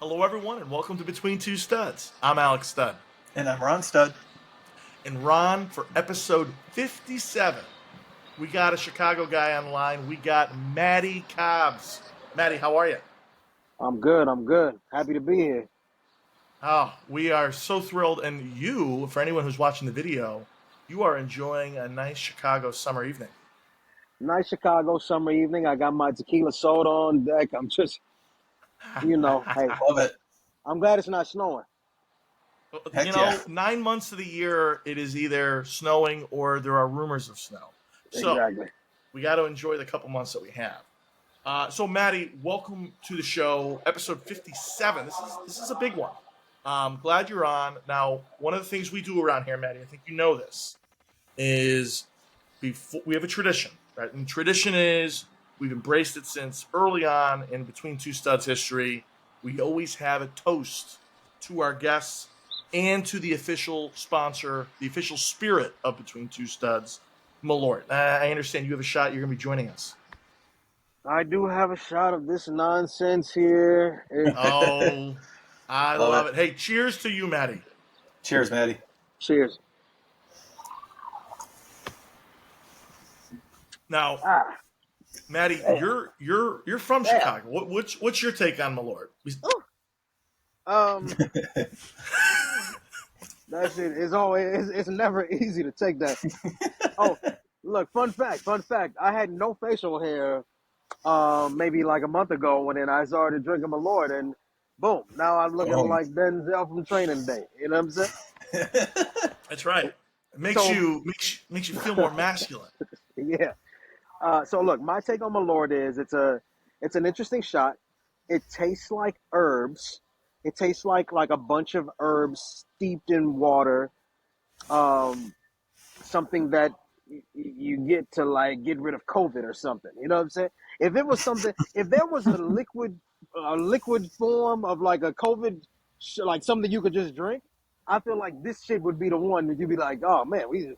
Hello, everyone, and welcome to Between Two Studs. I'm Alex Studd. And I'm Ron Studd. And Ron, for episode 57, we got a Chicago guy on the line. We got Matty Cobbs. Matty, how are you? I'm good. Happy to be here. Oh, we are so thrilled. And you, for anyone who's watching the video, you are enjoying a nice Chicago summer evening. Nice Chicago summer evening. I got my tequila soda on deck. I'm just, hey, Love it. I'm glad it's not snowing. Heck yeah. 9 months of the year, it is either snowing or there are rumors of snow. So Exactly. we got to enjoy the couple months that we have. So, Matty, welcome to the show, episode 57. This is a big one. Glad you're on. Now, one of the things we do around here, Matty, I think you know this, is we have a tradition, right? And the tradition is we've embraced it since early on in Between Two Studs history. We always have a toast to our guests and to the official sponsor, the official spirit of Between Two Studs, Malort. I understand you have a shot. You're going to be joining us. I do have a shot of this nonsense here. Oh, I love it. Hey, cheers to you, Matty. Cheers, Matty. Cheers. Now, Matty, you're from Chicago. What's your take on Malort? That shit is always, it's never easy to take that. Oh, look, fun fact. I had no facial hair maybe like a month ago when then I started drinking Malort, and boom, now I'm looking like Denzel from Training Day. You know what I'm saying? That's right. It makes you feel more masculine. Yeah. So look, my take on Malort is it's an interesting shot. It tastes like herbs. It tastes like a bunch of herbs steeped in water. Something that you get to like get rid of COVID or something. You know what I'm saying? If it was something, if there was a liquid form of like a COVID, like something you could just drink, I feel like this shit would be the one that you'd be like, oh man, you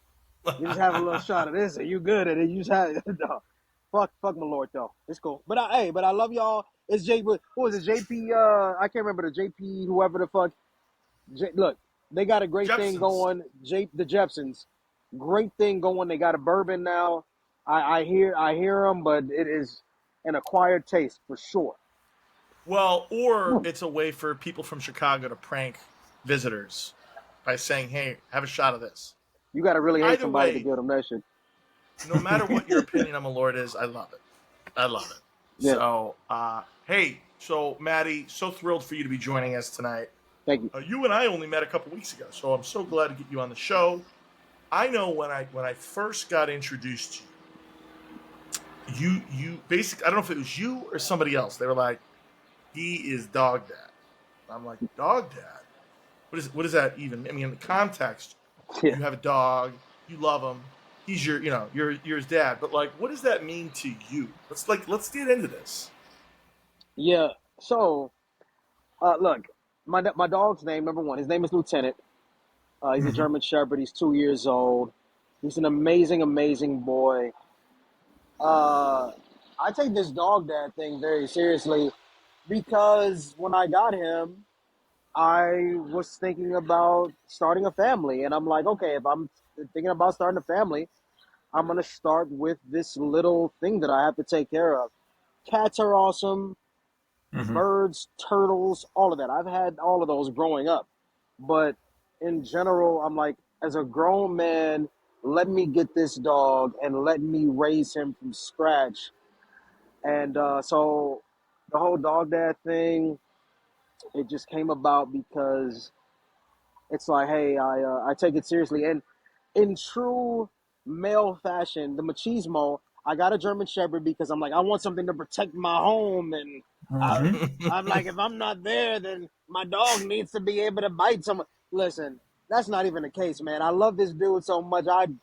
just have a little shot of this and you good at it. You just have no. Fuck Malort though. It's cool. But I love y'all. It's who was it? JP, I can't remember the JP, whoever the fuck. Look, they got a great thing going. The Jepsons, great thing going. They got a bourbon now. I hear them, but it is an acquired taste for sure. Well, or it's a way for people from Chicago to prank visitors by saying, hey, have a shot of this. You got to really hate somebody to give them that shit. No matter what your opinion on Malort is, I love it. Yeah. So, hey, Matty, so thrilled for you to be joining us tonight. Thank you. You and I only met a couple weeks ago, so I'm so glad to get you on the show. I know when I first got introduced to you basically, I don't know if it was you or somebody else. They were like, he is dog dad. I'm like, dog dad? What does that even? I mean, in the context, you have a dog, you love him. He's you're his dad, but like, what does that mean to you? Let's get into this. Yeah. So, look, my dog's name, number one, his name is Lieutenant. He's a German Shepherd. He's 2 years old. He's an amazing, amazing boy. I take this dog dad thing very seriously because when I got him, I was thinking about starting a family, and I'm like, okay, if I'm thinking about starting a family, I'm going to start with this little thing that I have to take care of. Cats are awesome. Birds, turtles, all of that. I've had all of those growing up. But in general, I'm like, as a grown man, let me get this dog and let me raise him from scratch. And so the whole dog dad thing, it just came about because it's like, hey, I take it seriously. And in true male fashion, the machismo, I got a German Shepherd because I'm like, I want something to protect my home. And I'm like, if I'm not there, then my dog needs to be able to bite someone. Listen, that's not even the case, man. I love this dude so much. I'd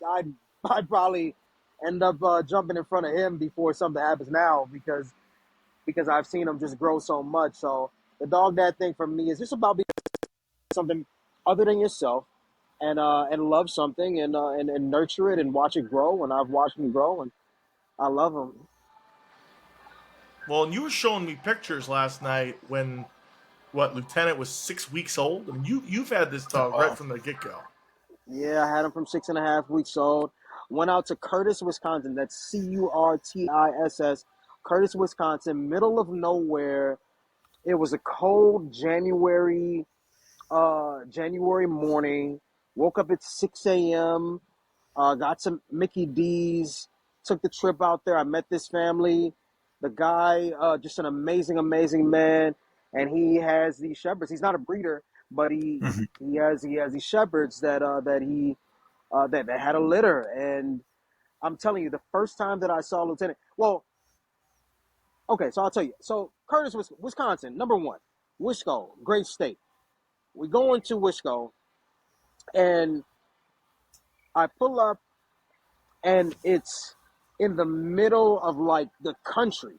probably end up jumping in front of him before something happens now because I've seen him just grow so much. So the dog dad thing for me is just about being something other than yourself. And love something and nurture it and watch it grow. And I've watched him grow, and I love him. Well, and you were showing me pictures last night when Lieutenant was 6 weeks old. I mean, you've had this dog right from the get go. Yeah, I had him from 6.5 weeks old. Went out to Curtis, Wisconsin. That's Curtiss, Curtis, Wisconsin, middle of nowhere. It was a cold January morning. Woke up at 6 a.m. Got some Mickey D's. Took the trip out there. I met this family. The guy, just an amazing, amazing man. And he has these shepherds. He's not a breeder, but he has these shepherds that had a litter. And I'm telling you, the first time that I saw Lieutenant, well, okay, so I'll tell you. So Curtis, Wisconsin, number one, Wisco, great state. We go into Wisco, and I pull up, and it's in the middle of like the country.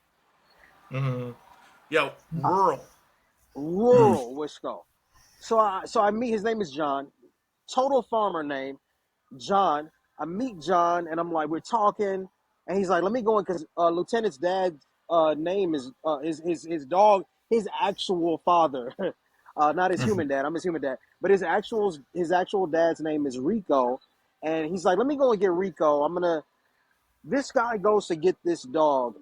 Mm-hmm. Yeah, rural Wisco. So I meet. His name is John. Total farmer name, John. I meet John, and I'm like, we're talking, and he's like, let me go in because Lieutenant's dad's name is his dog, his actual father, not his human dad. I'm his human dad, but his actual dad's name is Rico, and he's like, let me go and get Rico. This guy goes to get this dog,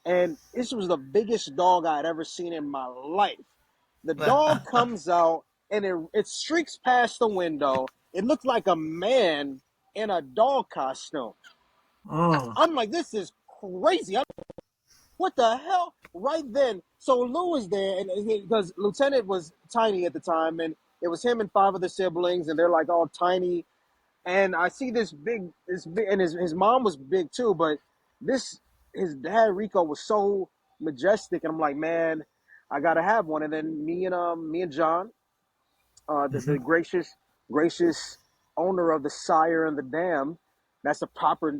and this was the biggest dog I'd ever seen in my life. The dog comes out, and it streaks past the window. It looked like a man in a dog costume. I'm like, this is crazy. What the hell? Right then, so Lou was there, and because Lieutenant was tiny at the time, and it was him and 5 other siblings, and they're like all tiny. And I see this big, and his mom was big too, but his dad Rico was so majestic, and I'm like, man, I gotta have one. And then me and John, the gracious owner of the sire and the dam, that's a proper.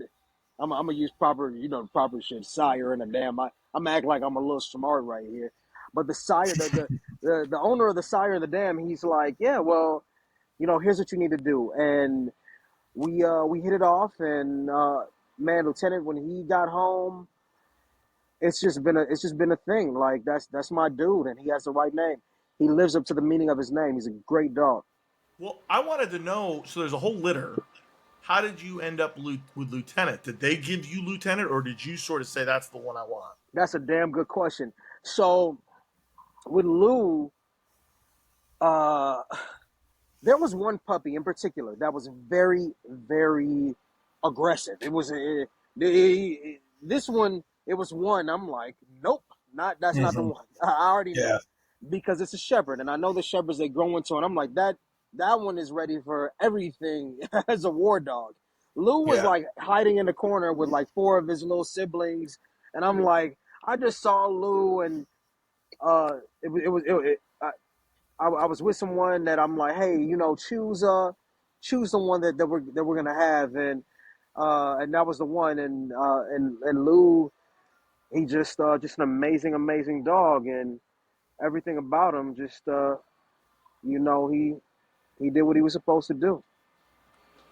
I'm gonna use proper, proper shit, sire and the dam. I'm act like I'm a little smart right here, but the sire, the owner of the sire and the dam, he's like, yeah, well, here's what you need to do, and we hit it off, and man, Lieutenant, when he got home, it's just been a thing. Like that's my dude, and he has the right name. He lives up to the meaning of his name. He's a great dog. Well, I wanted to know. So there's a whole litter. How did you end up with Lieutenant? Did they give you Lieutenant, or did you sort of say that's the one I want? That's a damn good question. So with Lou, there was one puppy in particular that was very, very aggressive. It was this one. It was one. I'm like, nope, that's not the one. I already know because it's a shepherd, and I know the shepherds they grow into, and I'm like that one is ready for everything as a war dog. Lou was like hiding in the corner with like 4 of his little siblings, and I'm like, I just saw Lou, and I was with someone that I'm like, hey, choose the one that we're gonna have, and that was the one, and Lou, he just an amazing dog, and everything about him just he did what he was supposed to do.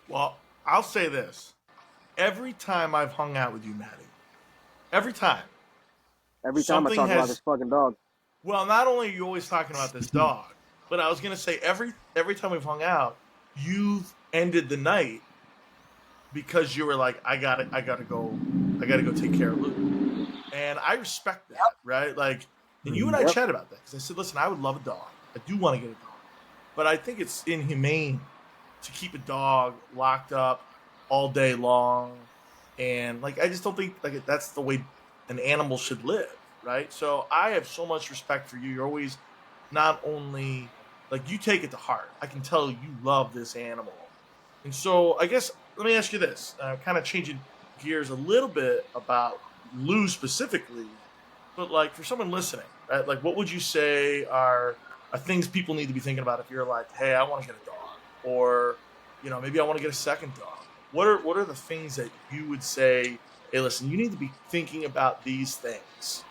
Well, I'll say this: every time I've hung out with you, Matty, every time I talk about this fucking dog. Well, not only are you always talking about this dog, but I was gonna say every time we've hung out, you've ended the night because you were like, I gotta go take care of Luke, and I respect that, right? Like, and you and I chatted about that because I said, listen, I would love a dog. I do want to get a dog, but I think it's inhumane to keep a dog locked up all day long, and like I just don't think like that's the way an animal should live. Right. So I have so much respect for you. You're always not only like you take it to heart. I can tell you love this animal. And so I guess let me ask you this, kind of changing gears a little bit about Lou specifically, but like for someone listening, right? Like what would you say are things people need to be thinking about if you're like, hey, I want to get a dog, or maybe I want to get a second dog. What are the things that you would say, hey, listen, you need to be thinking about these things?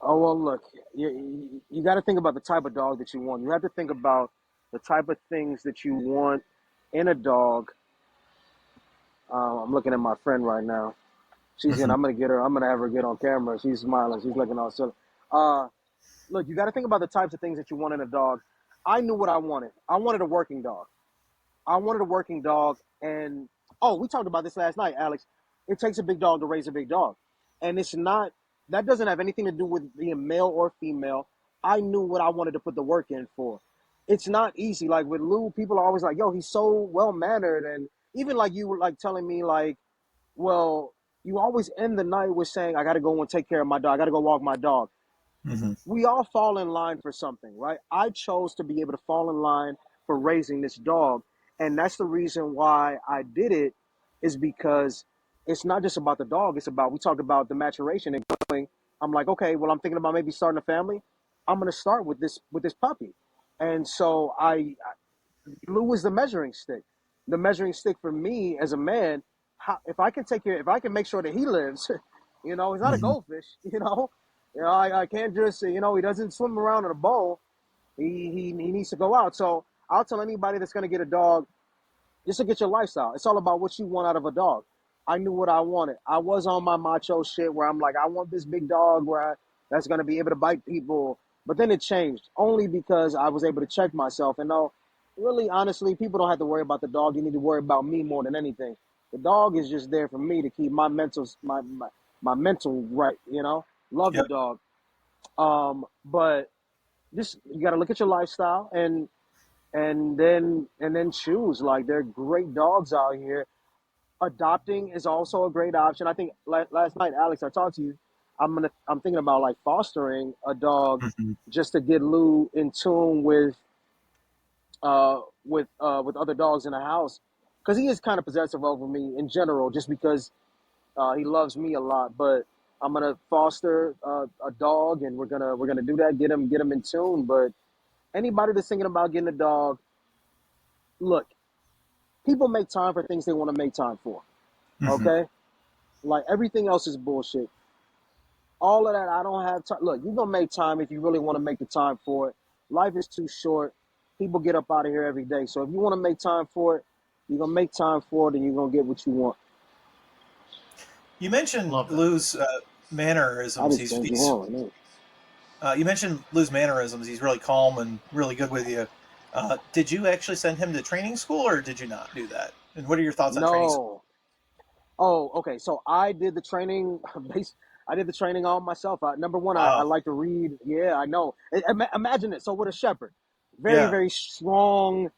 Oh, well, look, you got to think about the type of dog that you want. You have to think about the type of things that you want in a dog. I'm looking at my friend right now. I'm going to have her get on camera. She's smiling. She's looking all silly. look, you got to think about the types of things that you want in a dog. I knew what I wanted. I wanted a working dog. And we talked about this last night, Alex. It takes a big dog to raise a big dog, and it's not. That doesn't have anything to do with being male or female. I knew what I wanted to put the work in for. It's not easy. Like with Lou, people are always like, "Yo, he's so well mannered," and even like you were like telling me like, "Well, you always end the night with saying I got to go and take care of my dog. I got to go walk my dog." Mm-hmm. We all fall in line for something, right? I chose to be able to fall in line for raising this dog. And that's the reason why I did it, is because it's not just about the dog. It's about, we talked about the maturation and going. I'm like, okay, well, I'm thinking about maybe starting a family. I'm going to start with this puppy. And so Lou is the measuring stick. The measuring stick for me as a man, if I can make sure that he lives, he's not a Mm-hmm. goldfish, I can't just, he doesn't swim around in a bowl. He needs to go out. So I'll tell anybody that's going to get a dog, just to get your lifestyle. It's all about what you want out of a dog. I knew what I wanted. I was on my macho shit where I'm like, I want this big dog that's going to be able to bite people. But then it changed only because I was able to check myself and know, really, honestly, people don't have to worry about the dog. You need to worry about me more than anything. The dog is just there for me to keep my mental right, Love the Yep. dog. But just, you got to look at your lifestyle and then choose. Like, there are great dogs out here. Adopting is also a great option. I think last night, Alex, I talked to you. I'm thinking about like fostering a dog Mm-hmm. just to get Lou in tune with other dogs in the house, because he is kind of possessive over me in general, just because he loves me a lot. But I'm gonna foster a dog, and we're gonna do that. Get him in tune. But anybody that's thinking about getting a dog, look, people make time for things they want to make time for. Mm-hmm. Okay, like everything else is bullshit. All of that, I don't have time. Look, you're gonna make time if you really want to make the time for it. Life is too short. People get up out of here every day. So if you want to make time for it, you're gonna make time for it, and you're gonna get what you want. You mentioned Love that. Lou's I mannerisms. just think you want. You mentioned Lou's mannerisms. He's really calm and really good with you. Did you actually send him to training school, or did you not do that? And what are your thoughts on training school? No. Oh, okay. So I did the training. I did the training all myself. Number one, I Wow. like to read. Yeah, I know. Imagine it. So with a shepherd, very, Yeah. very strong,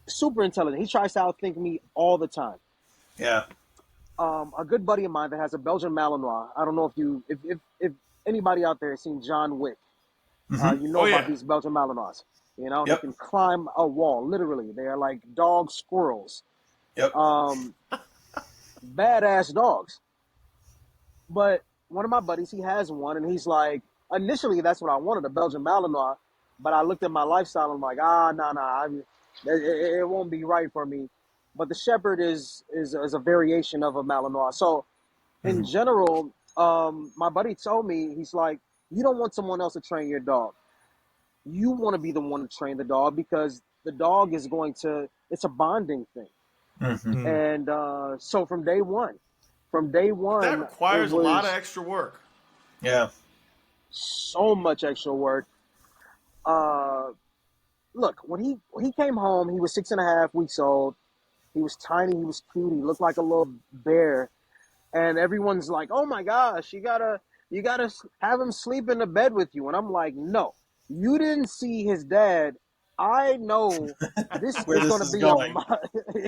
super intelligent. He tries to outthink me all the time. Yeah. A good buddy of mine that has a Belgian Malinois. I don't know if anybody out there has seen John Wick. Mm-hmm. You know Oh about yeah. these Belgian Malinois. They Yep. can climb a wall. Literally, they are like dog squirrels. Yep. Um, Badass dogs. But one of my buddies, he has one, and he's like, initially that's what I wanted, a Belgian Malinois. But I looked at my lifestyle and I'm like, it won't be right for me. But the Shepherd is a variation of a Malinois. So in Mm-hmm. general, my buddy told me, he's like, you don't want someone else to train your dog. You want to be the one to train the dog, because the dog is it's a bonding thing. Mm-hmm. Mm. And so from day one, That it requires a lot of was extra work. Yeah. so much extra work. Uh, Look, when he came home, he was 6.5 weeks old. He was tiny. He was cute. He looked like a little bear. And everyone's like, "Oh my gosh, you gotta have him sleep in the bed with you." And I'm like, "No, you didn't see his dad. I know this Where is this gonna is be going.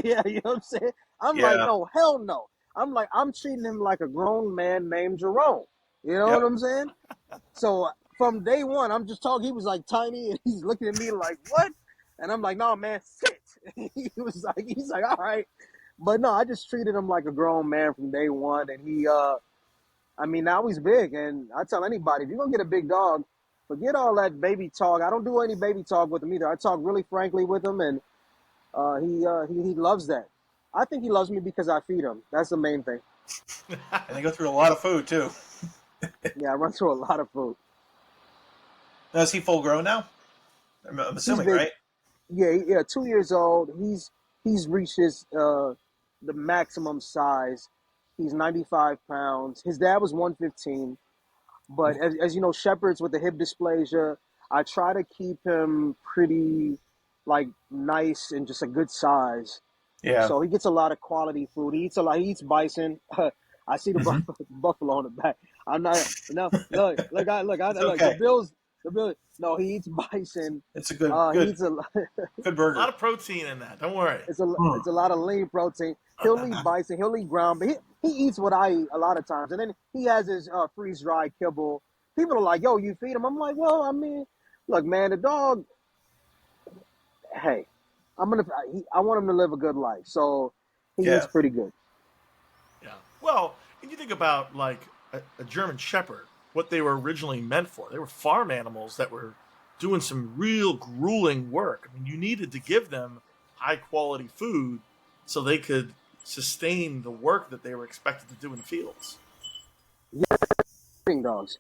yeah, you know what I'm saying." I'm like, Yeah. "No, hell no." I'm treating him like a grown man named Jerome. You know what Yep. I'm saying? So from day one, I'm just talking. He was like tiny, and he's looking at me like, "What?" And I'm like, "No, man, sit." He's like, "All right." But no, I just treated him like a grown man from day one, and now he's big. And I tell anybody, if you're gonna get a big dog, forget all that baby talk. I don't do any baby talk with him either. I talk really frankly with him, and he loves that. I think he loves me because I feed him. That's the main thing. And they go through a lot of food too. Yeah, I run through a lot of food. Now, is he full grown now? I'm He's assuming, big. right? Yeah, 2 years old. He's reached the maximum size. He's 95 pounds. His dad was 115. But as you know, shepherds with the hip dysplasia, I try to keep him pretty like nice and just a good size. Yeah. So he gets a lot of quality food. He eats a lot. He eats bison. I see the Hmm. buffalo on the back. I'm not no It's look the okay. Bills. The Bills. No, he eats bison. It's a He good eats a A lot burger. of protein in that. Don't worry. Hmm. it's a lot of lean protein. He'll eat bison. He'll eat ground, but he eats what I eat a lot of times. And then he has his freeze dried kibble. People are like, "Yo, you feed him?" I'm like, "Well, I mean, look, man, the dog. Hey, I want him to live a good life, so he eats Yeah. pretty good." Yeah. Well, and you think about like a German Shepherd, what they were originally meant for. They were farm animals that were doing some real grueling work. I mean, you needed to give them high quality food so they could sustain the work that they were expected to do in the fields. Herding dogs.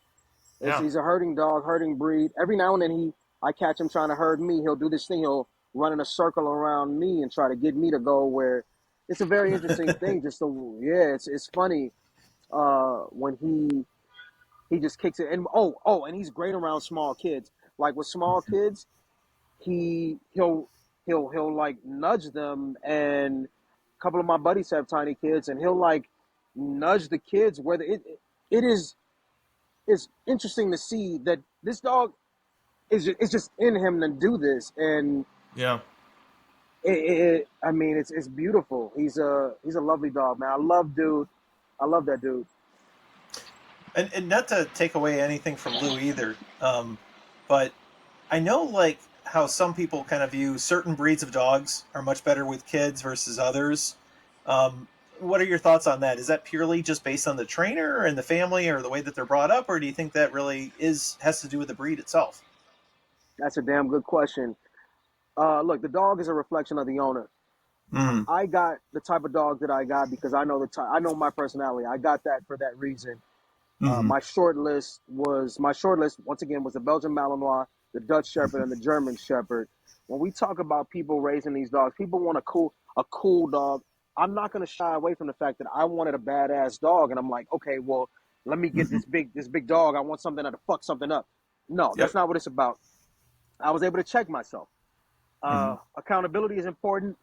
Yeah. He's a herding dog, herding breed. Every now and then I catch him trying to herd me. He'll do this thing. He'll run in a circle around me and try to get me to go where. It's a very interesting thing. It's funny when he just kicks it. And and he's great around small kids. Like with small kids, he'll like nudge them. And a couple of my buddies have tiny kids, and he'll like nudge the kids. Whether it is it's interesting to see that this dog it's just in him to do this, and Yeah. I mean it's beautiful. He's a lovely dog, man. I love that dude. And not to take away anything from Lou either, but I know like how some people kind of view certain breeds of dogs are much better with kids versus others. What are your thoughts on that? Is that purely just based on the trainer and the family or the way that they're brought up, or do you think that really has to do with the breed itself? That's a damn good question. Look, the dog is a reflection of the owner. Mm. I got the type of dog that I got because I know I know my personality. I got that for that reason. Hmm. My short list once again was the Belgian Malinois, the Dutch Shepherd, and the German Shepherd. When we talk about people raising these dogs, people want a cool dog. I'm not going to shy away from the fact that I wanted a badass dog, and I'm like, okay, well, let me get Hmm. this big dog. I want something that'll fuck something up. No, that's Yep. not what it's about. I was able to check myself. Hmm. Accountability is important.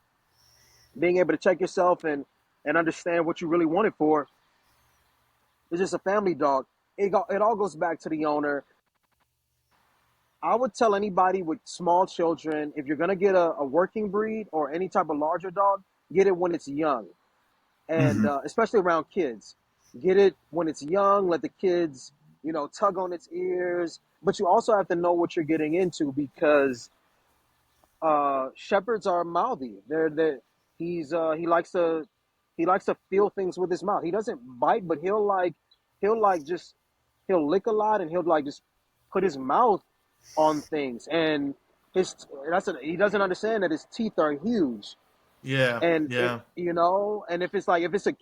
Being able to check yourself and understand what you really want it for. It's just a family dog. It all goes back to the owner. I would tell anybody with small children, if you're gonna get a working breed or any type of larger dog, get it when it's young, and Hmm. especially around kids. Get it when it's young. Let the kids, tug on its ears. But you also have to know what you're getting into because shepherds are mouthy. He likes to feel things with his mouth. He doesn't bite, but he'll lick a lot and he'll like just put his mouth on things. And he doesn't understand that his teeth are huge. Yeah. And Yeah. and if it's a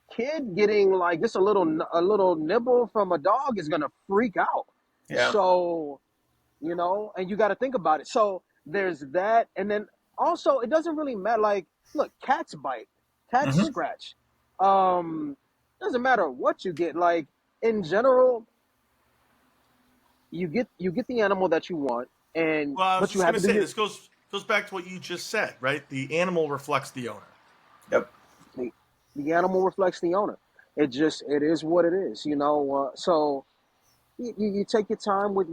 kid getting like just a little nibble from a dog is gonna freak out. Yeah. So and you got to think about it. So there's that, and then also it doesn't really matter. Like, look, cats bite, cats Hmm. scratch. Doesn't matter what you get. Like in general, you get the animal that you want, Well, I was but you just have gonna to do say your this goes back to what you just said, right? The animal reflects the owner. Yep. the, the animal reflects the owner. It is what it is. So you take your time with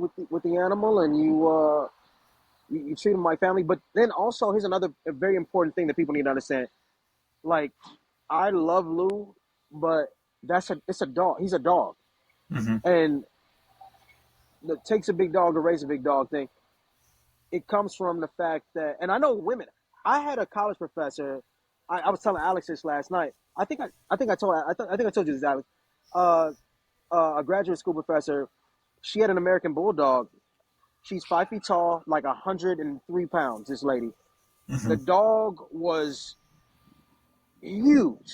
the animal and you treat them like family. But then also, here's another a very important thing that people need to understand. Like, I love Lou, but it's a dog. He's a dog, Hmm. and it takes a big dog to raise a big dog thing. It comes from the fact that, and I know women. I had a college professor. I was telling Alex this last night. I think I told you this, Alex. Uh, a graduate school professor. She had an American Bulldog. She's 5 feet tall, like 103 pounds. This lady. Hmm. The dog was huge,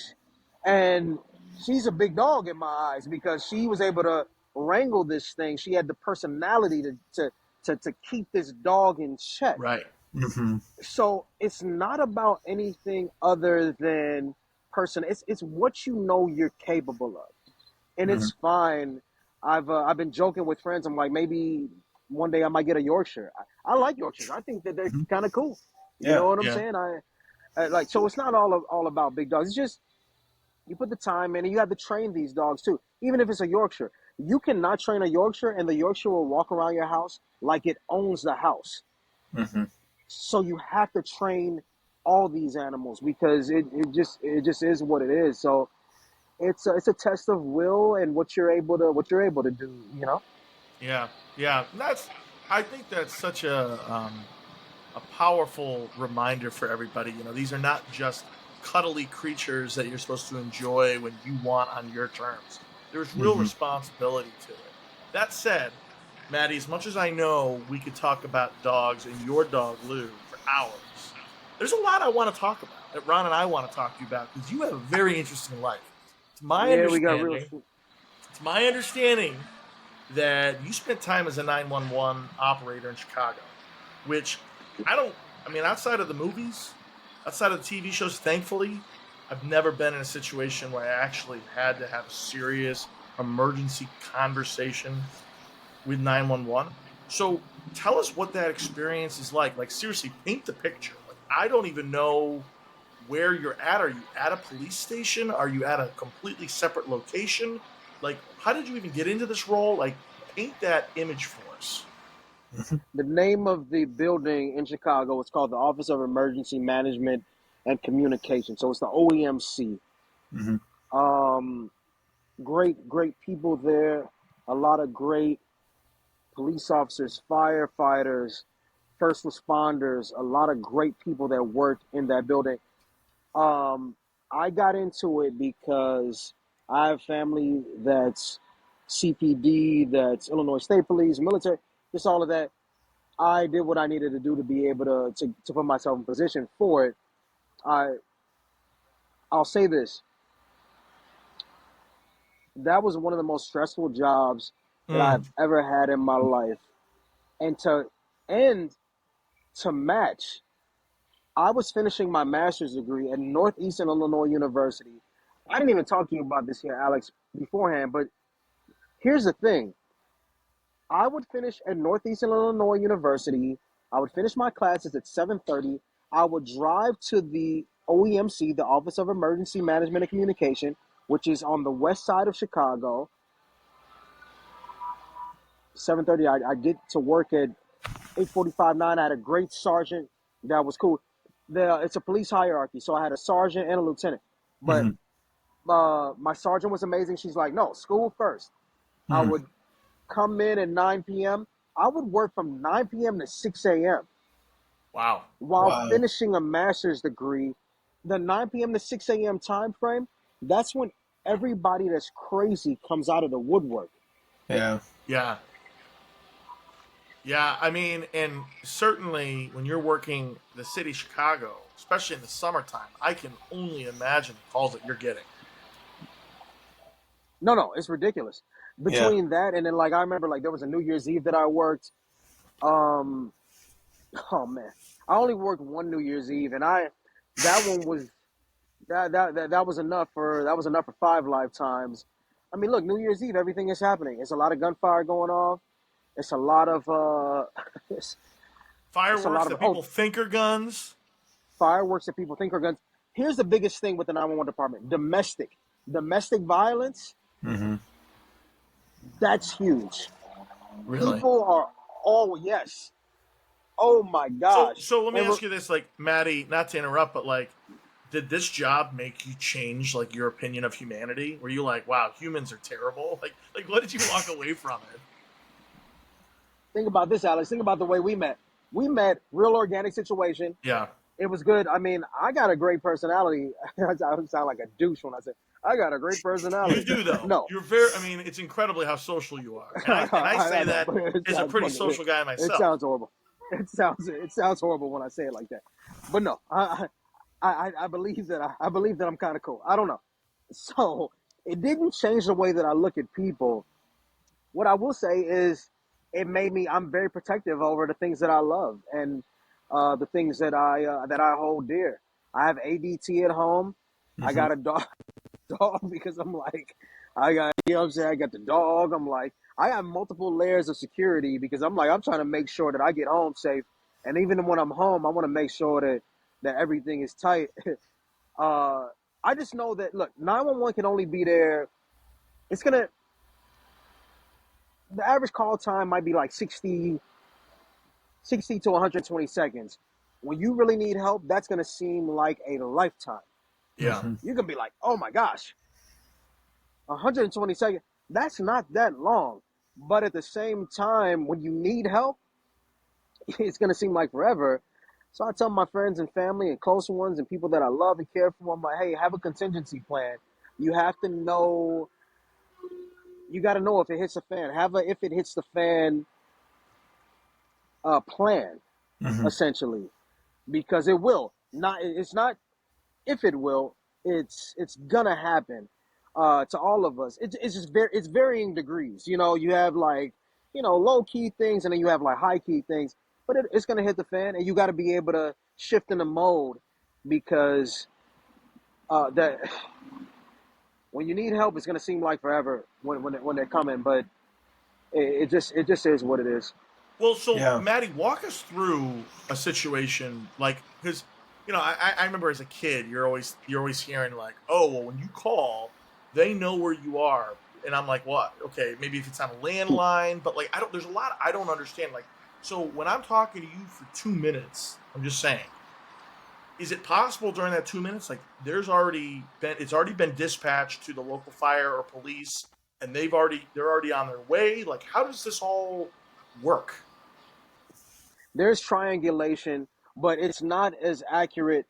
and she's a big dog in my eyes because she was able to wrangle this thing. She had the personality to keep this dog in check. Right. Hmm. So it's not about anything other than person. It's what you know you're capable of, and Hmm. it's fine. I've been joking with friends. I'm like, maybe one day I might get a Yorkshire. I like Yorkshires. I think that they're Mhm. kind of cool. You Yeah. know what I'm Yeah. saying? I like, so it's not all about big dogs. It's just you put the time in, and you have to train these dogs too. Even if it's a Yorkshire, you cannot train a Yorkshire, and the Yorkshire will walk around your house like it owns the house. Hmm. So you have to train all these animals because it just is what it is. So it's a test of will and what you're able to do. You know. Yeah, yeah. I think that's such a powerful reminder for everybody. These are not just cuddly creatures that you're supposed to enjoy when you want on your terms. There's real Hmm. responsibility to it. That said, Maddie, as much as I know we could talk about dogs and your dog Lou for hours, there's a lot I want to talk about that Ron and I want to talk to you about because you have a very interesting life. It's my Yeah, we got real. understanding. It's my understanding that you spent time as a 911 operator in Chicago, which I don't, I mean, outside of the movies, outside of the TV shows, thankfully, I've never been in a situation where I actually had to have a serious emergency conversation with 911. So tell us what that experience is like. Like, seriously, paint the picture. Like, I don't even know where you're at. Are you at a police station? Are you at a completely separate location? Like, how did you even get into this role? Like, paint that image for us. The name of the building in Chicago is called the Office of Emergency Management and Communication. So it's the OEMC. Hmm. Um, great people there. A lot of great police officers, firefighters, first responders. A lot of great people that work in that building. Um, I got into it because I have family that's CPD, that's Illinois State Police, military, just all of that. I did what I needed to do to be able to put myself in position for it. I I'll say this: that was one of the most stressful jobs that Mm. I've ever had in my life, and and to match, I was finishing my master's degree at Northeastern Illinois University. I didn't even talk to you about this here, Alex, beforehand, but here's the thing: I would finish at Northeastern Illinois University. I would finish my classes at 7:30. I would drive to the OEMC, the Office of Emergency Management and Communication, which is on the west side of Chicago. 7:30. I get to work at 8:45, 9. I had a great sergeant that was cool. It's a police hierarchy, so I had a sergeant and a lieutenant. But Hmm. my sergeant was amazing. She's like, no, school first. I Hmm. would come in at 9 p.m. I would work from 9 p.m. to 6 a.m. Wow. while Wow. finishing a master's degree. The 9 p.m. to 6 a.m. time frame, that's when everybody that's crazy comes out of the woodwork. Yeah. Yeah. Yeah. I mean, and certainly when you're working the city of Chicago, especially in the summertime, I can only imagine the calls that you're getting. No, it's ridiculous. Yeah. Between that and then, like, I remember, like, there was a New Year's Eve that I worked. Um, oh man, I only worked one New Year's Eve, and that one was that was enough for 5 lifetimes. I mean, look, New Year's Eve, everything is happening. It's a lot of gunfire going off. It's a lot of it's, it's a Fireworks lot of that people think are guns. fireworks that people think are guns. Here's the biggest thing with the 911 department: domestic violence. Hmm. That's huge. Really? People are yes. Oh my So, gosh. so let me And ask you this, like, Maddie, not to interrupt, but like, did this job make you change like your opinion of humanity? Were you like, wow, humans are terrible? Like, what did you walk away from it? think about this, Alex. Think about the way we met. We met real organic situation. Yeah, It was good. I mean, I got a great personality. I sound like a douche when I say I got a great you personality. do though. No, You're very. I mean, it's incredibly how social you are, and I I say know, that but it as a sounds pretty funny. social guy It myself. sounds horrible. It sounds horrible when I say it like that. But no, I believe that I believe that I'm kind of cool. I don't know. So it didn't change the way that I look at people. What I will say is it made me. I'm very protective over the things that I love and the things that I hold dear. I have ADT at home. I Hmm. got a dog, dog because I'm like, I got, you know what I'm saying? I got the dog. I'm like, I have multiple layers of security because I'm trying to make sure that I get home safe. And even when I'm home, I want to make sure that everything is tight. I just know that, look, 911 can only be there. The average call time might be like 60 to 120 seconds. When you really need help, that's going to seem like a lifetime. Yeah. You can be like, oh my gosh, 120 seconds. That's not that long. But at the same time, when you need help, it's going to seem like forever. So I tell my friends and family and close ones and people that I love and care for, I'm like, hey, have a contingency plan. You have to know, you got to know if it hits the fan. If it hits the fan plan, essentially, because it will. It's not if it will, it's going to happen to all of us. It's varying degrees. You know, you have like, low key things and then you have like high key things. But it's going to hit the fan, and you got to be able to shift in the mode because that when you need help, it's going to seem like forever when they're coming. But it just is what it is. Well, so Yeah. Matty, walk us through a situation like, because I remember as a kid, you're always hearing like, oh, well, when you call, they know where you are, and I'm like, what? Okay, maybe if it's on a landline, but like there's a lot I don't understand. Like, so when I'm talking to you for 2 minutes, I'm just saying, is it possible during that 2 minutes, like it's already been dispatched to the local fire or police, and they're already on their way? Like, how does this all work? There's triangulation, but it's not as accurate.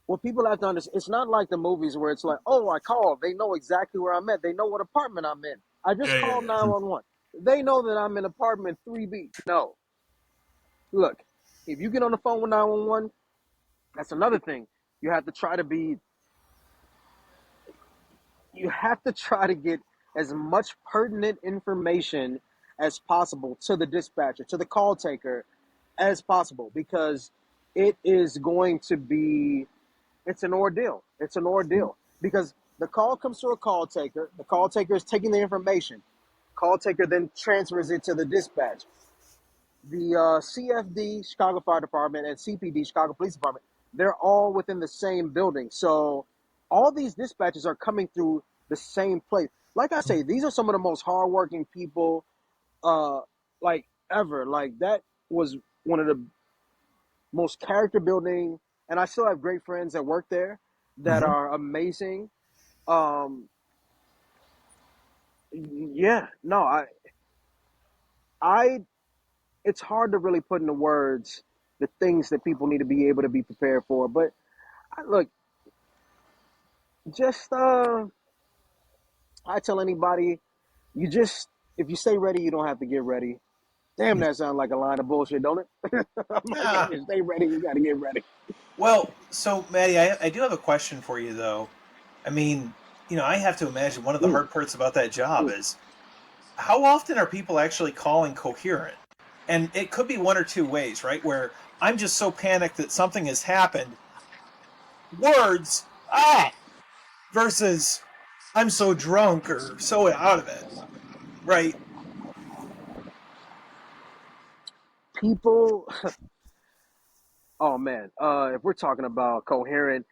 What people have to understand, it's not like the movies where it's like, oh, I called. They know exactly where I'm at. They know what apartment I'm in. I just called 911. They know that I'm in apartment 3B. No. Look, if you get on the phone with 911, that's another thing. You have to try to get as much pertinent information as possible to the dispatcher, to the call taker as possible, because it is going to be, it's an ordeal. It's an ordeal because the call comes to a call taker. The call taker is taking the information. Call taker then transfers it to the dispatch. The CFD, Chicago Fire Department, and CPD, Chicago Police Department, they're all within the same building. So all these dispatches are coming through the same place. Like I say, these are some of the most hardworking people like ever. Like, that was one of the most character building, and I still have great friends that work there that are amazing. Yeah, no, I it's hard to really put into words the things that people need to be able to be prepared for. But look, just I tell anybody, if you stay ready, you don't have to get ready. Damn, that sounds like a line of bullshit, don't it? I'm like, if you stay ready, you got to get ready. Well, so Matty, I do have a question for you, though. I mean, I have to imagine one of the hard parts about that job is how often are people actually calling coherent? And it could be one or two ways, right? Where I'm just so panicked that something has happened. Words, versus I'm so drunk or so out of it, right? People, oh man, if we're talking about coherent,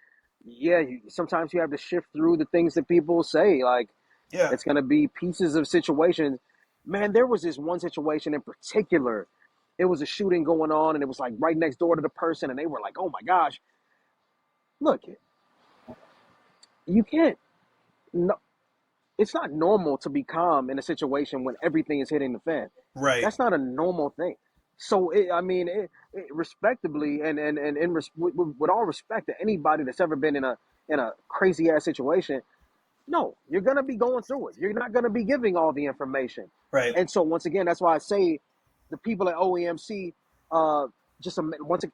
yeah, sometimes you have to shift through the things that people say. Like, Yeah. it's going to be pieces of situations. Man, there was this one situation in particular. It was a shooting going on, and it was like right next door to the person, and they were like, oh my gosh. Look, you can't, no, it's not normal to be calm in a situation when everything is hitting the fan. Right. That's not a normal thing. So, respectably, with all respect to anybody that's ever been in a crazy ass situation, no, you're gonna be going through it. You're not gonna be giving all the information. Right. And so once again, that's why I say the people at OEMC,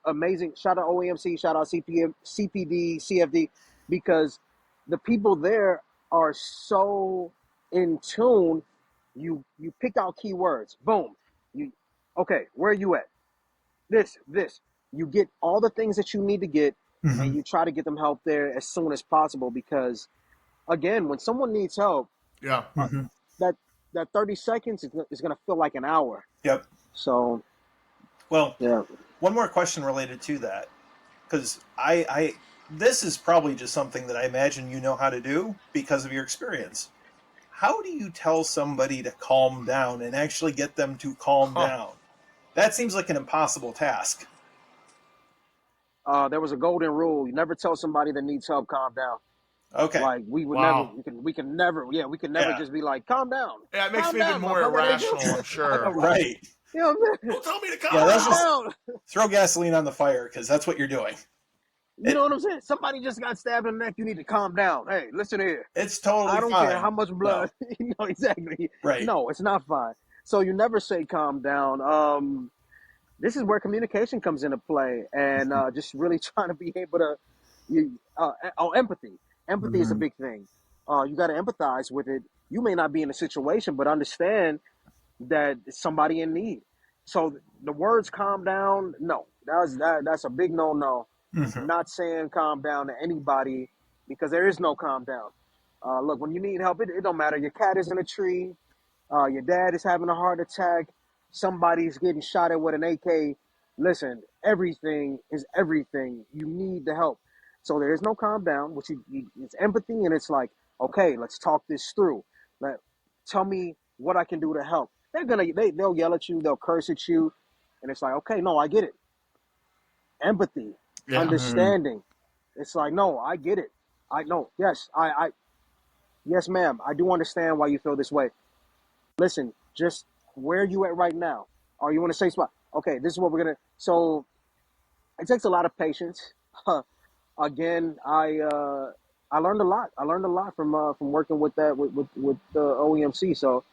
amazing. Shout out OEMC, shout out CPD, CFD, because the people there are so in tune. You pick out keywords. Boom. Okay, where are you at? This. You get all the things that you need to get, and you try to get them help there as soon as possible. Because, again, when someone needs help, Yeah. that that 30 seconds is gonna feel like an hour. Yep. So, Well, yeah. one more question related to that, because this is probably just something that I imagine you know how to do because of your experience. How do you tell somebody to calm down and actually get them to calm down? That seems like an impossible task. There was a golden rule: you never tell somebody that needs help calm down. Okay. Like we would Wow. never, we can never, we can never Yeah. just be like, calm down. Yeah, it makes Calm me even down, more motherfucker. irrational, I'm sure. Right. You know what I'm saying? Don't tell me to calm Yeah, that's down. just Down. throw gasoline on the fire because that's what you're doing. You know what I'm saying? Somebody just got stabbed in the neck. You need to calm down. Hey, listen here. It's totally I don't fine. care how much blood. No. You know exactly. Right. No, it's not fine. So you never say calm down. This is where communication comes into play, and just really trying to be able to, empathy. Empathy is a big thing. You got to empathize with it. You may not be in a situation, but understand that it's somebody in need. So the words "calm down," no, that's a big no. Mhm. Not saying calm down to anybody because there is no calm down. Look, when you need help, it don't matter. Your cat is in a tree. Your dad is having a heart attack. Somebody's getting shot at with an AK. Listen, everything is everything. You need the help. So there is no calm down, which it's empathy, and it's like, okay, let's talk this through. Tell me what I can do to help. They'll yell at you, they'll curse at you, and it's like, okay, no, I get it. Empathy, Yeah. understanding. It's like, no, I get it. I know. Yes, yes, ma'am. I do understand why you feel this way. Listen, just where are you at right now? Are you in a safe spot? Okay, this is what we're gonna. So it takes a lot of patience. Again, I learned a lot. I learned a lot from working with that with OEMC. So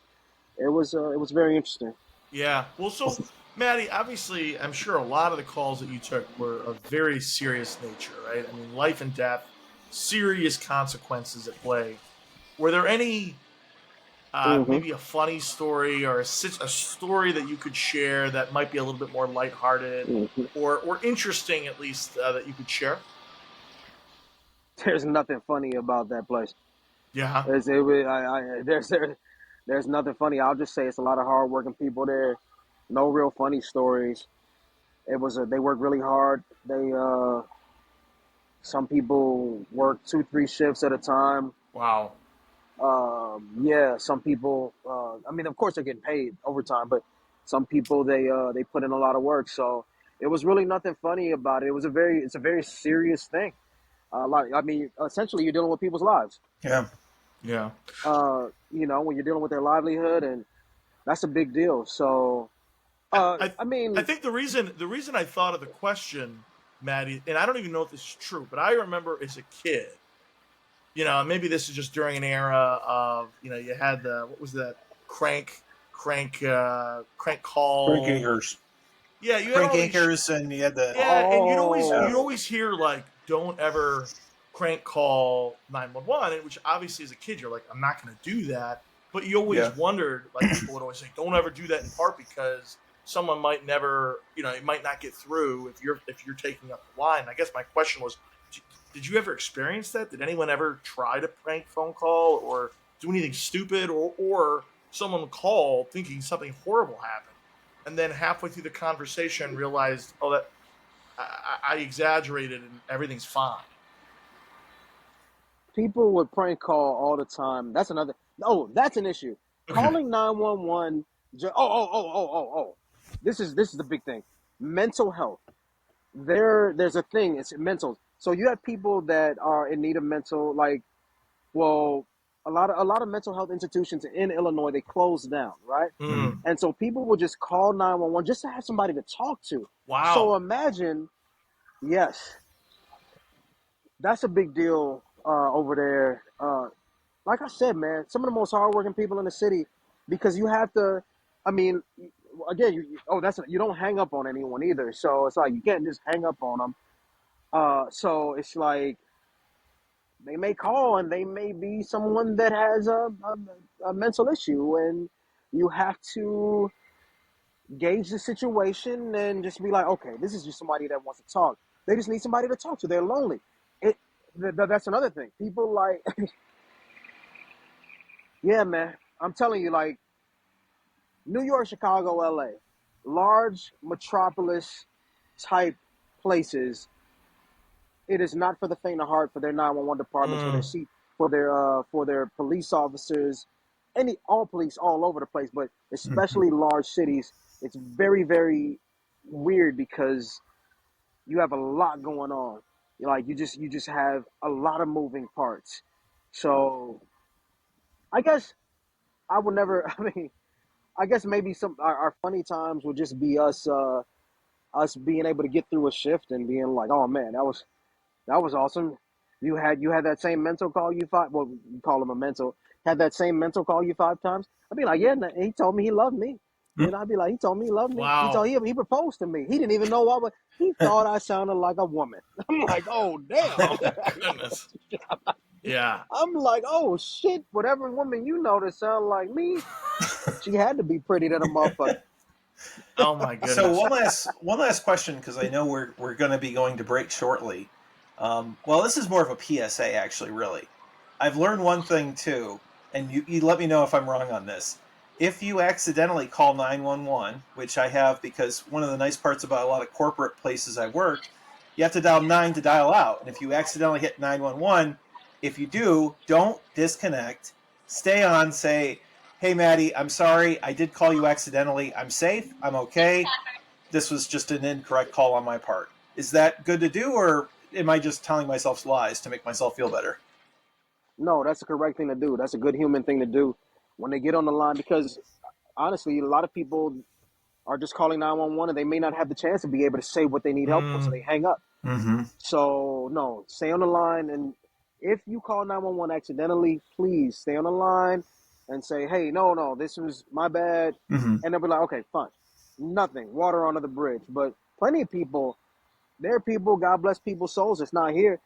it was very interesting. Yeah. Well, so, Matty, obviously, I'm sure a lot of the calls that you took were of very serious nature, right? I mean, life and death, serious consequences at play. Were there any, maybe a funny story or a story that you could share that might be a little bit more lighthearted or interesting, at least, that you could share? There's nothing funny about that place. Yeah. There's nothing funny. I'll just say it's a lot of hardworking people there. No real funny stories. They work really hard. Some people work 2-3 shifts at a time. Wow. Yeah, some people. I mean, of course they're getting paid overtime, but some people they put in a lot of work. So it was really nothing funny about it. It's a very serious thing. Essentially, you're dealing with people's lives. Yeah. Yeah. When you're dealing with their livelihood, and that's a big deal. So, I think the reason I thought of the question, Matty, and I don't even know if this is true, but I remember as a kid, maybe this is just during an era of, you had what was that crank call. Crank anchors. Yeah, you had Crank all these, anchors, and you had the. yeah, and you'd Oh. always hear like, don't ever crank call 911, which obviously as a kid you're like, I'm not going to do that, but you always wondered, like people would always say, don't ever do that, in part because someone might never, it might not get through if you're taking up the line. I guess my question was, did you ever experience that? Did anyone ever try to prank phone call or do anything stupid, or someone call thinking something horrible happened, and then halfway through the conversation realized, oh, that I exaggerated and everything's fine? People would prank call all the time. That's another. Oh, that's an issue. Okay. Calling 911. Oh. This is the big thing. Mental health. There's a thing. It's mental. So you have people that are in need of mental, a lot of mental health institutions in Illinois, they closed down, right? Mm. And so people will just call 911 just to have somebody to talk to. Wow. So imagine, yes, that's a big deal over there. Like I said, man, some of the most hardworking people in the city, because you have to. I mean, again, you don't hang up on anyone either. So it's like you can't just hang up on them. So it's like they may call and they may be someone that has a mental issue, and you have to gauge the situation and just be like, okay, this is just somebody that wants to talk. They just need somebody to talk to. They're lonely. That's another thing. People like, yeah, man. I'm telling you, like, New York, Chicago, LA, large metropolis type places. It is not for the faint of heart for their 911 departments, for their police officers, all police all over the place, but especially large cities. It's very, very weird because you have a lot going on. Like you just have a lot of moving parts. So I guess I would never. I mean, I guess maybe some our funny times would just be us being able to get through a shift and being like, oh man, that was awesome. You had that same mental call you five. Well, you call him a mental. Had that same mental call you 5 times. I'd be like, yeah, he told me he loved me. And I'd be like, he told me he loved me. Wow. He proposed to me. He didn't even know I was. He thought I sounded like a woman. I'm like, oh damn. Oh goodness. Yeah. I'm like, oh shit. Whatever woman you know that sound like me, she had to be pretty to the motherfucker. Oh my goodness. So one last question, because I know we're going to be going to break shortly. Well, this is more of a PSA, actually. Really, I've learned one thing too, and you let me know if I'm wrong on this. If you accidentally call 911, which I have, because one of the nice parts about a lot of corporate places I work, you have to dial 9 to dial out, and if you accidentally hit 911, if you do, don't disconnect. Stay on. Say, hey, Matty, I'm sorry. I did call you accidentally. I'm safe. I'm okay. This was just an incorrect call on my part. Is that good to do, or am I just telling myself lies to make myself feel better? No, that's the correct thing to do. That's a good human thing to do when they get on the line because honestly, a lot of people are just calling 911 and they may not have the chance to be able to say what they need help for, so they hang up. Mm-hmm. So, no, stay on the line. And if you call 911 accidentally, please stay on the line and say, hey, no, this was my bad. Mm-hmm. And they'll be like, okay, fine. Nothing. Water under the bridge. But plenty of people, there are people, God bless people's souls, that's not here.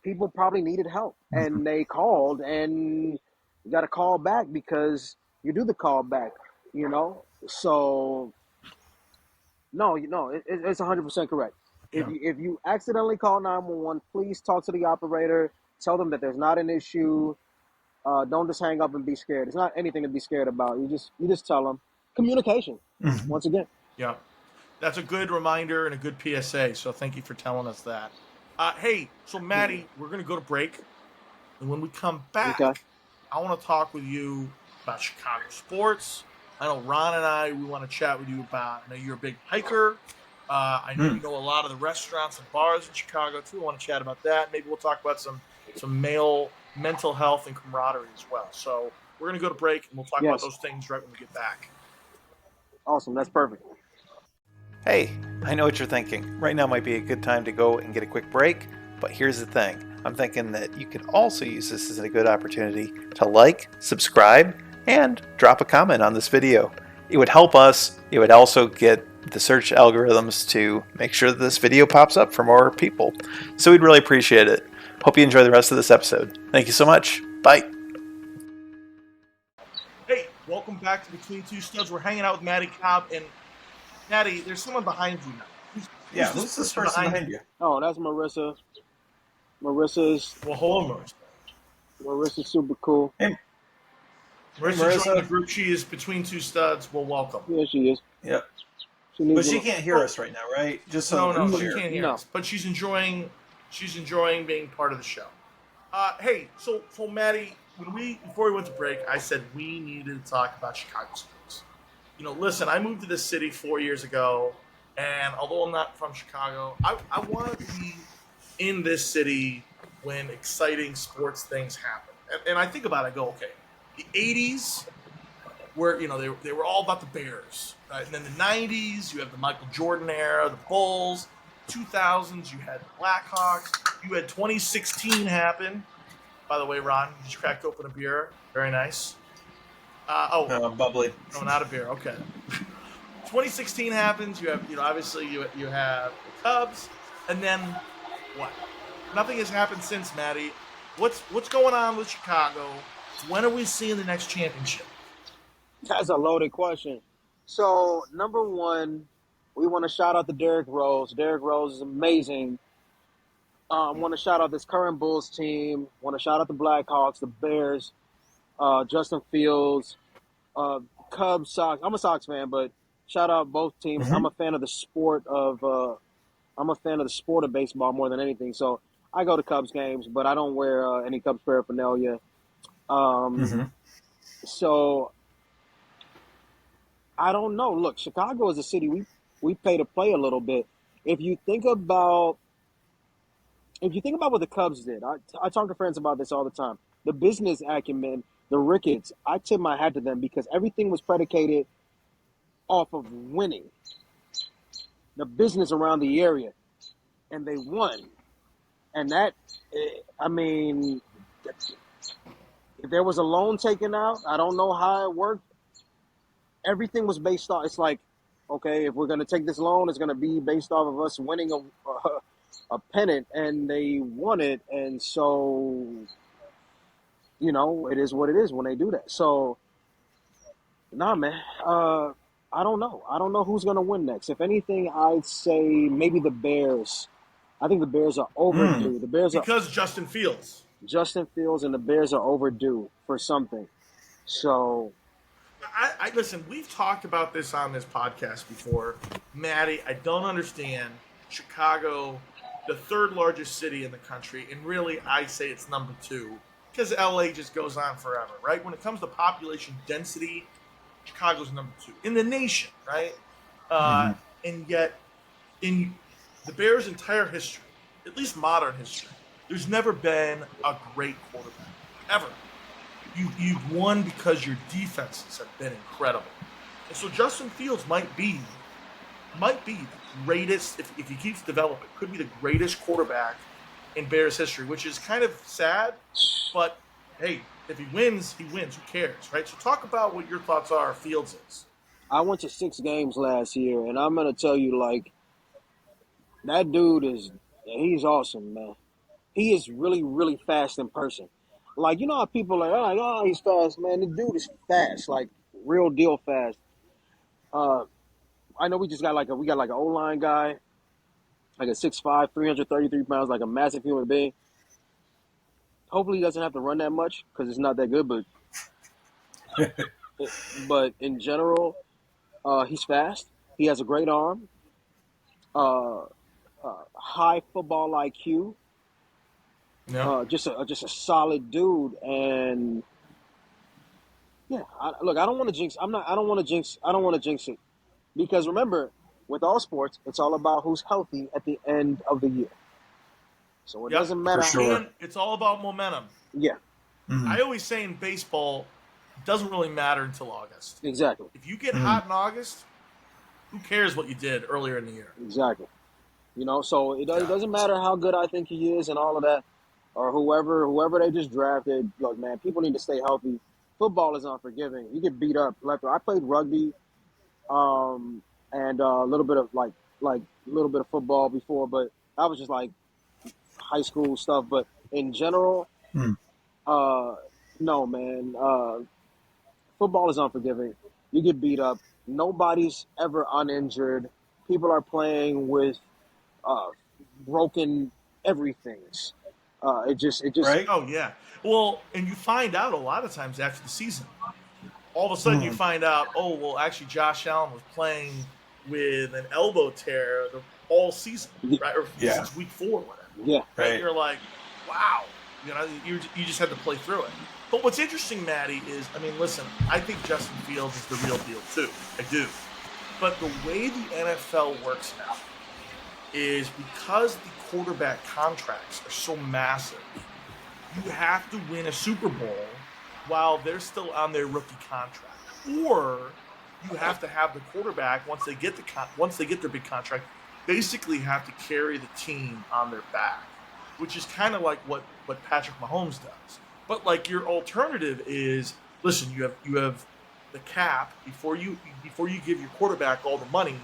People probably needed help and they called, and you got to call back because you do the call back, you know? So, no, it's 100% correct. Yeah. If you accidentally call 911, please talk to the operator. Tell them that there's not an issue. Don't just hang up and be scared. It's not anything to be scared about. You just tell them. Communication, once again. Yeah. That's a good reminder and a good PSA. So thank you for telling us that. Hey, so Matty, we're going to go to break. And when we come back, Okay. I want to talk with you about Chicago sports. I know Ron and I, we want to chat with you about, I know you're a big hiker. I know you know a lot of the restaurants and bars in Chicago, too. I want to chat about that. Maybe we'll talk about some male mental health and camaraderie as well. So we're going to go to break, and we'll talk about those things right when we get back. Awesome. That's perfect. Hey, I know what you're thinking. Right now might be a good time to go and get a quick break, but here's the thing. I'm thinking that you could also use this as a good opportunity to like, subscribe, and drop a comment on this video. It would help us. It would also get the search algorithms to make sure that this video pops up for more people. So we'd really appreciate it. Hope you enjoy the rest of this episode. Thank you so much. Bye. Hey, welcome back to Between Two Studs. We're hanging out with Matty Cobb, and Matty, there's someone behind you now. Who's this person behind you? Oh, that's Marissa. Marissa's Hold on, Marissa's super cool. Hey, Marissa joined the group. She is Between Two Studs. Well, welcome. Yeah, she is. Yep. But she can't hear us right now, right? Just so no, she can't hear us. But she's enjoying being part of the show. Hey, so Matty, before we went to break, I said we needed to talk about Chicago sports. Listen, I moved to this city 4 years ago, and although I'm not from Chicago, I wanted to be in this city when exciting sports things happen. And I think about it, I go, okay, the 80s, where they were all about the Bears. Right? And then the 90s, you have the Michael Jordan era, the Bulls. 2000s, you had the Blackhawks. You had 2016 happen. By the way, Ron, you just cracked open a beer. Very nice. Bubbly. No, not a beer. Okay. 2016 happens. You have, obviously you have the Cubs, and then what? Nothing has happened since, Matty. What's going on with Chicago? When are we seeing the next championship? That's a loaded question. So, number one, we want to shout out to Derrick Rose. Derrick Rose is amazing. Want to shout out this current Bulls team. Want to shout out the Blackhawks, the Bears, Justin Fields. Cubs, Sox. I'm a Sox fan, but shout out both teams. Mm-hmm. I'm a fan of the sport of baseball more than anything. So I go to Cubs games, but I don't wear any Cubs paraphernalia. Mm-hmm. So I don't know. Look, Chicago is a city we pay to play a little bit. If you think about what the Cubs did, I talk to friends about this all the time. The business acumen, the Ricketts, I tip my hat to them because everything was predicated off of winning. The business around the area, and they won. And that, I mean, if there was a loan taken out, I don't know how it worked. Everything was based on. It's like, okay, if we're going to take this loan, it's going to be based off of us winning a pennant, and they won it, and so, you know, it is what it is when they do that. So, nah, man, I don't know. I don't know who's going to win next. If anything, I'd say maybe the Bears. I think the Bears are overdue. The Bears because Justin Fields and the Bears are overdue for something. So, I listen, we've talked about this on this podcast before. Matty, I don't understand Chicago, the third largest city in the country, and really I say it's number 2 because LA just goes on forever, right? When it comes to population density, Chicago's number 2 in the nation, right? And yet, in the Bears' entire history, at least modern history, there's never been a great quarterback, ever. You've won because your defenses have been incredible. And so Justin Fields might be the greatest, if he keeps developing, could be the greatest quarterback in Bears history, which is kind of sad, but hey, if he wins, he wins. Who cares, right? So talk about what your thoughts are Fields is. I went to 6 games last year, and I'm going to tell you, like, that dude he's awesome, man. He is really, really fast in person. Like, you know how people are like, oh, he's fast, man. The dude is fast, like, real deal fast. I know we got like an O-line guy, like a 6'5", 333 pounds, like a massive human being. Hopefully he doesn't have to run that much because it's not that good, but in general, he's fast. He has a great arm. High football IQ. No. Just a solid dude, and yeah. I don't want to jinx. I don't want to jinx it, because remember, with all sports, it's all about who's healthy at the end of the year. So it doesn't matter. For sure. And it's all about momentum. Yeah. Mm-hmm. I always say in baseball, it doesn't really matter until August. Exactly. If you get hot in August, who cares what you did earlier in the year? Exactly. You know, so it doesn't matter how good I think he is and all of that, or whoever they just drafted. Look, man, people need to stay healthy. Football is unforgiving. You get beat up left. I played rugby, and a little bit of like little bit of football before, but that was just like high school stuff. But in general, no, man. Football is unforgiving. You get beat up. Nobody's ever uninjured. People are playing with broken everythings. It just Right? Oh, yeah. Well, and you find out a lot of times after the season. All of a sudden you find out, oh, well, actually Josh Allen was playing with an elbow tear all season, right? Or since week 4 or whatever. Yeah. Right? Right. You're like, wow. You know, you just had to play through it. But what's interesting, Matty, is, I mean, listen, I think Justin Fields is the real deal, too. I do. But the way the NFL works now is because the quarterback contracts are so massive, you have to win a Super Bowl while they're still on their rookie contract. Or you have to have the quarterback, once they get their big contract, basically have to carry the team on their back, which is kind of like what Patrick Mahomes does. But like your alternative is, listen, you have the cap before you give your quarterback all the money.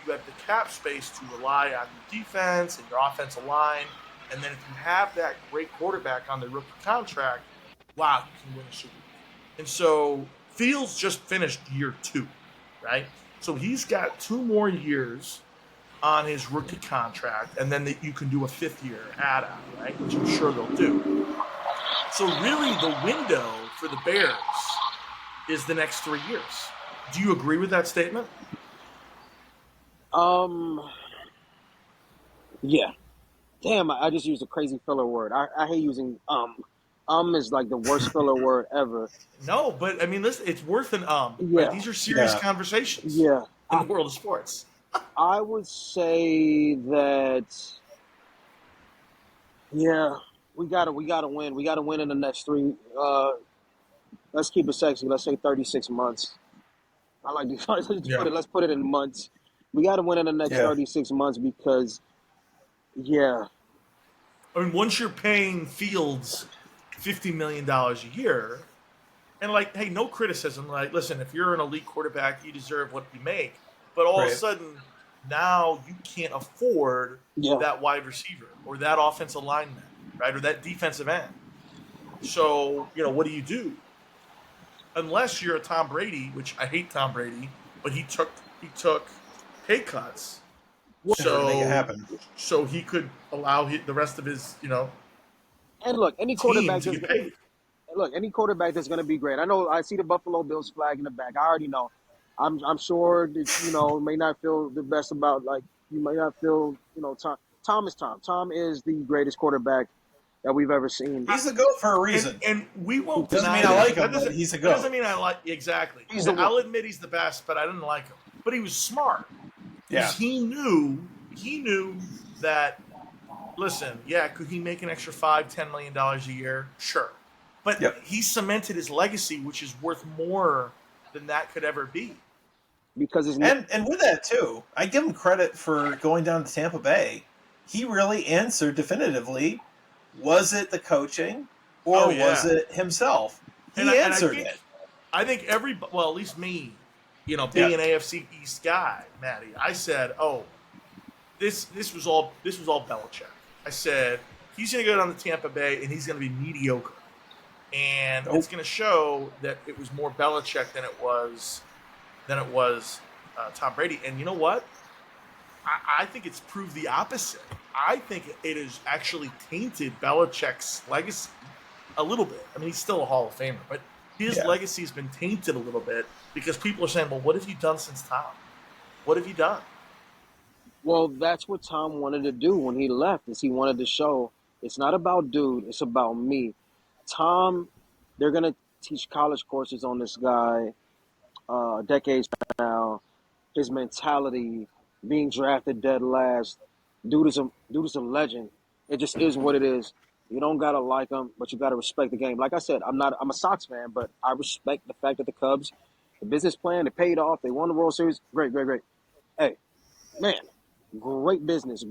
You have the cap space to rely on your defense and your offensive line, and then if you have that great quarterback on the rookie contract, wow, you can win a Super Bowl. And so Fields just finished year 2, right? So he's got 2 more years on his rookie contract, and then you can do a 5th year add-on, right? Which I'm sure they'll do. So really, the window for the Bears is the next 3 years. Do you agree with that statement? Um, yeah. Damn, I just used a crazy filler word. I hate using. Is like the worst filler word ever. No, but I mean, listen, it's worth an right? Yeah, These are serious Yeah. conversations yeah. in the world of sports. I would say that. Yeah, we gotta win. We gotta win in the next three. Let's keep it sexy. Let's say 36 months. I like to Yeah. let's put it in months. We gotta win in the next Yeah. 36 months because yeah, I mean, once you're paying Fields $50 million a year, and like, hey, no criticism. Like, listen, if you're an elite quarterback, you deserve what you make. But all of a Right. sudden, now you can't afford yeah. that wide receiver or that offensive lineman, right, or that defensive end. So, what do? Unless you're a Tom Brady, which I hate Tom Brady, but he took pay cuts, In order to make it so happen. he could allow the rest of his And look, team to get paid. any quarterback that's going to be great. I know I see the Buffalo Bills flag in the back. I already know. I'm sure that may not feel the best about like you may not feel Tom. Tom is Tom. Tom is the greatest quarterback that we've ever seen. He's a goat for a reason. And we won't Doesn't deny mean I that. like him, but he's a That goat. doesn't mean I like exactly. He's the I'll one. admit he's the best, but I didn't like him. But he was smart. Yeah. He knew that. Listen, yeah, could he make an extra $5-10 million a year? Sure, but Yep. he cemented his legacy, which is worth more than that could ever be. Because his And with that too, I give him credit for going down to Tampa Bay. He really answered definitively. Was it the coaching, or Oh, yeah. was it himself? He And answered think, it. I think at least me, being Yeah. an AFC East guy, Matty, I said, oh, this was all Belichick. I said he's going to go down to Tampa Bay and he's going to be mediocre, and Nope. it's going to show that it was more Belichick than it was Tom Brady. And you know what? I think it's proved the opposite. I think it has actually tainted Belichick's legacy a little bit. I mean, he's still a Hall of Famer, but his Yeah. legacy has been tainted a little bit because people are saying, well, what have you done since Tom? What have you done? Well, that's what Tom wanted to do when he left. Is he wanted to show it's not about dude, it's about me. Tom, they're gonna teach college courses on this guy, decades from now. His mentality, being drafted dead last. Dude is a legend. It just is what it is. You don't gotta like him, but you gotta respect the game. Like I said, I'm a Sox fan, but I respect the fact that the Cubs, the business plan, it paid off. They won the World Series. Great, great, great. Hey, man, great business,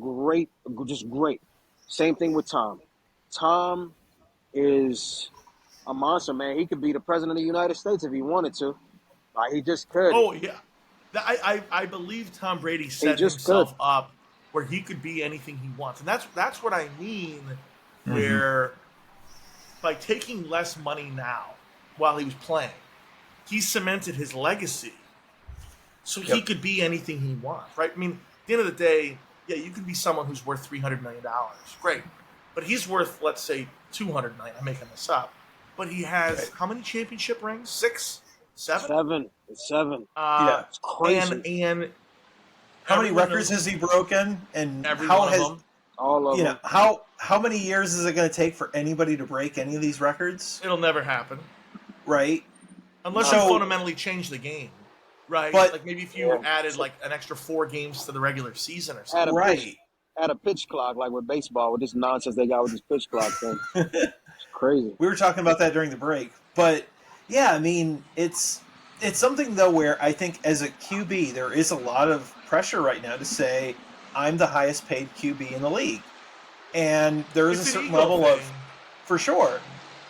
just great. Same thing with Tom. Tom is a monster, man. He could be the president of the United States if he wanted to. Like, he just could. Oh, yeah. I believe Tom Brady set just himself up where he could be anything he wants. And that's what I mean, where by taking less money now while he was playing, he cemented his legacy so he could be anything he wants, right? I mean, at the end of the day, yeah, you could be someone who's worth $300 million. Great. But he's worth, let's say, $200 million. I'm making this up. But he has how many championship rings? 6? 7? Seven. Yeah. It's crazy. And How many everyone records knows has he broken? And every how one has of them. All of them. how many years is it going to take for anybody to break any of these records? It'll never happen Right. unless you fundamentally change the game, right? But- like maybe if you added like an extra 4 games to the regular season or Add something. a Right. pitch, add a pitch clock like with baseball with this nonsense they got with this pitch clock thing. It's crazy. We were talking about that during the break, but yeah, I mean, it's something though where I think as a QB there is a lot of pressure right now to say I'm the highest paid QB in the league, and there is It's a an certain ego level of thing. for sure.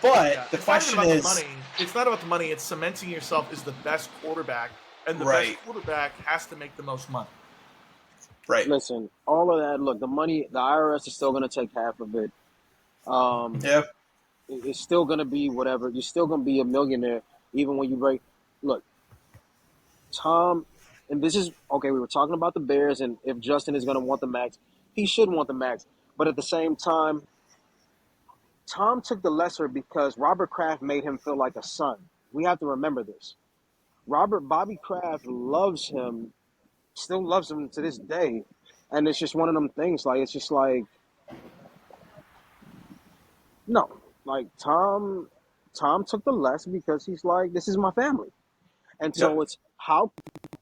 But Yeah. the It's not even question about is, the money. It's not about the money. It's cementing yourself as the best quarterback, and the Right. best quarterback has to make the most money. right? Listen, all of that. Look, the money. The IRS is still going to take half of it. Yeah, It's still going to be whatever. You're still going to be a millionaire even when you break. Look, Tom, and this is okay. We were talking about the Bears, and if Justin is going to want the max, he should want the max. But at the same time, Tom took the lesser because Robert Kraft made him feel like a son. We have to remember this. Bobby Kraft loves him, still loves him to this day, and it's just one of them things. Like it's just like no, like Tom took the less because he's like, this is my family, and Yep. so it's how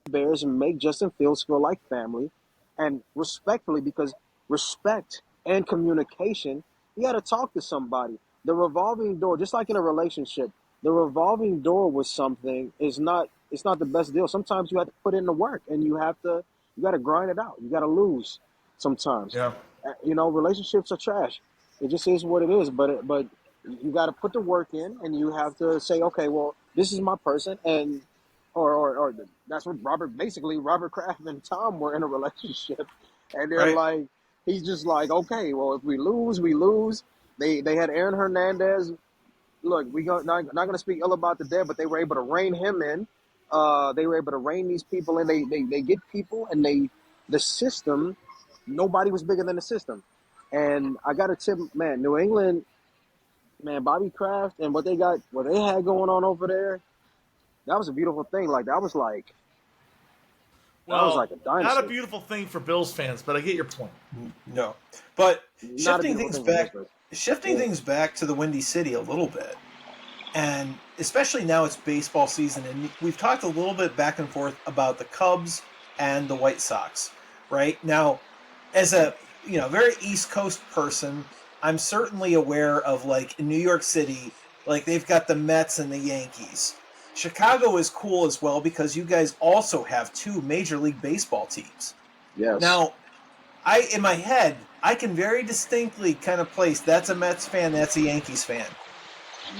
Bears make Justin Fields feel like family, and respectfully, because respect and communication, you got to talk to somebody. The revolving door, just like in a relationship, the revolving door with something is not. It's not the best deal. Sometimes you have to put in the work, and you got to grind it out. You got to lose sometimes. Yeah. Relationships are trash. It just is what it is. But you got to put the work in, and you have to say, okay, well, this is my person, and or that's what Robert Kraft and Tom were in a relationship, and they're Right. like, he's just like, okay, well, if we lose, we lose. They had Aaron Hernandez. Look, not going to speak ill about the dead, but they were able to rein him in. They were able to rein these people in. They get people, and the system. Nobody was bigger than the system. And I got to tip, man, New England, man, Bobby Kraft and what they had going on over there. That was a beautiful thing. Like that was Well, like a not a dynasty. beautiful thing for Bills fans, but I get your point. No. But Not a beautiful thing for Pittsburgh. shifting Yeah. things back to the Windy City a little bit, and especially now it's baseball season, and we've talked a little bit back and forth about the Cubs and the White Sox, right? Now, as a very East Coast person, I'm certainly aware of, like, in New York City, like, they've got the Mets and the Yankees. Chicago is cool as well because you guys also have two Major League Baseball teams. Yes. Now, in my head, I can very distinctly kind of place that's a Mets fan, that's a Yankees fan.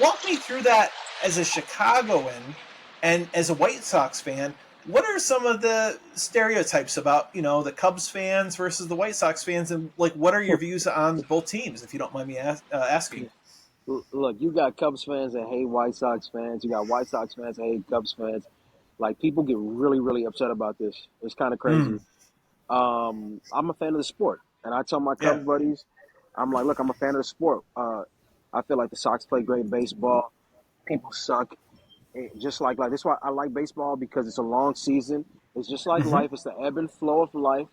Walk me through that as a Chicagoan and as a White Sox fan. What are some of the stereotypes about, the Cubs fans versus the White Sox fans, and like, what are your views on both teams, if you don't mind me asking? Look, you got Cubs fans that hate White Sox fans. You got White Sox fans that hate Cubs fans. Like, people get really, really upset about this. It's kind of crazy. I'm a fan of the sport, and I tell my Yeah. Cubs buddies, I'm like, look, I'm a fan of the sport. I feel like the Sox play great baseball. People suck. Just like this is why I like baseball, because it's a long season. It's just like Mhm. life. It's the ebb and flow of life.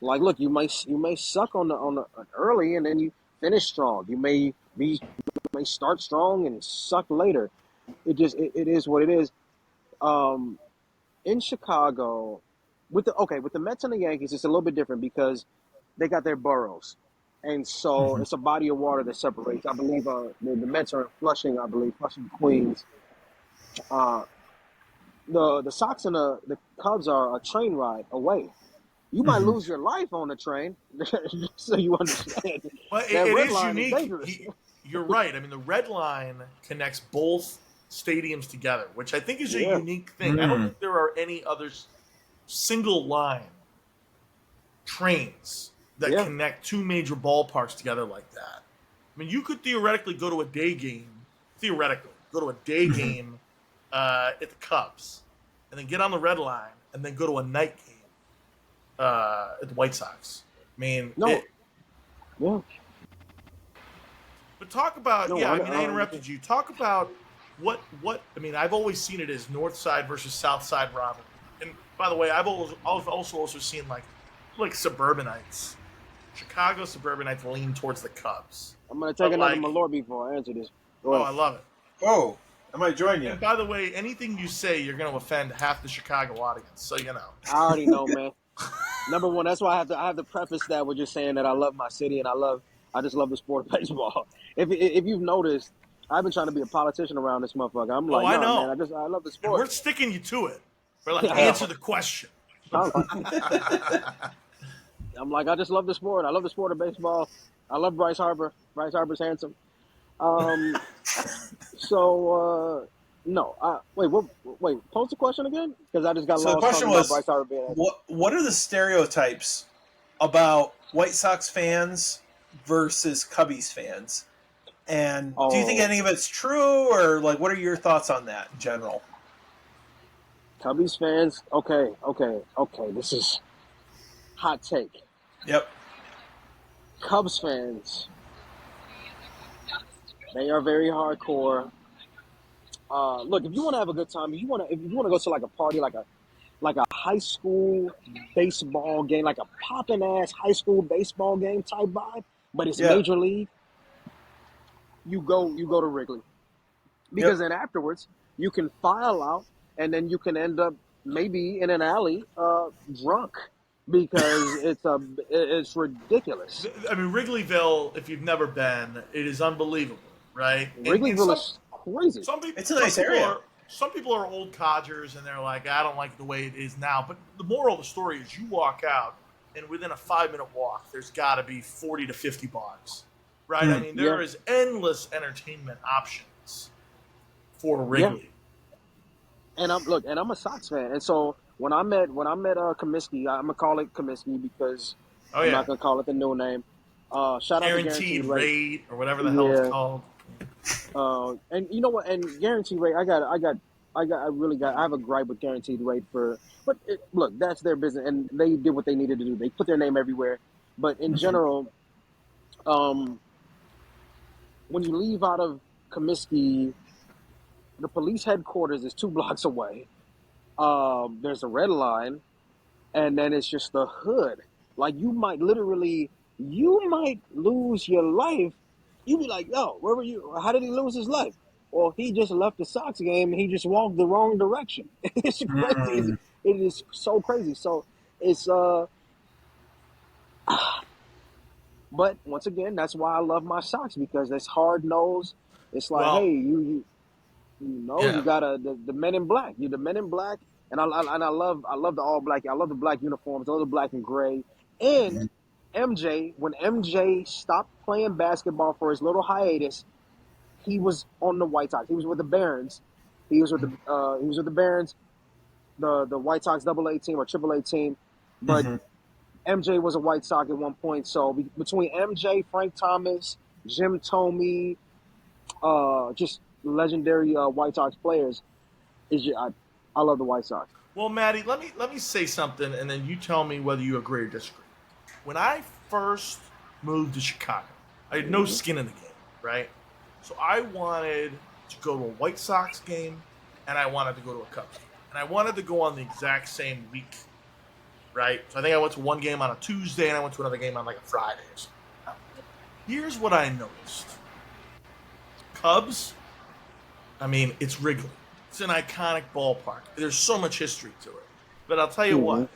Like, look, you may suck on the early, and then you finish strong. You may start strong and suck later. It is what it is. Um, in Chicago, with the Mets and the Yankees, it's a little bit different because they got their boroughs, and so Mhm. it's a body of water that separates. I believe the Mets are in Flushing. I believe Flushing, Queens. Uh, the Sox and the Cubs are a train ride away. You might Mhm. lose your life on the train, just so you understand. Well, That it red is line is unique. dangerous. You're right. I mean, the red line connects both stadiums together, which I think is a Yeah, unique thing. I don't Mm. think there are any other single line trains that yeah, connect two major ballparks together like that. I mean, you could theoretically go to a day game, Mhm. at the Cubs, and then get on the red line, and then go to a night game at the White Sox. I mean, no, yeah, but talk about, no, yeah. I mean, I 100%. interrupted you. Talk about what. I mean, I've always seen it as North Side versus South Side rivalry. And by the way, I've also seen like suburbanites. Chicago suburbanites lean towards the Cubs, I'm gonna take but another like, Malort before I answer this. Go oh, ahead. I love it. Oh, I might join you. And by the way, anything you say, you're going to offend half the Chicago audience. So you know. I already know, man. Number one, that's why I have to preface that with just saying that I love my city, and I just love the sport of baseball. If you've noticed, I've been trying to be a politician around this motherfucker. I'm Oh, like, I no, man, know, I love the and sport. we're sticking you to it. We're like, Yeah, answer the question. I'm like, I just love the sport. I love the sport of baseball. I love Bryce Harper. Bryce Harper's handsome. Um, no. Wait. Pose the question again, because I just got So the lost question talking about was, Bryce Harper being handsome. what are the stereotypes about White Sox fans versus Cubbies fans? And do you think Oh, any of it's true, or like, what are your thoughts on that in general? Cubbies fans. Okay. This is hot take. Yep. Cubs fans. They are very hardcore. Look, if you want to have a good time, if you want to go to like a party, like a high school baseball game, like a poppin' ass high school baseball game type vibe, but it's Yeah. major league. You go to Wrigley, because Yep. then afterwards you can file out, and then you can end up maybe in an alley, drunk, because it's ridiculous. I mean, Wrigleyville, if you've never been, it is unbelievable, right? And Wrigleyville is crazy. It's a nice area. Some people are old codgers and they're like, I don't like the way it is now. But the moral of the story is, you walk out, and within a 5-minute walk, there's got to be 40 to 50 bars, right? I mean, there is endless entertainment options for Wrigley. And I'm a Sox fan, and so when I met Comiskey, I'm gonna call it Comiskey because I'm not gonna call it the new name. Shout out to Guaranteed Rate or whatever the hell it's called. And you know what? And Guaranteed Rate, I have a gripe with Guaranteed Rate but look, that's their business, and they did what they needed to do. They put their name everywhere, but in general, when you leave out of Comiskey, the police headquarters is 2 blocks away. There's a red line, and then it's just the hood. Like, you might lose your life. You be like, yo, where were you? How did he lose his life? Well, he just left the Sox game and he just walked the wrong direction. It's crazy. It is so crazy. So it's but once again, that's why I love my Sox, because it's hard nosed. It's like, hey, you gotta the men in black. You're the men in black, and I love the all black. I love the black uniforms. I love the black and gray. And MJ, when MJ stopped playing basketball for his little hiatus, he was on the White Sox. He was with the Barons. He was with the Barons, the White Sox AA team or AAA team. But MJ was a White Sox at one point. So between MJ, Frank Thomas, Jim Thome, just legendary White Sox players, I love the White Sox. Well, Matty, let me say something, and then you tell me whether you agree or disagree. When I first moved to Chicago, I had no skin in the game, right? So I wanted to go to a White Sox game, and I wanted to go to a Cubs game. And I wanted to go on the exact same week, right? So I think I went to one game on a Tuesday, and I went to another game on like a Friday or something. Here's what I noticed. Cubs, I mean, it's Wrigley. It's an iconic ballpark. There's so much history to it. But I'll tell you what,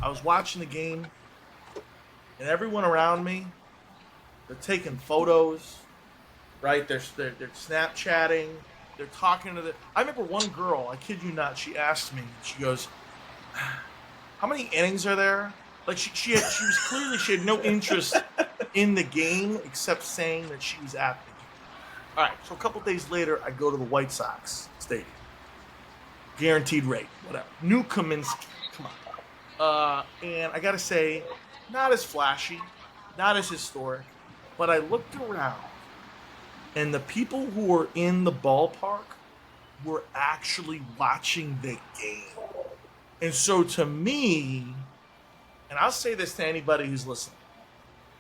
I was watching the game, and everyone around me, they're taking photos, right? They're Snapchatting. They're talking to I remember one girl, I kid you not, she asked me, she goes, how many innings are there? Like, she had no interest in the game except saying that she was at the game. All right, so a couple days later, I go to the White Sox stadium. Guaranteed Rate, whatever. New Kaminsky, come on. And I got to say, not as flashy, not as historic, but I looked around, and the people who were in the ballpark were actually watching the game. And so to me, and I'll say this to anybody who's listening,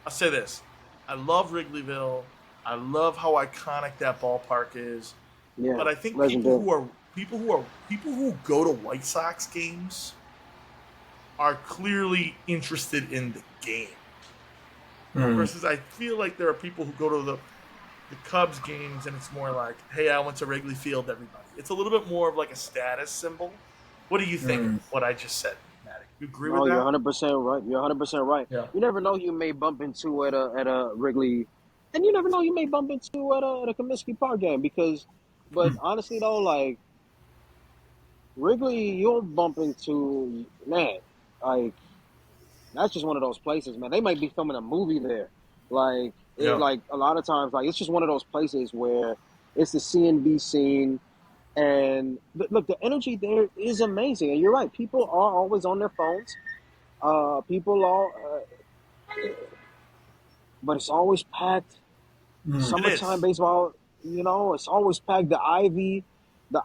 I'll say this. I love Wrigleyville. I love how iconic that ballpark is. Yeah, but I think people who go to White Sox games are clearly interested in the game. Versus I feel like there are people who go to the Cubs games and it's more like, hey, I went to Wrigley Field, everybody. It's a little bit more of like a status symbol. What do you think of what I just said, Matty? You agree with that? You're 100% right. You're 100% right. Yeah. You never know, you may bump into at a Wrigley, and you never know, you may bump into at a Comiskey Park game, but honestly though, like, Wrigley, you'll bump into, man, like, that's just one of those places, man. They might be filming a movie there. Like, like a lot of times, like, it's just one of those places where it's the C&B scene. And look, the energy there is amazing. And you're right, people are always on their phones. But it's always packed. Summertime baseball, it's always packed. The ivy, the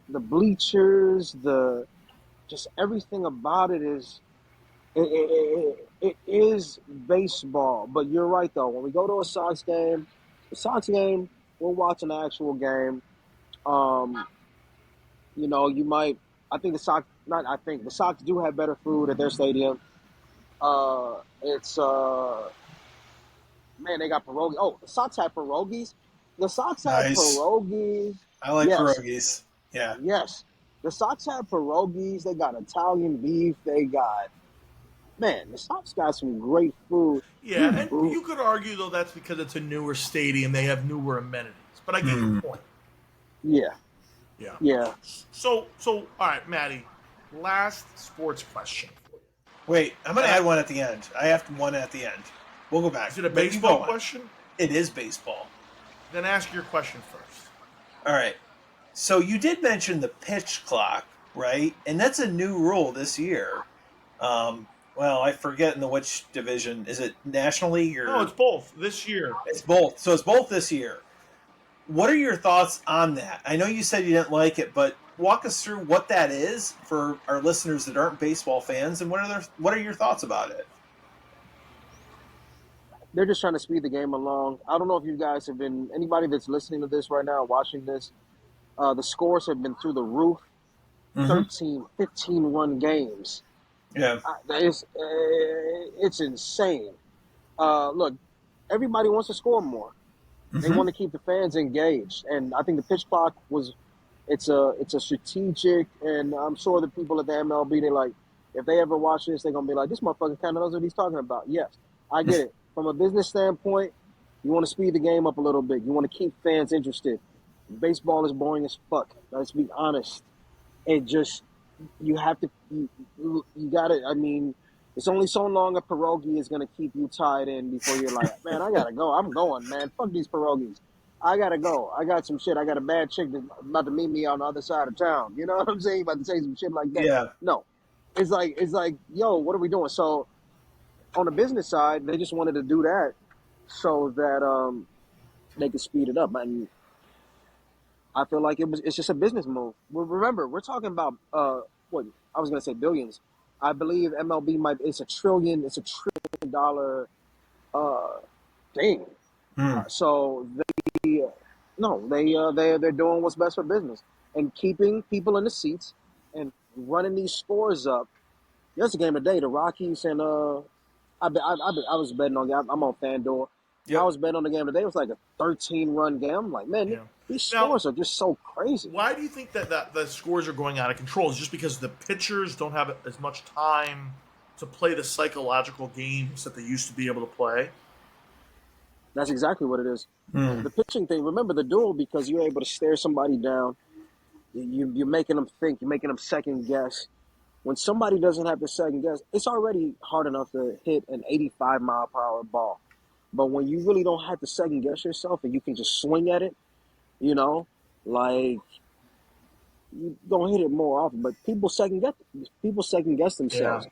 bleachers, just everything about it is, it is baseball. But you're right though. When we go to a Sox game, we'll watch an actual game. Um, you might. I think the Sox. Not. I think the Sox do have better food at their stadium. It's man, they got pierogies. Oh, the Sox have pierogies. The Sox have Nice. pierogies. I like Yes, pierogies. Yeah. yes. The Sox have pierogies. They got Italian beef. They got man. The Sox got some great food. Yeah, and you could argue though that's because it's a newer stadium; they have newer amenities. But I get your point. Yeah, Yeah. yeah. So all right, Matty. Last sports question for you. Wait, I'm going to add one at the end. I have one at the end. We'll go back. Is it a But you baseball go on. question? It is baseball. Then ask your question first. All right. So you did mention the pitch clock, right? And that's a new rule this year. Well, I forget in which division. Is it National League or? No, it's both this year. It's both. So it's both this year. What are your thoughts on that? I know you said you didn't like it, but walk us through what that is for our listeners that aren't baseball fans, and what are your thoughts about it? They're just trying to speed the game along. I don't know if you guys have been anybody that's listening to this right now, watching this. The scores have been through the roof. 13, 15 run games. Yeah. It's insane. Look, everybody wants to score more. They want to keep the fans engaged, and I think the pitch clock it's a strategic, and I'm sure the people at the MLB, they're like, if they ever watch this, they're gonna be like, this motherfucker kind of knows what he's talking about. Yes, I get it. From a business standpoint, you want to speed the game up a little bit. You want to keep fans interested. Baseball is boring as fuck. Let's be honest. It just you have to you got to. I mean, it's only so long a pierogi is gonna keep you tied in before you're like, man, I gotta go. I'm going, man. Fuck these pierogies. I gotta go. I got some shit. I got a bad chick that's about to meet me on the other side of town. You know what I'm saying? About to say some shit like that. Yeah. No, it's like, yo, what are we doing? So on the business side, they just wanted to do that so that they could speed it up. And I feel like it's just a business move. Well, remember, we're talking about what I was gonna say billions. I believe MLB it's a trillion dollar thing. So they're doing what's best for business and keeping people in the seats and running these scores up. There's a game today, the Rockies and I was betting on. I'm on FanDuel. Yep. I was betting on the game today. It was like a 13-run game. I'm like, man, these scores are just so crazy. Why do you think that the scores are going out of control? Is it just because the pitchers don't have as much time to play the psychological games that they used to be able to play? That's exactly what it is. The pitching thing. Remember the duel, because you're able to stare somebody down. You're making them think. You're making them second guess. When somebody doesn't have to second guess, it's already hard enough to hit an 85-mile-per-hour ball. But when you really don't have to second guess yourself and you can just swing at it, like you don't hit it more often. But people second guess themselves,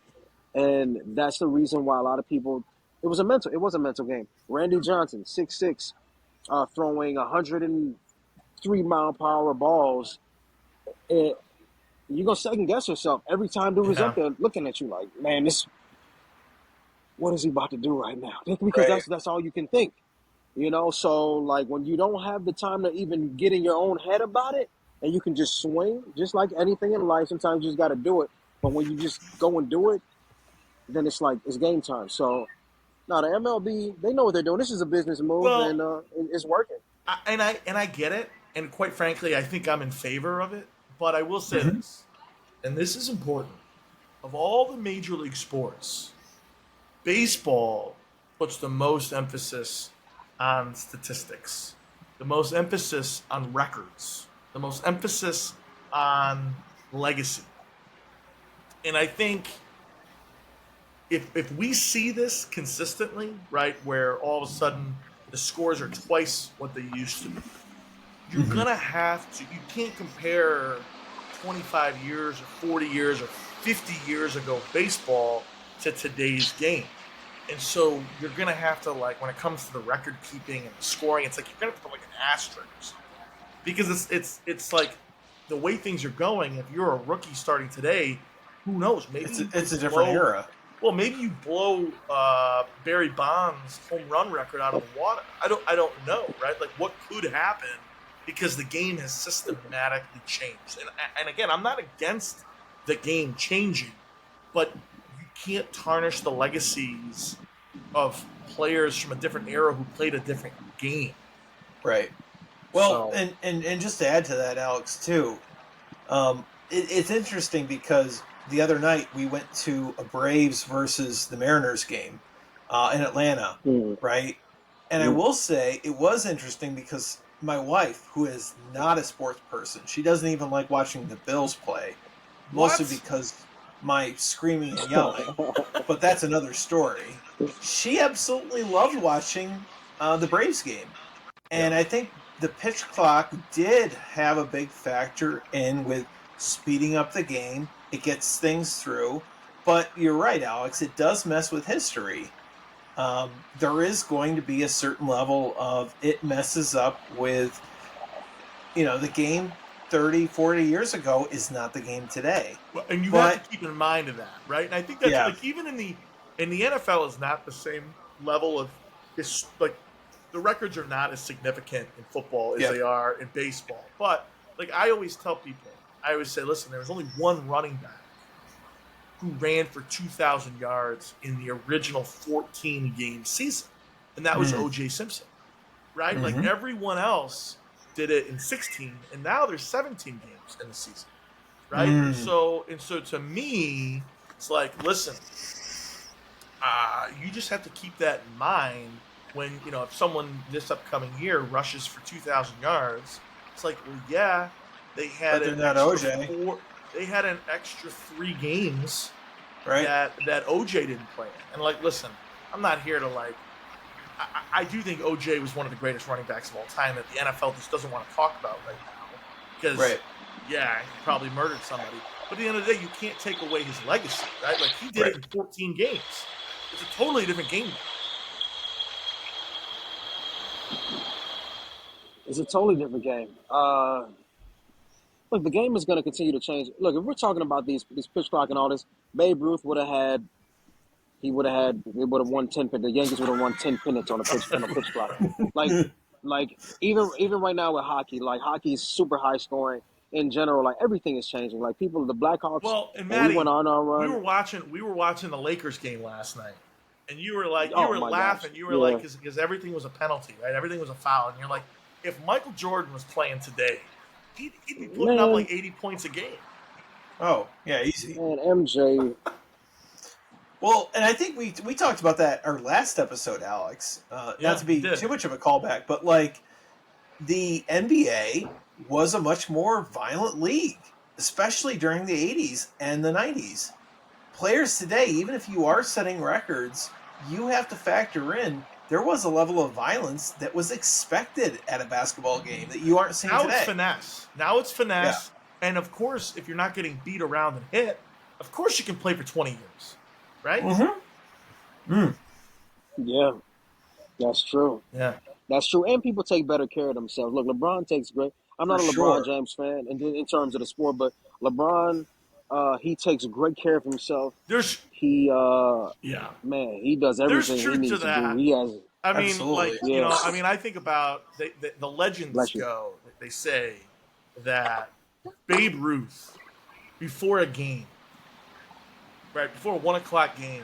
and that's the reason why a lot of people. It was a mental game. Randy Johnson, 6'6", throwing 103-mile-per-hour balls. You're gonna second guess yourself every time dude is up there looking at you like, man, what is he about to do right now? Because that's all you can think, So like when you don't have the time to even get in your own head about it, and you can just swing, just like anything in life. Sometimes you just got to do it. But when you just go and do it, then it's like it's game time. So. No, the MLB, they know what they're doing. This is a business move, and it's working. I get it, and quite frankly, I think I'm in favor of it. But I will say this, and this is important. Of all the major league sports, baseball puts the most emphasis on statistics, the most emphasis on records, the most emphasis on legacy. And I think if we see this consistently, right, where all of a sudden the scores are twice what they used to be, you're going to have to – you can't compare 25 years or 40 years or 50 years ago baseball to today's game. And so you're going to have to, like, when it comes to the record keeping and scoring, it's like you're going to have to put, like, an asterisk. Because it's like the way things are going, if you're a rookie starting today, who knows? Maybe it's a different era. well, maybe you blow Barry Bonds' home run record out of the water. I don't know, right? Like, what could happen because the game has systematically changed. And again, I'm not against the game changing, but you can't tarnish the legacies of players from a different era who played a different game. Right. Well, So- and just to add to that, Alex, too, it's interesting because the other night we went to a Braves versus the Mariners game in Atlanta, right? And I will say it was interesting because my wife, who is not a sports person, she doesn't even like watching the Bills play, mostly What? because my screaming and yelling. But that's another story. She absolutely loved watching the Braves game. And I think the pitch clock did have a big factor in with speeding up the game. It gets things through. But you're right, Alex. It does mess with history. There is going to be a certain level of it messes up with, the game 30, 40 years ago is not the game today. Well, and you have to keep in mind of that, right? And I think that's like even in the NFL is not the same level of like the records are not as significant in football as they are in baseball. But like I always tell people, I always say, listen, there was only one running back who ran for 2,000 yards in the original 14-game season, and that was O.J. Simpson, right? Like everyone else did it in 16, and now there's 17 games in the season, right? So to me, it's like, listen, you just have to keep that in mind when, if someone this upcoming year rushes for 2,000 yards, it's like, well, yeah, they had they had an extra 3 games that OJ didn't play in. And like, listen, I'm not here to like, I do think OJ was one of the greatest running backs of all time that the NFL just doesn't want to talk about right now. Because, he probably murdered somebody. But at the end of the day, you can't take away his legacy, right? Like, he did it in 14 games. It's a totally different game now. It's a totally different game. Look, the game is going to continue to change. Look, if we're talking about these pitch clock and all this, Babe Ruth would have won 10 pennants. The Yankees would have won 10 pennants on a pitch clock. Like even right now with hockey, like hockey is super high scoring in general. Like everything is changing. Like the Blackhawks. Well, and Matty, we went on our run. We were watching the Lakers game last night, and you were like, you were laughing. Gosh. You were like, because everything was a penalty, right? Everything was a foul, and you're like, if Michael Jordan was playing today, he'd be putting up like 80 points a game. Oh, yeah, easy. And MJ. Well, and I think we talked about that our last episode, Alex. Not to be too much of a callback, but like the NBA was a much more violent league, especially during the 80s and the 90s. Players today, even if you are setting records, you have to factor in there was a level of violence that was expected at a basketball game that you aren't seeing today. Now it's finesse. Yeah. And, of course, if you're not getting beat around and hit, of course you can play for 20 years. Right? Yeah, that's true. Yeah, that's true. And people take better care of themselves. Look, LeBron takes great. I'm not a LeBron James fan in terms of the sport, but LeBron, he takes great care of himself. He does everything he needs to do. He has. I mean, I think about the legends go. They say that Babe Ruth before a game. Right before a 1:00 game,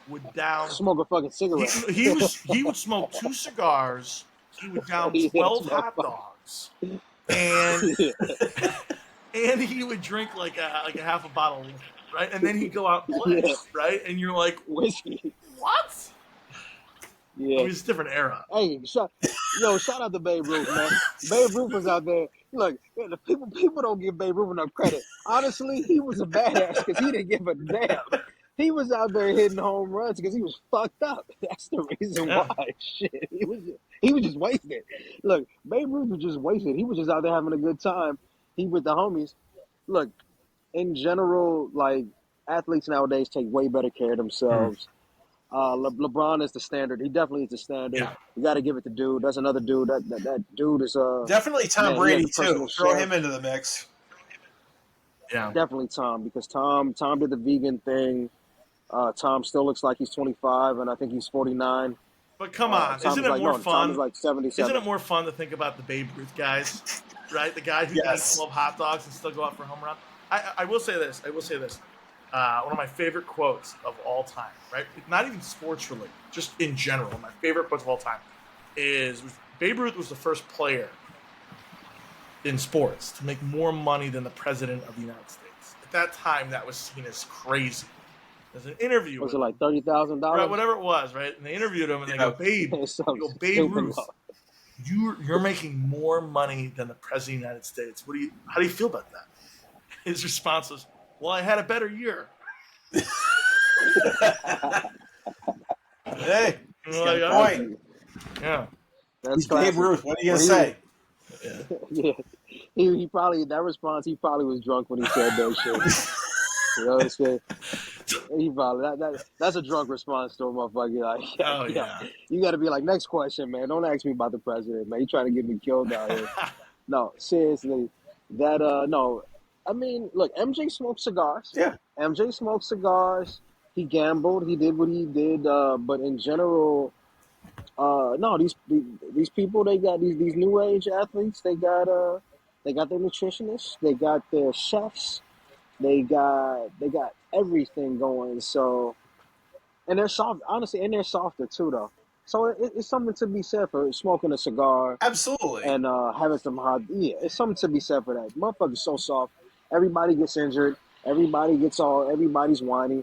would down smoke a fucking cigarette. He would smoke 2 cigars. He would down 12 hot dogs, and he would drink like a half a bottle of liquor, right? And then he'd go out and play, right? And you're like, whiskey. What? Yeah, it was a different era. Hey, shout out to Babe Ruth, man. Babe Ruth was out there. Look, the people don't give Babe Ruth enough credit. Honestly, he was a badass because he didn't give a damn. He was out there hitting home runs because he was fucked up. That's the reason why. Shit, he was just wasted. Look, Babe Ruth was just wasted. He was just out there having a good time. He with the homies. Look, in general, like athletes nowadays take way better care of themselves. LeBron is the standard. He definitely is the standard. Yeah. You got to give it to dude. That's another dude. That dude is definitely Tom Brady too. Throw him into the mix. Yeah, definitely Tom because Tom did the vegan thing. Tom still looks like he's 25, and I think he's 49. But come on, Tom isn't is it like more no, Tom is fun? like 77. Isn't it more fun to think about the Babe Ruth guys, right? The guy who can eat Yes. 12 hot dogs and still go out for a home run. I will say this. One of my favorite quotes of all time, right? Not even sports related, just in general. My favorite quotes of all time is Babe Ruth was the first player in sports to make more money than the president of the United States. At that time, that was seen as crazy. There's an interview Was with it like him, $30,000? right, whatever it was, right? And they interviewed him, and they go, Babe, Babe Ruth, you're making more money than the president of the United States. How do you feel about that? His response was, well, I had a better year. Hey, he's got a point. Yeah. That's Babe Ruth. What are you gonna say? Yeah. Yeah, he probably that response. He probably was drunk when he said that shit. You know what I'm saying? He probably that's a drunk response to a motherfucker. Like, Yeah. You got to be like, next question, man. Don't ask me about the president, man. You trying to get me killed out here? No, seriously. No. I mean, look, MJ smoked cigars. Yeah. MJ smoked cigars. He gambled. He did what he did. But in general, no, these people, they got these new age athletes. They got their nutritionists. They got their chefs. They got everything going. So, and they're soft, honestly, and they're softer too, though. So it's something to be said for smoking a cigar Absolutely. and having some hot. Yeah, it's something to be said for that. Motherfucker's so soft. Everybody gets injured. Everybody's whiny.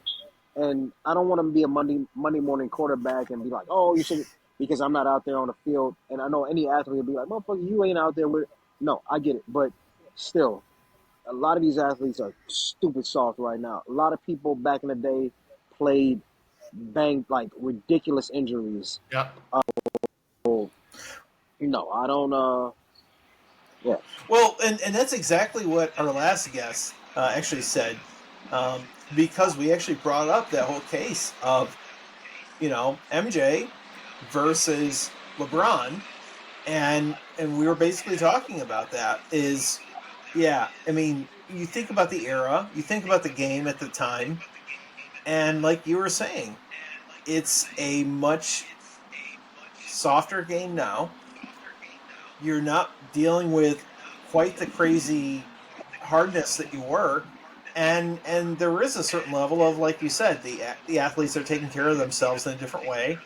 And I don't want to be a Monday morning quarterback and be like, oh, you should, because I'm not out there on the field. And I know any athlete will be like, motherfucker, you ain't out there with. No, I get it, but still, a lot of these athletes are stupid soft right now. A lot of people back in the day played banged like ridiculous injuries. Yeah. No, I don't. Yeah. Well, and that's exactly what our last guest actually said, because we actually brought up that whole case of, MJ versus LeBron, and we were basically talking about that. I mean, you think about the era, you think about the game at the time, and like you were saying, it's a much softer game now. You're not dealing with quite the crazy hardness that you were, and there is a certain level of, like you said, the athletes are taking care of themselves in a different way.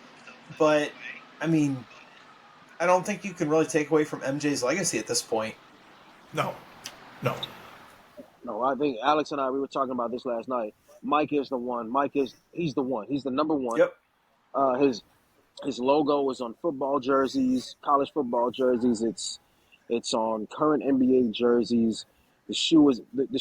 But I mean, I don't think you can really take away from MJ's legacy at this point. No. I think Alex and we were talking about this last night. Mike is the one. He's the one. He's the number one. Yep. His logo is on football jerseys, college football jerseys. It's on current NBA jerseys. The shoe is what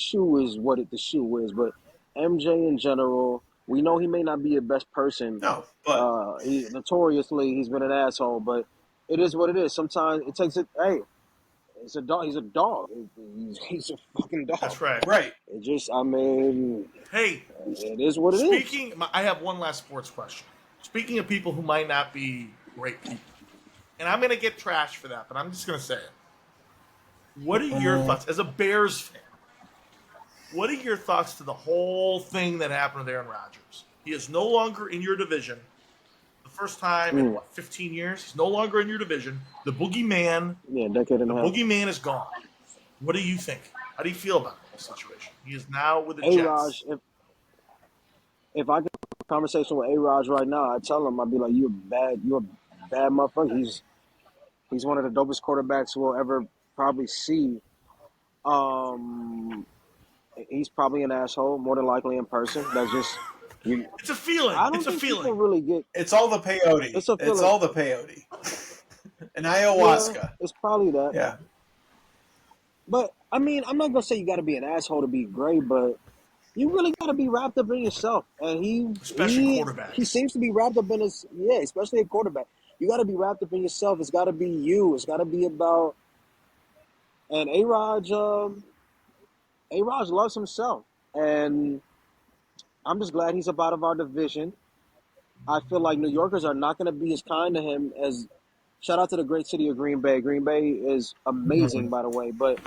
the shoe is. But MJ in general, we know he may not be the best person. No, but he's been an asshole. But it is what it is. Sometimes it takes it. Hey, it's a dog. He's a dog. He's a fucking dog. That's right. Right. It just, I mean, Hey, it is what it is. I have one last sports question. Speaking of people who might not be great people, and I'm going to get trashed for that, but I'm just going to say it. What are your thoughts as a Bears fan? What are your thoughts to the whole thing that happened with Aaron Rodgers? He is no longer in your division. The first time in 15 years, he's no longer in your division. The boogeyman, decade and a half. Boogeyman is gone. What do you think? How do you feel about the whole situation? He is now with the Jets. A-Raj, if I could have a conversation with A-Raj right now, I'd tell him, I'd be like, you're a bad motherfucker. He's one of the dopest quarterbacks we'll ever probably see. He's probably an asshole, more than likely in person. That's just it's a feeling. I don't it's a think feeling. people really get. It's all the peyote. It's a feeling. It's all the peyote. And ayahuasca. Yeah, it's probably that. Yeah. But I mean, I'm not gonna say you got to be an asshole to be great, but you really got to be wrapped up in yourself. And especially quarterbacks. He seems to be wrapped up in his especially a quarterback. You got to be wrapped up in yourself. It's got to be you. It's got to be about. And A-Raj loves himself, and I'm just glad he's up out of our division. I feel like New Yorkers are not going to be as kind to him as. Shout out to the great city of Green Bay. Green Bay is amazing, by the way, but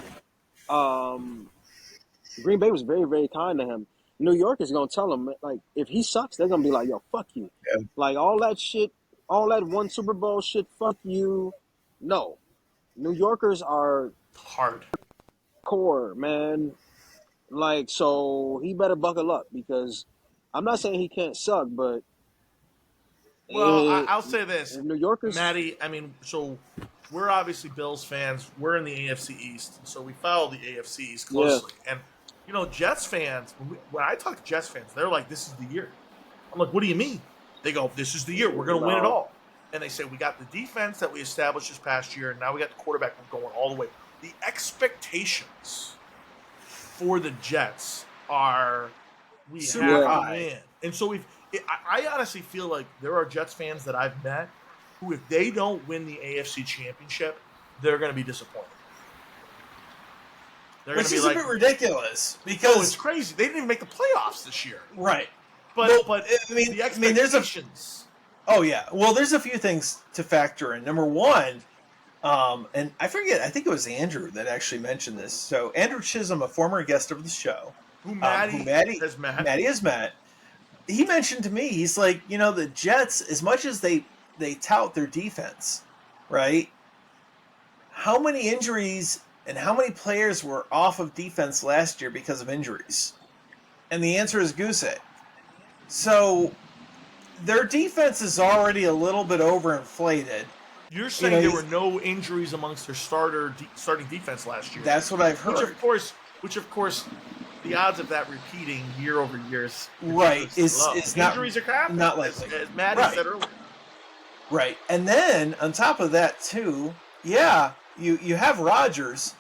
Green Bay was very, very kind to him. New York is gonna tell him, like, if he sucks, they're gonna be like, yo, fuck you. Yeah. Like, all that shit, all that one Super Bowl shit, fuck you. No. New Yorkers are Hard. core, man. Like, so he better buckle up, because I'm not saying he can't suck, but Well, it, I'll say this, New Yorkers, Matty. I mean, so we're obviously Bills fans. We're in the AFC East, so we follow the AFC East yeah, closely. And Jets fans. When I talk to Jets fans, they're like, "This is the year." I'm like, "What do you mean?" They go, "This is the year. We're going to win it no, all." And they say, "We got the defense that we established this past year, and now we got the quarterback. We're going all the way." The expectations for the Jets are we Super have to high. win. And so I honestly feel like there are Jets fans that I've met who, if they don't win the AFC Championship, they're going to be disappointed. They're going Which to be is like, a bit ridiculous "No, it's because crazy. They didn't even make the playoffs this year." right. But Well, but I mean, the there's a expectations. oh yeah. Well, there's a few things to factor in. Number one, and I forget. I think it was Andrew that actually mentioned this. So Andrew Chisholm, a former guest of the show, Who who Matty has met. Matty has met. He mentioned to me, he's like, the Jets, as much as they tout their defense, right? How many injuries and how many players were off of defense last year because of injuries? And the answer is goose egg. So their defense is already a little bit overinflated. You're saying there were no injuries amongst their starting defense last year. That's what I've heard. Which of course, the odds of that repeating year over year is right is not injuries are crap. Not likely. As Matty said earlier. Right, and then on top of that too, yeah, you have Rodgers,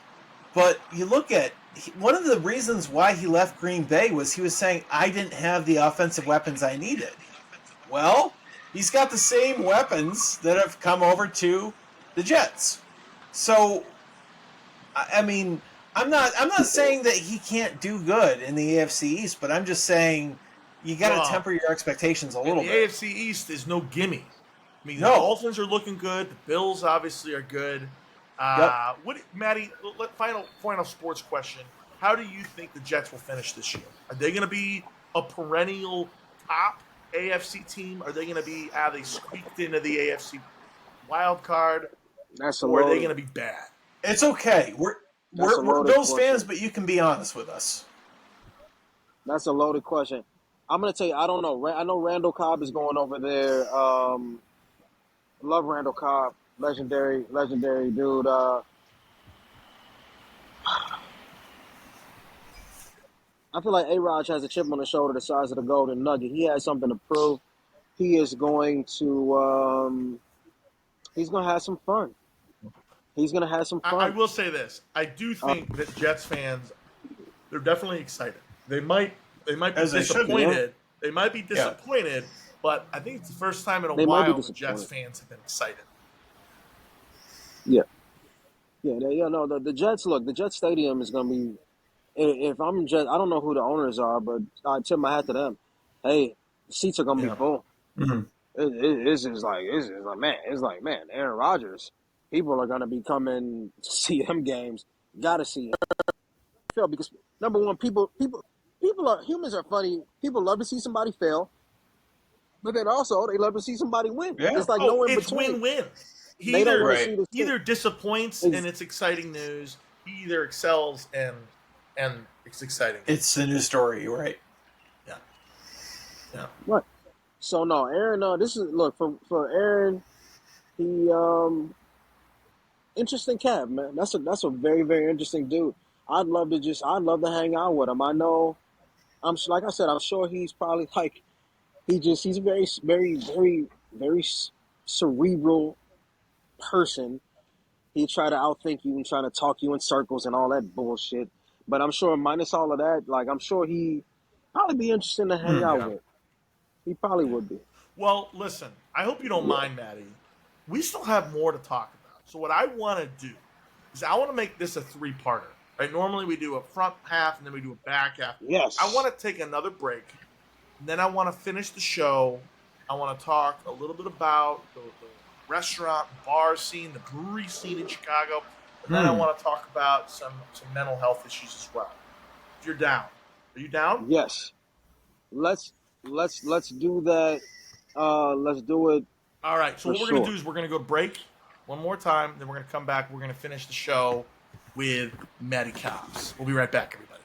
but you look at one of the reasons why he left Green Bay was he was saying I didn't have the offensive weapons I needed. Well, he's got the same weapons that have come over to the Jets. So, I mean, I'm not saying that he can't do good in the AFC East, but I'm just saying you got to temper your expectations a little bit. The AFC East is no gimme. I mean, no. The Dolphins are looking good. The Bills obviously are good. Matty, final sports question. How do you think the Jets will finish this year? Are they going to be a perennial top AFC team? Are they going to be, they squeaked into the AFC wild card? Or are they going to be bad? It's okay. We're Bills fans, but you can be honest with us. That's a loaded question. I'm going to tell you, I don't know. I know Randall Cobb is going over there. Love Randall Cobb. Legendary dude. I feel like A-Rod has a chip on his shoulder the size of the golden nugget. He has something to prove. He is going to he's going to have some fun. He's going to have some fun. I will say this. I do think that Jets fans, they're definitely excited. They might be disappointed. They might be disappointed, but I think it's the first time in a while the Jets fans have been excited. Yeah. No, the Jets, look, the Jets stadium is going to be, if I'm Jets, I don't know who the owners are, but I tip my hat to them. Hey, the seats are going to be full. Mm-hmm. It's like, man, Aaron Rodgers, people are going to be coming to see them games. Got to see him. Because, number one, humans are funny. People love to see somebody fail, but then also they love to see somebody win. Yeah. It's like it's win-win. He either disappoints and it's exciting news. He either excels and it's exciting. It's the new story, right? Yeah. Right. So no, Aaron. This is for Aaron. He interesting cat, man. That's a very, very interesting dude. I'd love to hang out with him. I know. Like I said, I'm sure he's probably like he's a very, very, very, very cerebral person. He try to outthink you and try to talk you in circles and all that bullshit. But I'm sure minus all of that, like I'm sure he probably be interesting to hang out with. He probably would be. Well, listen, I hope you don't mind, Matty. We still have more to talk about. So what I want to do is I want to make this a three-parter. Right? Normally we do a front half and then we do a back half. Yes. I want to take another break. And then I want to finish the show. I want to talk a little bit about the restaurant, bar scene, the brewery scene in Chicago. And then I want to talk about some mental health issues as well. If you're down. Are you down? Yes. let's do that. Let's do it All right. So for what we're gonna sure. do is we're gonna go to break one more time. Then we're gonna come back. We're gonna finish the show with Matty Cobbs. We'll be right back, everybody.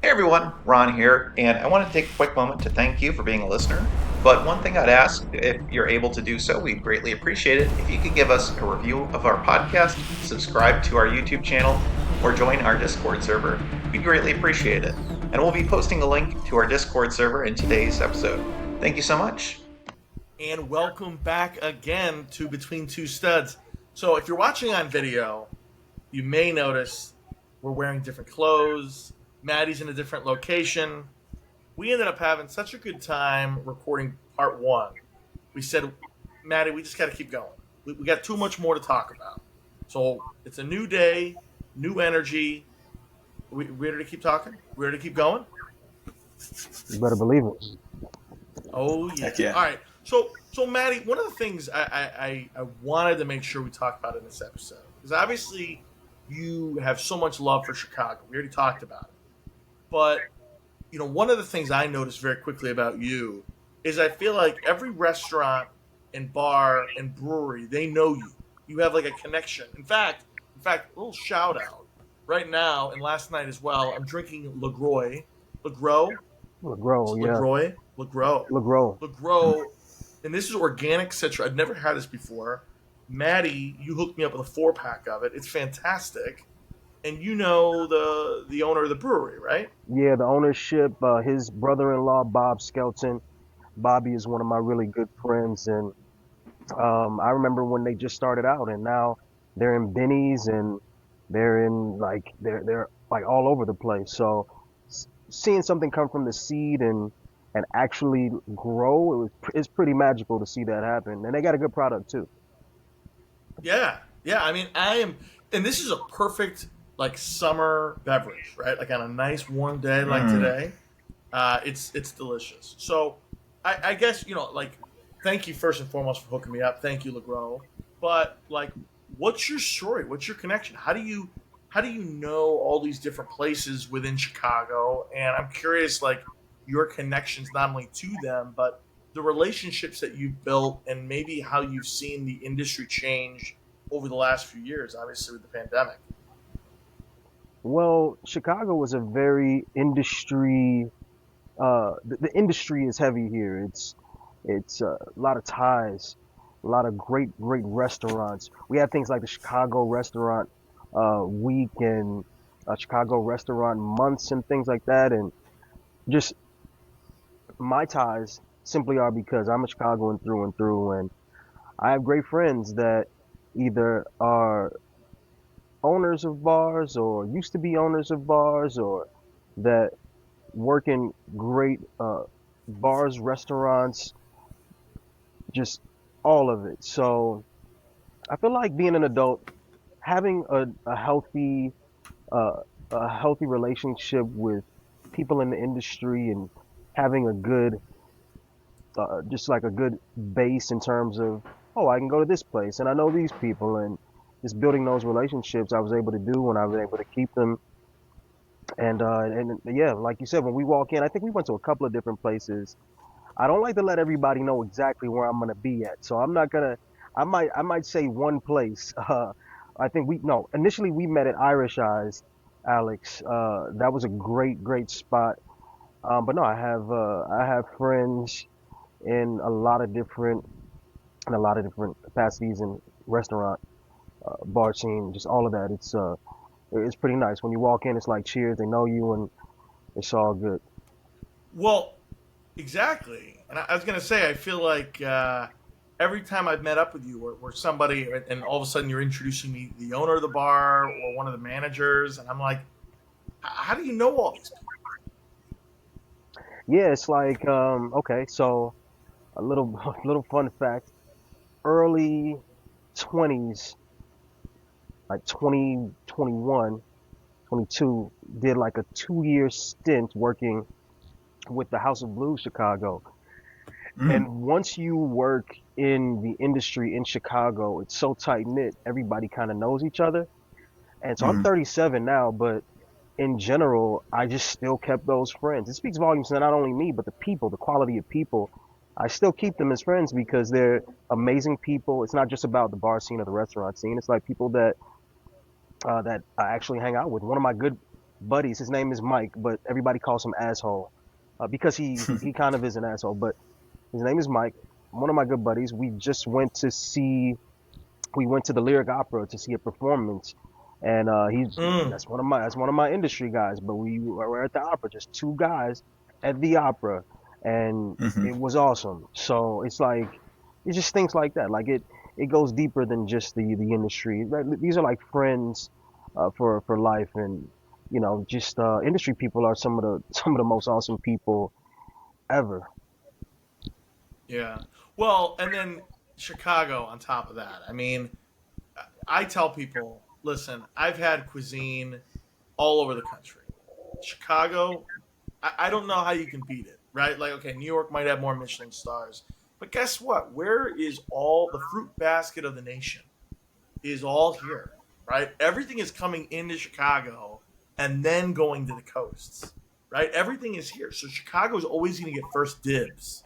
Hey everyone, Ron here, and I want to take a quick moment to thank you for being a listener. But one thing I'd ask, if you're able to do so, we'd greatly appreciate it if you could give us a review of our podcast, subscribe to our YouTube channel, or join our Discord server. We'd greatly appreciate it. And we'll be posting a link to our Discord server in today's episode. Thank you so much. And welcome back again to Between Two Studs. So if you're watching on video, you may notice we're wearing different clothes. Maddie's in a different location. We ended up having such a good time recording part one. We said, Maddie, we just got to keep going. We got too much more to talk about. So it's a new day, new energy. We ready to keep talking? We ready to keep going? You better believe it. Oh, yeah. Heck yeah. All right. So Maddie, one of the things I wanted to make sure we talk about in this episode is obviously you have so much love for Chicago. We already talked about it. But, one of the things I noticed very quickly about you is I feel like every restaurant and bar and brewery, they know you. You have like a connection. In fact, a little shout out right now and last night as well. I'm drinking LaGroix. LaGrow, yeah. LaGrow. And this is organic citra. I've never had this before. Matty, you hooked me up with a 4-pack of it. It's fantastic. And you know the owner of the brewery, right? Yeah, the ownership, his brother-in-law, Bob Skelton. Bobby is one of my really good friends. And I remember when they just started out, and now they're in Benny's and they're in they're like all over the place. So seeing something come from the seed and actually grow, it's pretty magical to see that happen. And they got a good product too. Yeah. I mean, and this is a perfect like summer beverage, right? Like on a nice warm day like today, it's delicious. So I guess thank you first and foremost for hooking me up. Thank you, LaGrow. But what's your story? What's your connection? How do you know all these different places within Chicago? And I'm curious, your connections not only to them, but the relationships that you've built and maybe how you've seen the industry change over the last few years, obviously with the pandemic. Well, Chicago was a very industry. The industry is heavy here. It's a lot of ties, a lot of great restaurants. We have things like the Chicago Restaurant Week and Chicago Restaurant Months and things like that. And just my ties simply are because I'm a Chicagoan through and through, and I have great friends that either are owners of bars or used to be owners of bars or that work in great bars, restaurants, just all of it. So I feel like being an adult, having a healthy relationship with people in the industry and having a good just like a good base in terms of, oh, I can go to this place and I know these people, and just building those relationships I was able to do, and I was able to keep them. And yeah, like you said, when we walk in, I think we went to a couple of different places. I don't like to let everybody know exactly where I'm gonna be at, so I'm not gonna. I might say one place. I think initially we met at Irish Eyes, Alex. That was a great spot. But no, I have friends in a lot of different capacities in restaurant, bar scene, just all of that. It's pretty nice. When you walk in, it's like cheers. They know you, and it's all good. Well, exactly. And I was going to say, I feel like every time I've met up with you where somebody, and all of a sudden you're introducing me the owner of the bar or one of the managers, and I'm like, how do you know all these people? Yeah, it's like okay, so a little fun fact. Early 20s, like 2021, 22, did like a 2-year stint working with the House of Blues Chicago. And once you work in the industry in Chicago, it's so tight knit, everybody kind of knows each other. And so I'm 37 now, but in general, I just still kept those friends. It speaks volumes to not only me, but the people, the quality of people. I still keep them as friends because they're amazing people. It's not just about the bar scene or the restaurant scene. It's like people that I actually hang out with. One of my good buddies, his name is Mike, but everybody calls him asshole because he kind of is an asshole. But his name is Mike. One of my good buddies. We went to the Lyric Opera to see a performance, and Mm. that's one of my industry guys. But we were at the opera, just two guys at the opera, and Hmm. it was awesome. So it's just things like that. Like it goes deeper than just the industry. These are like friends for life, and just industry people are some of the most awesome people ever. Yeah. Well, and then Chicago on top of that. I mean, I tell people, listen, I've had cuisine all over the country. Chicago, I don't know how you can beat it, right? Like, okay, New York might have more Michelin stars, but guess what? Where is all the fruit basket of the nation? Is all here, right? Everything is coming into Chicago and then going to the coasts, right? Everything is here. So Chicago is always going to get first dibs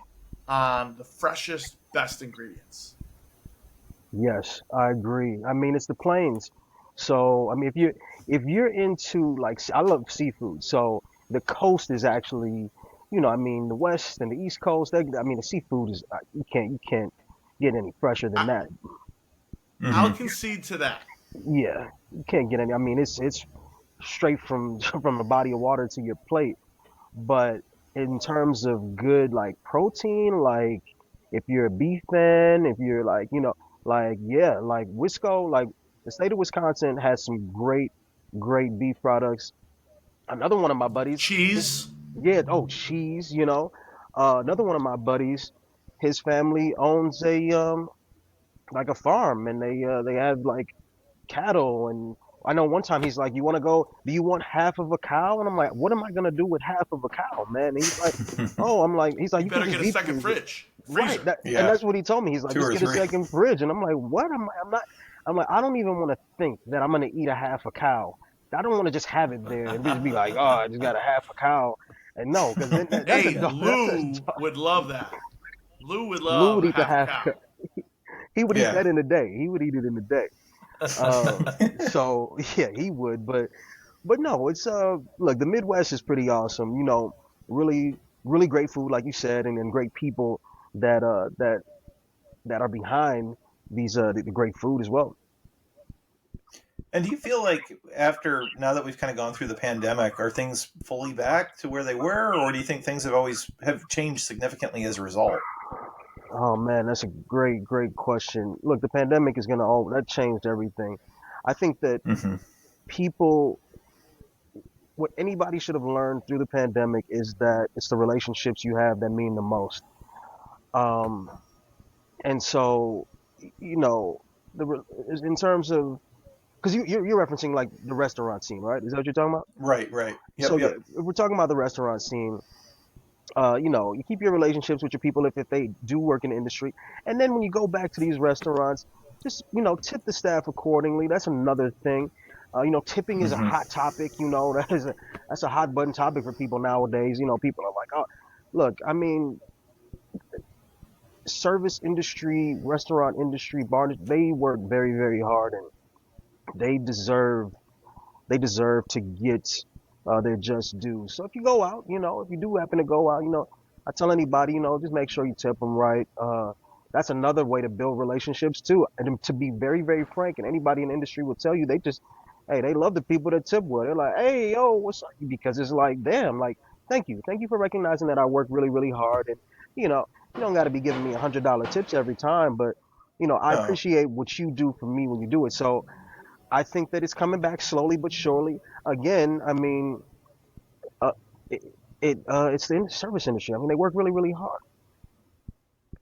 on the freshest, best ingredients. Yes, I agree. I mean, it's the plains. So, I mean, if you're into like I love seafood. So, the coast is actually, I mean, the west and the east coast, I mean, the seafood is you can't get any fresher than I, that. I'll Hmm. concede to that. Yeah, you can't get any. I mean, it's straight from from a body of water to your plate. But in terms of good like protein, like if you're a beef fan, if you're like, like yeah, like Wisco, like the state of Wisconsin has some great beef products. Another one of my buddies, his Cheese. yeah, oh cheese, another one of my buddies, his family owns a like a farm, and they have like cattle. And I know one time he's like, "You want to go? Do you want half of a cow?" And I'm like, "What am I gonna do with half of a cow, man?" And he's like, "Oh," I'm like, he's like, You "You can better just get a deep second freeze it." Right. freezer. And Yeah, that's what he told me. He's like, two "Just or get a three. second fridge." And I'm like, "What?" I'm not. I'm like, I don't even want to think that I'm gonna eat a half a cow. I don't want to just have it there and just be like, "Oh, I just got a half a cow." And no, because then that's a Hey, dog. That's a Lou dog. would love that. Lou would Lou love would a eat the half a half. cow. He would eat Yeah. that in a day. He would eat it in a day. So yeah, he would. But no, it's look, the Midwest is pretty awesome. Really really great food, like you said, and great people that that are behind these the great food as well. And do you feel like after now that we've kind of gone through the pandemic, are things fully back to where they were, or do you think things have changed significantly as a result? Oh man, that's a great question. Look, the pandemic is gonna that changed everything. I think that Hmm. people what anybody should have learned through the pandemic is that it's the relationships you have that mean the most. Um, and so, you know, in terms of because you're referencing like the restaurant scene, right? Is that what you're talking about? Right, right. So Yep, yeah, yep. if we're talking about the restaurant scene, you keep your relationships with your people if they do work in the industry, and then when you go back to these restaurants, just tip the staff accordingly. That's another thing. Tipping is a Hmm. hot topic. That's a hot button topic for people nowadays. People are like, oh, look, I mean, service industry, restaurant industry, bar, they work very hard, and they deserve to get their just due. So if you go out, if you do happen to go out, I tell anybody, just make sure you tip them right. That's another way to build relationships too. And to be very frank, and anybody in the industry will tell you, hey, they love the people that tip well. They're like, hey, yo, what's up? Because it's like, damn, like, thank you for recognizing that I work really hard, and you know, you don't got to be giving me $100 tips every time, but I No. appreciate what you do for me when you do it. So I think that it's coming back slowly but surely. Again, I mean, uh, it, it's the service industry. I mean, they work really hard.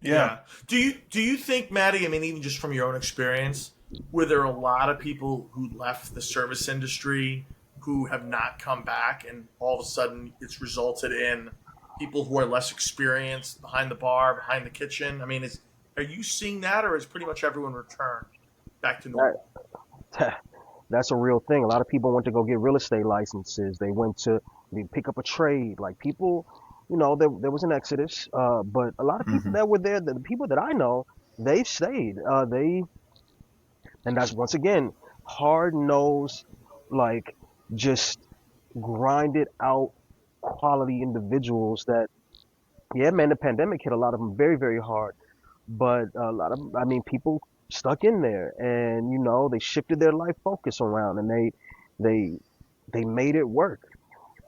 Yeah. Yeah. Do you think, Maddie? I mean, even just from your own experience, were there a lot of people who left the service industry who have not come back, and all of a sudden it's resulted in people who are less experienced behind the bar, behind the kitchen? I mean, are you seeing that, or is pretty much everyone returned back to normal? That, that's a real thing. A lot of people went to go get real estate licenses. They pick up a trade. Like people, there was an exodus. But a lot of people Mhm. that were there, the people that I know, they stayed. And that's once again hard nosed, like just grinded out quality individuals that, yeah, man, the pandemic hit a lot of them very, very hard. But a lot of, I mean, people stuck in there, and they shifted their life focus around, and they they made it work.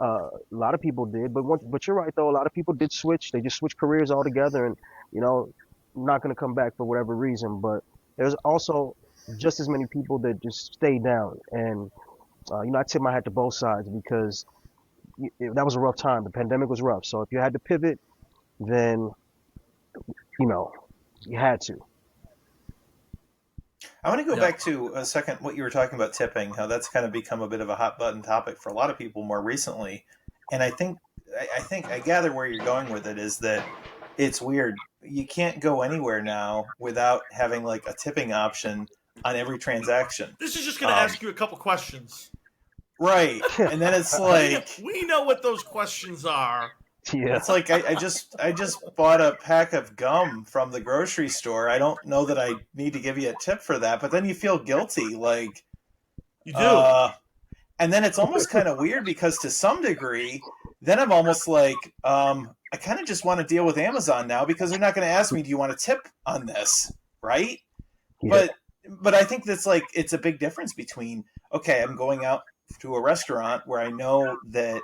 A lot of people did, but you're right though. A lot of people did switch. They just switched careers altogether, and you know, not going to come back for whatever reason. But there's also just as many people that just stayed down, and I tip my hat to both sides because that was a rough time. The pandemic was rough, so if you had to pivot, then you know you had to. I want to go Yeah. back to a second what you were talking about tipping, how that's kind of become a bit of a hot button topic for a lot of people more recently. And I gather where you're going with it is that it's weird. You can't go anywhere now without having like a tipping option on every transaction. This is just going to ask you a couple questions. Right. And then it's like We know what those questions are. Yeah. it's like I just bought a pack of gum from the grocery store. I don't know that I need to give you a tip for that, but then you feel guilty, like You do. and then it's almost kind of weird because to some degree, then I'm almost like, I kind of just want to deal with Amazon now because they're not going to ask me, do you want a tip on this? Right. Yeah. But I think that's like, it's a big difference between, okay, I'm going out to a restaurant where I know that,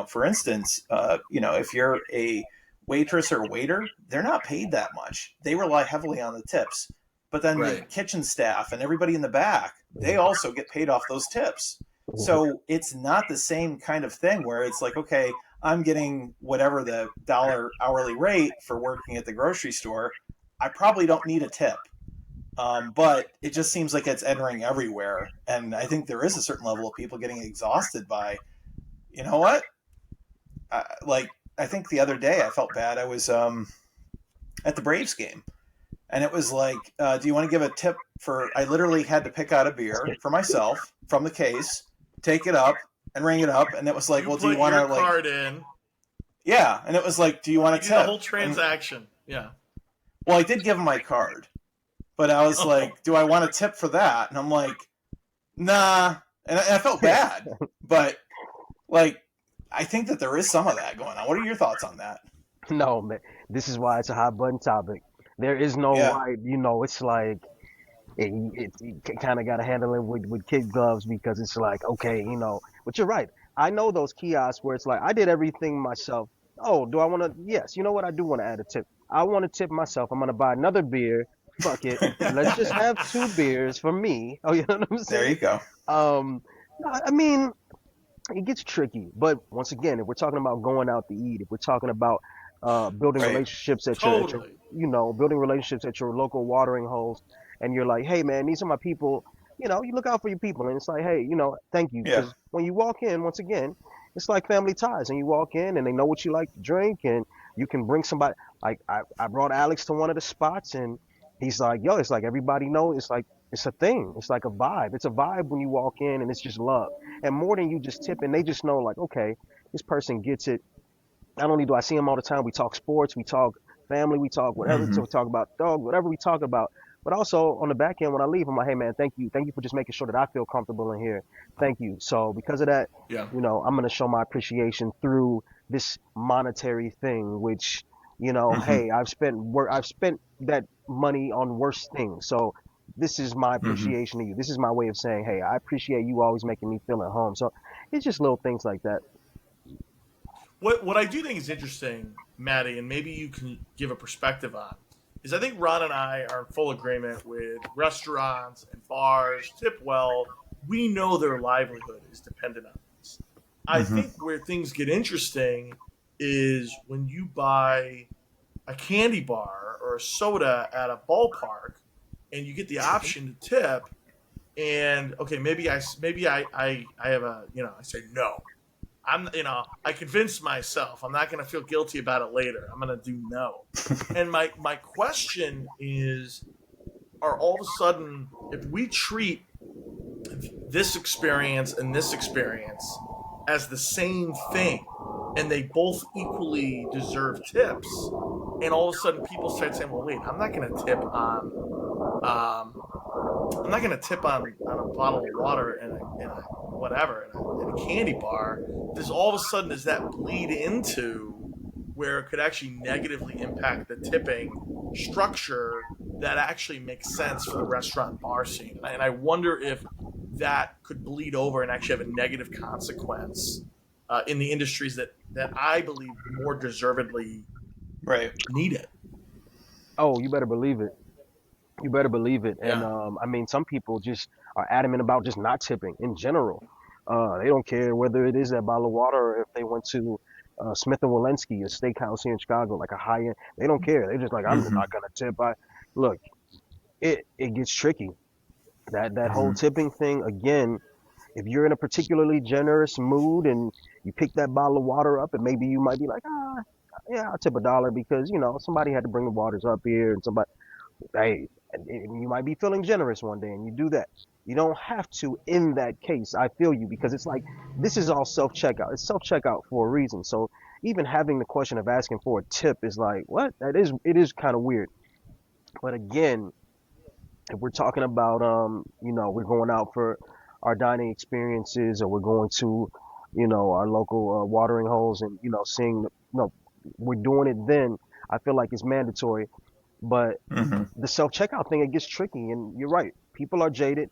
for instance, if you're a waitress or waiter, they're not paid that much. They rely heavily on the tips. But then the Right. kitchen staff and everybody in the back, they also get paid off those tips. So it's not the same kind of thing where it's like, okay, I'm getting whatever the dollar hourly rate for working at the grocery store. I probably don't need a tip. But it just seems like it's entering everywhere. And I think there is a certain level of people getting exhausted by, you know what? I think the other day I felt bad. I was at the Braves game. And it was like, do you want to give a tip for? I literally had to pick out a beer for myself from the case, take it up, and ring it up. And it was like, You well, do put you want to your like? card in. Yeah. And it was like, do you want You a do tip? the whole And- transaction. Yeah. well, I did give him my card, but I was Oh. like, do I want a tip for that? And I'm like, nah. And I felt bad, but like, I think that there is some of that going on. What are your thoughts on that? No, man. This is why it's a hot button topic. There is no Yeah. right. It's like you kind of got to handle it with kid gloves because it's like, okay, But you're right. I know those kiosks where it's like I did everything myself. Oh, do I want to? Yes. You know what? I do want to add a tip. I want to tip myself. I'm gonna buy another beer. Fuck it. Let's just have 2 beers for me. Oh, you know what I'm saying? There you go. I mean, it gets tricky. But once again, if we're talking about going out to eat, if we're talking about building Right. relationships Totally. building relationships at your local watering holes, and you're like, hey man, these are my people. You look out for your people, and it's like, hey, thank you. Yeah. Because when you walk in, once again, it's like family ties, and you walk in, and they know what you like to drink, and you can bring somebody. Like I brought Alex to one of the spots, and he's like, yo, it's like everybody knows. It's like it's a thing. It's like a vibe. It's a vibe when you walk in, and it's just love. And more than you just tipping, they just know like, okay, this person gets it. Not only do I see him all the time, we talk sports, we talk family, we talk whatever, Mhm. so we talk about dog, whatever we talk about. But also on the back end, when I leave, I'm like, hey man, thank you for just making sure that I feel comfortable in here. Thank you. So because of that, Yeah. I'm gonna show my appreciation through this monetary thing, which, hey, I've spent that money on worse things. So this is my appreciation to you. This is my way of saying, hey, I appreciate you always making me feel at home. So it's just little things like that. What I do think is interesting, Matty, and maybe you can give a perspective on, is I think Ron and I are in full agreement with restaurants and bars, tip well. We know their livelihood is dependent on this. I think where things get interesting is when you buy a candy bar or a soda at a ballpark and you get the option to tip, and okay, maybe I have a, I say no. I convinced myself I'm not going to feel guilty about it later. I'm going to do no. And my question is, are all of a sudden, if we treat this experience and this experience as the same thing, and they both equally deserve tips, and all of a sudden people start saying, well, wait, I'm not going to tip on a bottle of water and a candy bar. There's all of a sudden, does that bleed into where it could actually negatively impact the tipping structure that actually makes sense for the restaurant bar scene? And I wonder if that could bleed over and actually have a negative consequence in the industries that I believe more deservedly need it. Oh, you better believe it. You better believe it. And Yeah. I mean, some people just are adamant about just not tipping in general. They don't care whether it is that bottle of water or if they went to Smith and Walensky, a steakhouse here in Chicago, like a high end. They don't care. They're just like, I'm Mm-hmm. not gonna tip. Look, it gets tricky. That whole tipping thing again. If you're in a particularly generous mood and you pick that bottle of water up, and maybe you might be like, yeah, I'll tip $1 because somebody had to bring the waters up here, and somebody, hey, and you might be feeling generous one day, and you do that. You don't have to in that case. I feel you, because it's like this is all self checkout. It's self checkout for a reason. So even having the question of asking for a tip is like, what? It is kind of weird. But again, if we're talking about we're going out for our dining experiences, or we're going to our local watering holes, and seeing we're doing it, then I feel like it's mandatory. But Mm-hmm. the self checkout thing, it gets tricky, and you're right, people are jaded.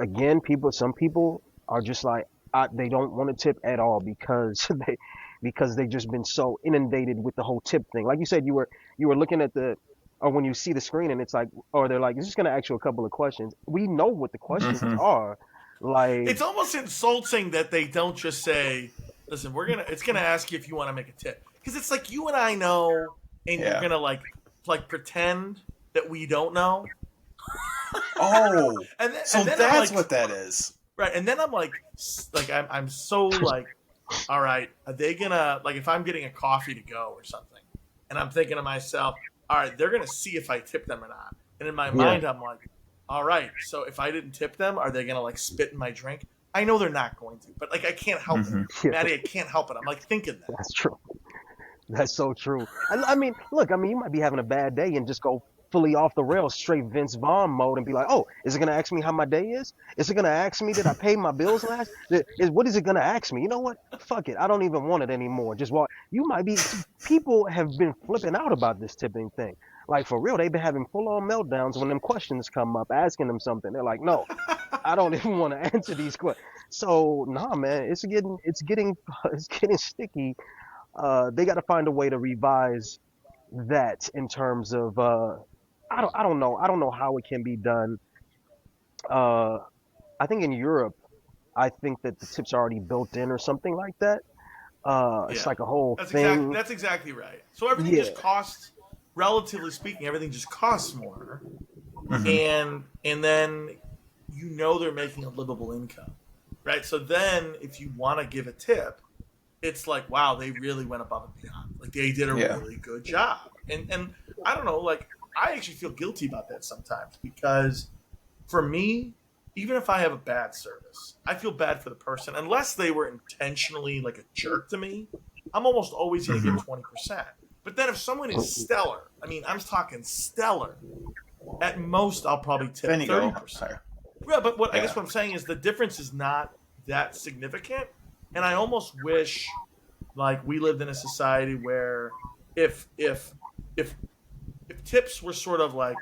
Again, some people are just like, they don't want to tip at all because they've just been so inundated with the whole tip thing. Like you said, you were looking at or when you see the screen, and it's like, or they're like, it's just going to ask you a couple of questions. We know what the questions Mm-hmm. are. Like, It's almost insulting that they don't just say, listen, it's gonna ask you if you want to make a tip, because it's like you and I know, and you're gonna like pretend that we don't know. Oh, And then, so and then that's I'm like, what that is. right, and then I'm like I'm so like, all right, are they gonna, like, if I'm getting a coffee to go or something, and I'm thinking to myself, all right, they're gonna see if I tip them or not, and in my mind I'm like, all right, so if I didn't tip them, are they gonna like spit in my drink? I know they're not going to, but like I can't help Mm-hmm. it, Maddie. I can't help it. I'm like thinking that. that's true. That's so true. I mean, look, I mean, you might be having a bad day and just go fully off the rails, straight Vince Vaughn mode, and be like, oh, is it going to ask me how my day is? Is it going to ask me, did I pay my bills last? What is it going to ask me? You know what? Fuck it. I don't even want it anymore. Just walk. People have been flipping out about this tipping thing. Like, for real, they've been having full-on meltdowns when them questions come up, asking them something. They're like, no, I don't even want to answer these questions. So, nah, man, it's getting sticky. They got to find a way to revise that in terms of I don't know how it can be done. Uh, I think in Europe, I think that the tips are already built in or something like that. It's Yeah, like a whole that's thing. exactly right. So everything Yeah. just costs, relatively speaking, everything just costs more, Mm-hmm. and then they're making a livable income, right? So then if you want to give a tip, it's like, wow, they really went above and beyond. Like they did a Yeah. really good job. And I don't know, like I actually feel guilty about that sometimes, because for me, even if I have a bad service, I feel bad for the person unless they were intentionally like a jerk to me. I'm almost always going to Mm-hmm. give 20%. But then if someone is stellar, I mean, I'm talking stellar, at most I'll probably tip Then you go 30%. higher. Yeah, but I guess Yeah. what I'm saying is the difference is not that significant, and I almost wish like we lived in a society where if if if if tips were sort of like,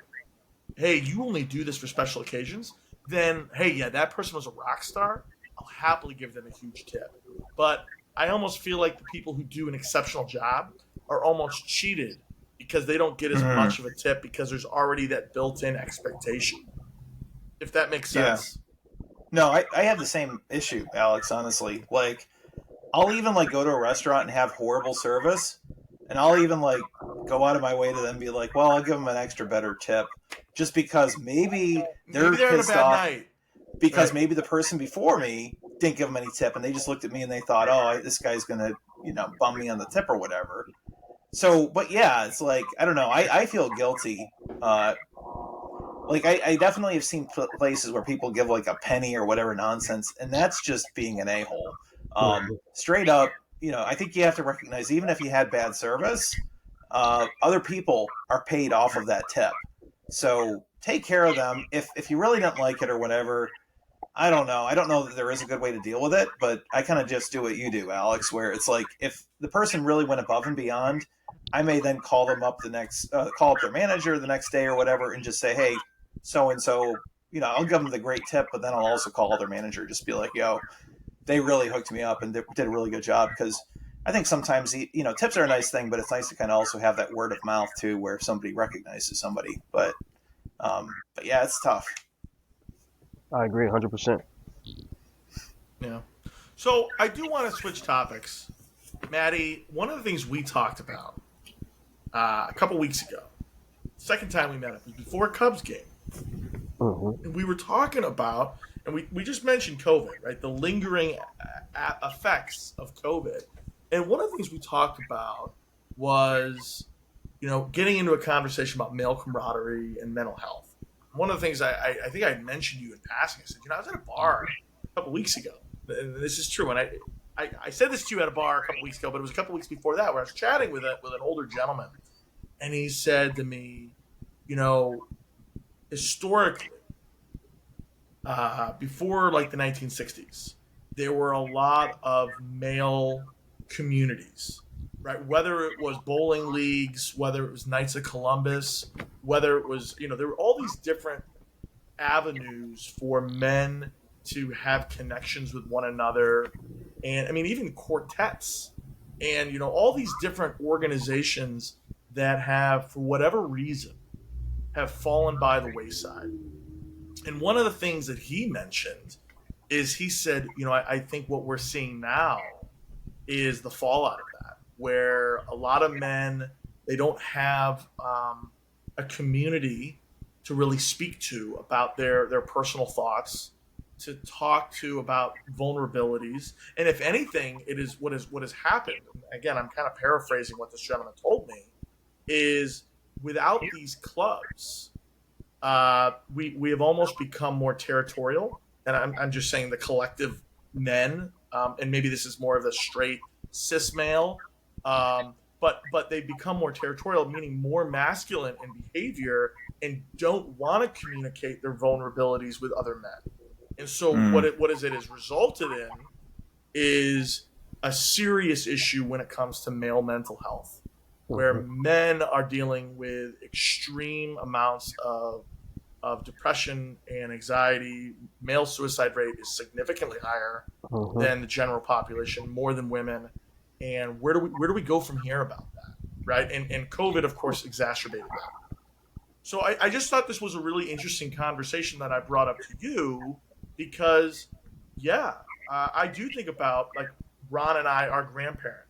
hey, you only do this for special occasions, then hey, yeah, that person was a rock star. I'll happily give them a huge tip. But I almost feel like the people who do an exceptional job are almost cheated because they don't get as Mm-hmm. much of a tip because there's already that built-in expectation. If that makes Yeah. sense. No, I have the same issue, Alex, honestly. Like, I'll even, like, go to a restaurant and have horrible service, and I'll even, like, go out of my way to then be like, well, I'll give them an extra better tip, just because maybe they're Maybe they're having a pissed bad off, night. because Right. maybe the person before me didn't give them any tip, and they just looked at me and they thought, oh, this guy's going to, bum me on the tip or whatever. So, but yeah, it's like, I don't know, I feel guilty like I definitely have seen places where people give like a penny or whatever nonsense, and that's just being an a-hole. Straight up, I think you have to recognize, even if you had bad service, other people are paid off of that tip. So take care of them. If you really don't like it or whatever, I don't know. I don't know that there is a good way to deal with it, but I kind of just do what you do, Alex, where it's like if the person really went above and beyond, I may then call them up call up their manager the next day or whatever, and just say, hey, so and so, I'll give them the great tip, but then I'll also call their manager, just be like, yo, they really hooked me up and did a really good job. Because I think sometimes tips are a nice thing, but it's nice to kind of also have that word of mouth too, where somebody recognizes somebody. But yeah, it's tough. I agree 100%. Yeah. So I do want to switch topics. Matty, one of the things we talked about a couple weeks ago, second time we met up, was before a Cubs game. Mm-hmm. And we were talking about, and we just mentioned COVID, right? The lingering effects of COVID. And one of the things we talked about was, getting into a conversation about male camaraderie and mental health. One of the things I think I mentioned you in passing, I said, I was at a bar a couple weeks ago. And this is true. And I said this to you at a bar a couple weeks ago, but it was a couple weeks before that where I was chatting with an older gentleman. And he said to me, historically, before like the 1960s, there were a lot of male communities, right? Whether it was bowling leagues, whether it was Knights of Columbus, whether it was, there were all these different avenues for men to have connections with one another. And I mean, even quartets and, all these different organizations that have, for whatever reason, have fallen by the wayside. And one of the things that he mentioned is he said, I think what we're seeing now is the fallout of that, where a lot of men, they don't have a community to really speak to about their personal thoughts, to talk to about vulnerabilities. And if anything, it is what has happened. Again, I'm kind of paraphrasing what this gentleman told me, is without these clubs, we have almost become more territorial. And I'm just saying the collective men, and maybe this is more of the straight cis male, but they become more territorial, meaning more masculine in behavior and don't want to communicate their vulnerabilities with other men. And so what it has resulted in is a serious issue when it comes to male mental health, where men are dealing with extreme amounts of depression and anxiety. Male suicide rate is significantly higher than the general population, more than women. And where do we go from here about that, right? And COVID, of course, exacerbated that. So I just thought this was a really interesting conversation that I brought up to you because, I do think about, like, Ron and I, our grandfather.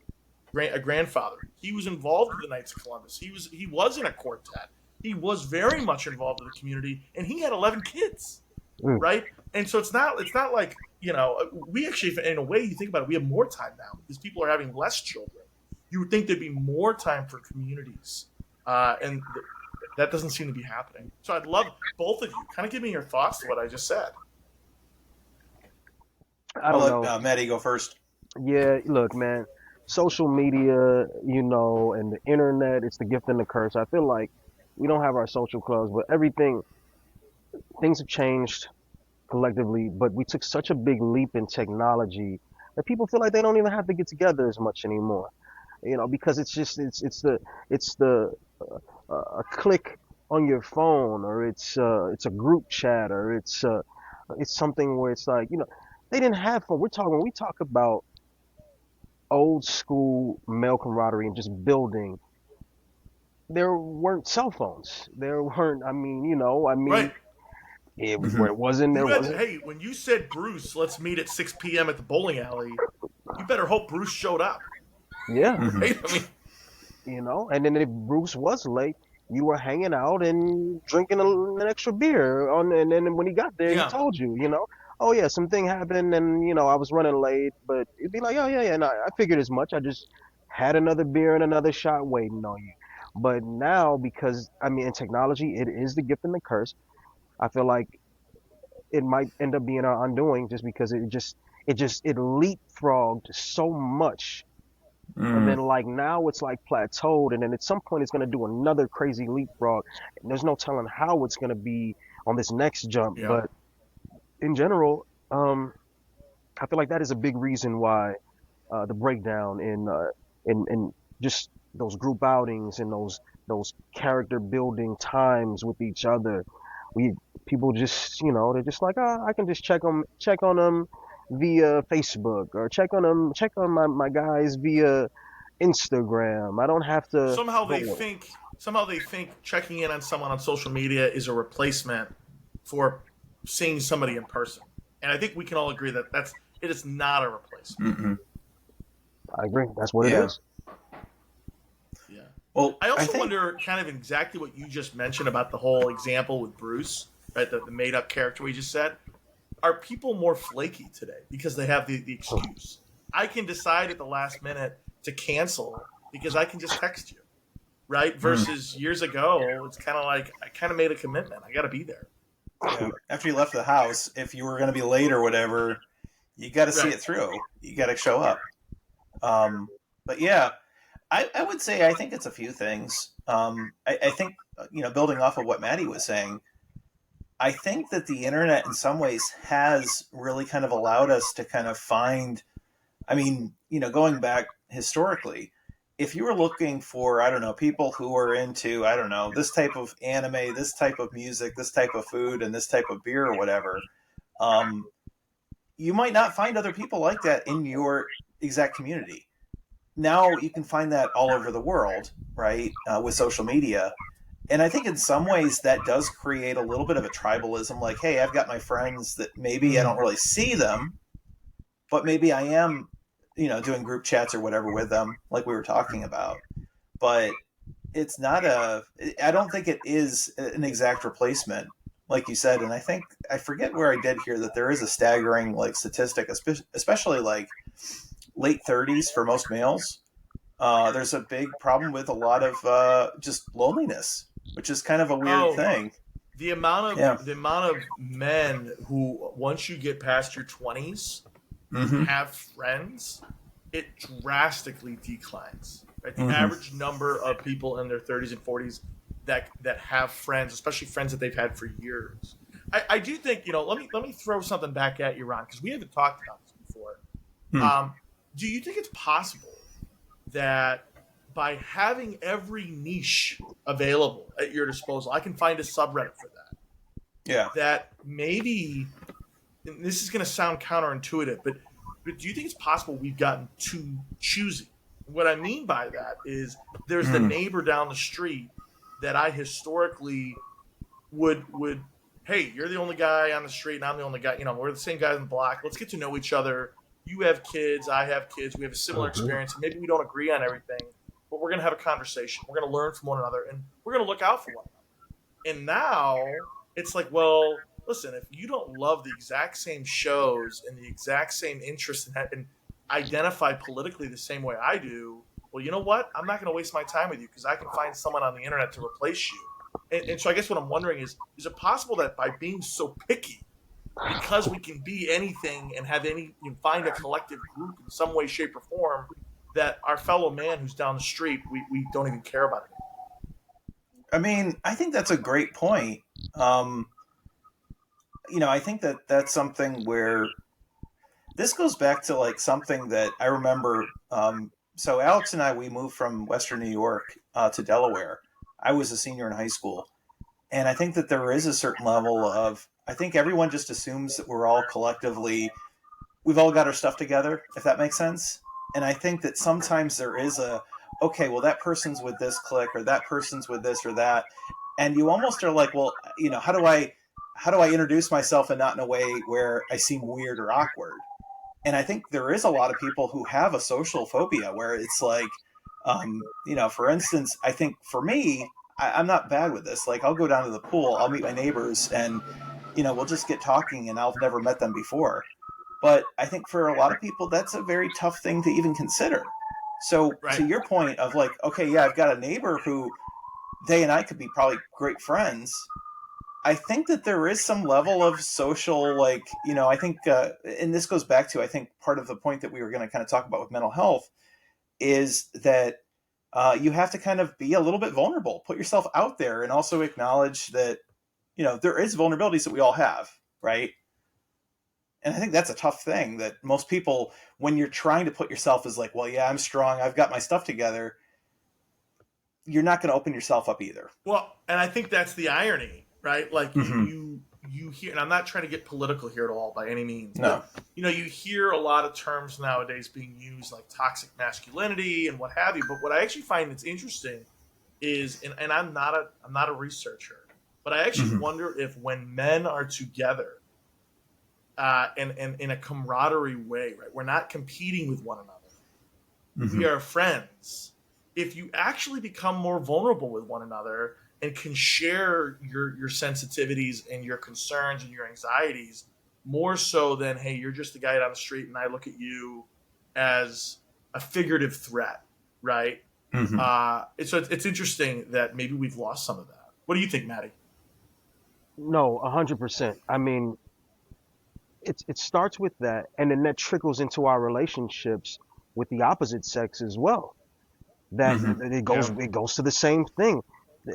He was involved with the Knights of Columbus. He was in a quartet. He was very much involved in the community, and he had 11 kids, right? And so it's not like, we actually, in a way, you think about it, we have more time now because people are having less children. You would think there'd be more time for communities, and that doesn't seem to be happening. So I'd love both of you kind of give me your thoughts to what I just said. I'll let Matty go first. Yeah, look, man, social media, and the internet, it's the gift and the curse. I feel like we don't have our social clubs, but things have changed collectively, but we took such a big leap in technology that people feel like they don't even have to get together as much anymore. Because it's the a click on your phone, or it's a group chat, or it's something where it's like, they didn't have fun. When we talk about old school male camaraderie and just building, there weren't cell phones. There weren't, Right. It wasn't. Hey, when you said, Bruce, let's meet at 6 p.m. at the bowling alley, you better hope Bruce showed up. Yeah. Right? I mean, and then if Bruce was late, you were hanging out and drinking an extra beer and then when he got there, he told you, oh yeah, something happened and, I was running late, but it'd be like, oh yeah, and I figured as much. I just had another beer and another shot waiting on you. But now, because, in technology, it is the gift and the curse. I feel like it might end up being our undoing just because it leapfrogged so much. And then Mm, like now it's like plateaued, and then at some point it's gonna do another crazy leapfrog. And there's no telling how it's gonna be on this next jump. Yeah. But in general, I feel like that is a big reason why the breakdown in just those group outings and those character building times with each other. We People just they're just like, I can just check on them via Facebook, or check on my guys via Instagram. I don't have to Somehow they go. think somehow they think checking in on someone on social media is a replacement for seeing somebody in person. And I think we can all agree that it is not a replacement. mm-mm. I agree. That's what it Yeah. is. Yeah. Well, I I also think wonder kind of exactly what you just mentioned about the whole example with Bruce, right? The made up character we just said. Are people more flaky today because they have the excuse? I can decide at the last minute to cancel because I can just text you, right? Versus years ago, it's kind of like I kind of made a commitment. I got to be there. yeah, after you left the house, if you were going to be late or whatever, you got to see Right. it through. You got to show up. But yeah, I would say I think it's a few things. I think building off of what Maddie was saying, I think that the internet in some ways has really kind of allowed us to kind of find. I mean, going back historically, if you were looking for, I don't know, people who are into, I don't know, this type of anime, this type of music, this type of food, and this type of beer or whatever, um, you might not find other people like that in your exact community. Now you can find that all over the world, right, with social media. And I think in some ways that does create a little bit of a tribalism. Like, hey, I've got my friends that maybe I don't really see them, but maybe I am, doing group chats or whatever with them, like we were talking about. But it's not I don't think it is an exact replacement, like you said. And I think, I forget where I did hear that there is a staggering like statistic, especially like late 30s for most males. There's a big problem with a lot of just loneliness, which is kind of a weird Oh, thing. the amount Yeah. of men who once you get past your 20s Mm-hmm. have friends, it drastically declines. Right? The Mm-hmm. average number of people in their 30s and 40s that have friends, especially friends that they've had for years. I do think, let me throw something back at you, Ron, because we haven't talked about this before. Hmm. Do you think it's possible that by having every niche available at your disposal, I can find a subreddit for that? Yeah. That maybe, and this is going to sound counterintuitive, but do you think it's possible we've gotten too choosy? What I mean by that is there's the neighbor down the street that I historically would hey, you're the only guy on the street and I'm the only guy, we're the same guys in the block. Let's get to know each other. You have kids, I have kids, we have a similar experience, and maybe we don't agree on everything, but we're going to have a conversation. We're going to learn from one another, and we're going to look out for one another. And now it's like, well, listen, if you don't love the exact same shows and the exact same interests and identify politically the same way I do, well, you know what? I'm not going to waste my time with you because I can find someone on the internet to replace you. And so I guess what I'm wondering is it possible that by being so picky, because we can be anything and find a collective group in some way, shape, or form, that our fellow man who's down the street, we don't even care about it? I mean, I think that's a great point. I think that that's something where this goes back to like something that I remember. So Alex and I, we moved from Western New York to Delaware. I was a senior in high school. And I think that there is a certain level of, I think everyone just assumes that we're all collectively, we've all got our stuff together, if that makes sense. And I think that sometimes there is okay, well, that person's with this clique or that person's with this or that. And you almost are like, well, how do I introduce myself and not in a way where I seem weird or awkward? And I think there is a lot of people who have a social phobia where it's like, for instance, I think for me, I'm not bad with this. Like, I'll go down to the pool, I'll meet my neighbors, and we'll just get talking, and I've never met them before. But I think for a lot of people, that's a very tough thing to even consider. So Right. to your point of like, okay, yeah, I've got a neighbor who they and I could be probably great friends. I think that there is some level of social, like, I think, and this goes back to, I think, part of the point that we were going to kind of talk about with mental health is that you have to kind of be a little bit vulnerable, put yourself out there, and also acknowledge that, there is vulnerabilities that we all have, right? And I think that's a tough thing that most people, when you're trying to put yourself as like, well, yeah, I'm strong, I've got my stuff together, you're not going to open yourself up either. Well, and I think that's the irony, right? Like you hear, and I'm not trying to get political here at all by any means. No. But, you hear a lot of terms nowadays being used like toxic masculinity and what have you. But what I actually find that's interesting is, and I'm not a researcher, but I actually wonder if when men are together, and in a camaraderie way, right? We're not competing with one another. We are friends. If you actually become more vulnerable with one another and can share your sensitivities and your concerns and your anxieties more so than, hey, you're just the guy down the street and I look at you as a figurative threat, right? So it's interesting that maybe we've lost some of that. What do you think, Matty? No, 100%. I mean, it starts with that, and then that trickles into our relationships with the opposite sex as well. That it goes to the same thing.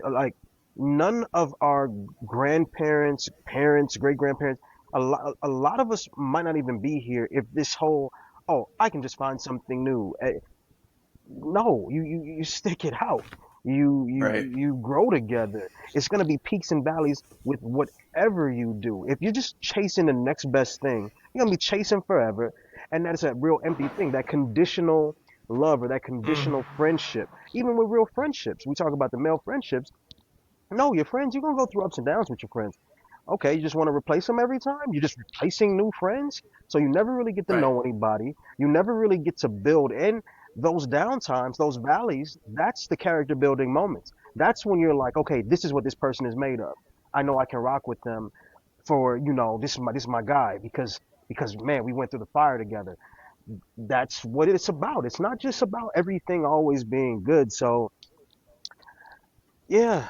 Like, none of our grandparents, parents, great grandparents, a lot of us might not even be here if this whole, oh, I can just find something new. No, you stick it out. You grow together. It's gonna be peaks and valleys with whatever you do. If you're just chasing the next best thing, you're gonna be chasing forever, and that is a real empty thing. That conditional love or that conditional friendship. Even with real friendships, we talk about the male friendships. No, your friends, you're gonna go through ups and downs with your friends. Okay, you just want to replace them every time? You're just replacing new friends? So you never really get to know anybody. You never really get to build. And those downtimes, those valleys, that's the character building moments. That's when you're like, okay, this is what this person is made of. I know I can rock with them for, this is my guy because man, we went through the fire together. That's what it's about. It's not just about everything always being good. So yeah.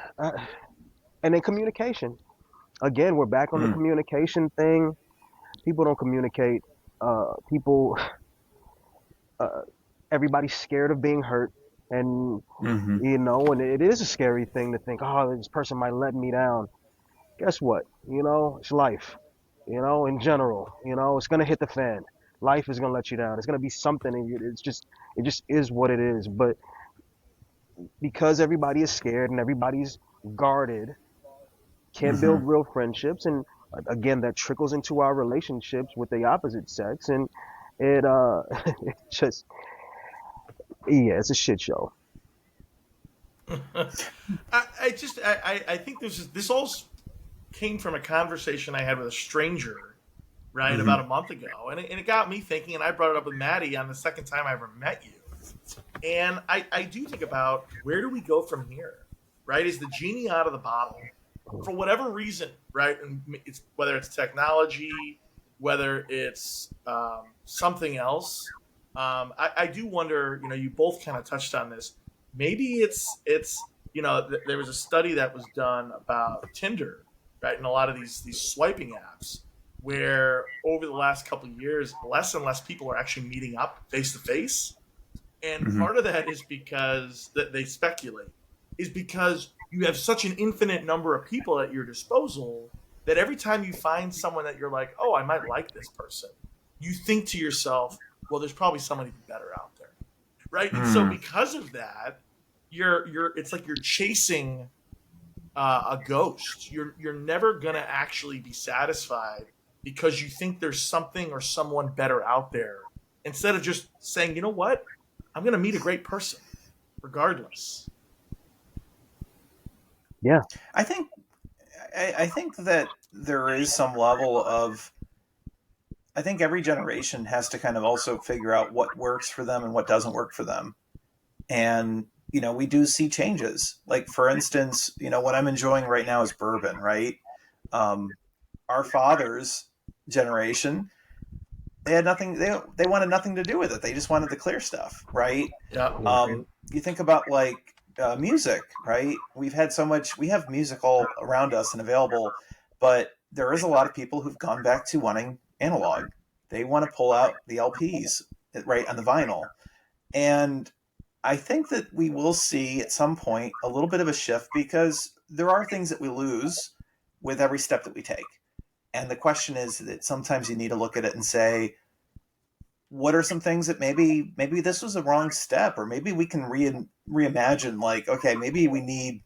And then communication. Again, we're back on the communication thing. People don't communicate. Everybody's scared of being hurt. And, and it is a scary thing to think, oh, this person might let me down. Guess what? It's life, in general, it's going to hit the fan. Life is going to let you down. It's going to be something. And it just is what it is. But because everybody is scared and everybody's guarded, can't build real friendships, and again that trickles into our relationships with the opposite sex, and it it just it's a shit show. I think this all came from a conversation I had with a stranger, right, about a month ago, and it got me thinking, and I brought it up with Matty on the second time I ever met you, and I do think about where do we go from here, right? Is the genie out of the bottle? For whatever reason, right? And it's whether it's technology, whether it's something else. I do wonder. You both kind of touched on this. Maybe it's there was a study that was done about Tinder, right, and a lot of these swiping apps, where over the last couple of years, less and less people are actually meeting up face to face, and part of that is because that they speculate is because you have such an infinite number of people at your disposal that every time you find someone that you're like, oh, I might like this person, you think to yourself, well, there's probably somebody better out there, right? And so because of that, it's like you're chasing a ghost. You're never gonna actually be satisfied because you think there's something or someone better out there, instead of just saying, you know what, I'm gonna meet a great person regardless. Yeah, I think that there is some level of, I think every generation has to kind of also figure out what works for them and what doesn't work for them. And, we do see changes. Like, for instance, what I'm enjoying right now is bourbon, right? Our father's generation, they had nothing, they wanted nothing to do with it. They just wanted the clear stuff, right? Yeah. You think about music, right? We have music all around us and available But there is a lot of people who've gone back to wanting analog. They want to pull out the LPs, right, on the vinyl. And I think that we will see at some point a little bit of a shift, because there are things that we lose with every step that we take. And the question is that sometimes you need to look at it and say, what are some things that maybe this was a wrong step, or maybe we can reimagine, like, okay, maybe we need,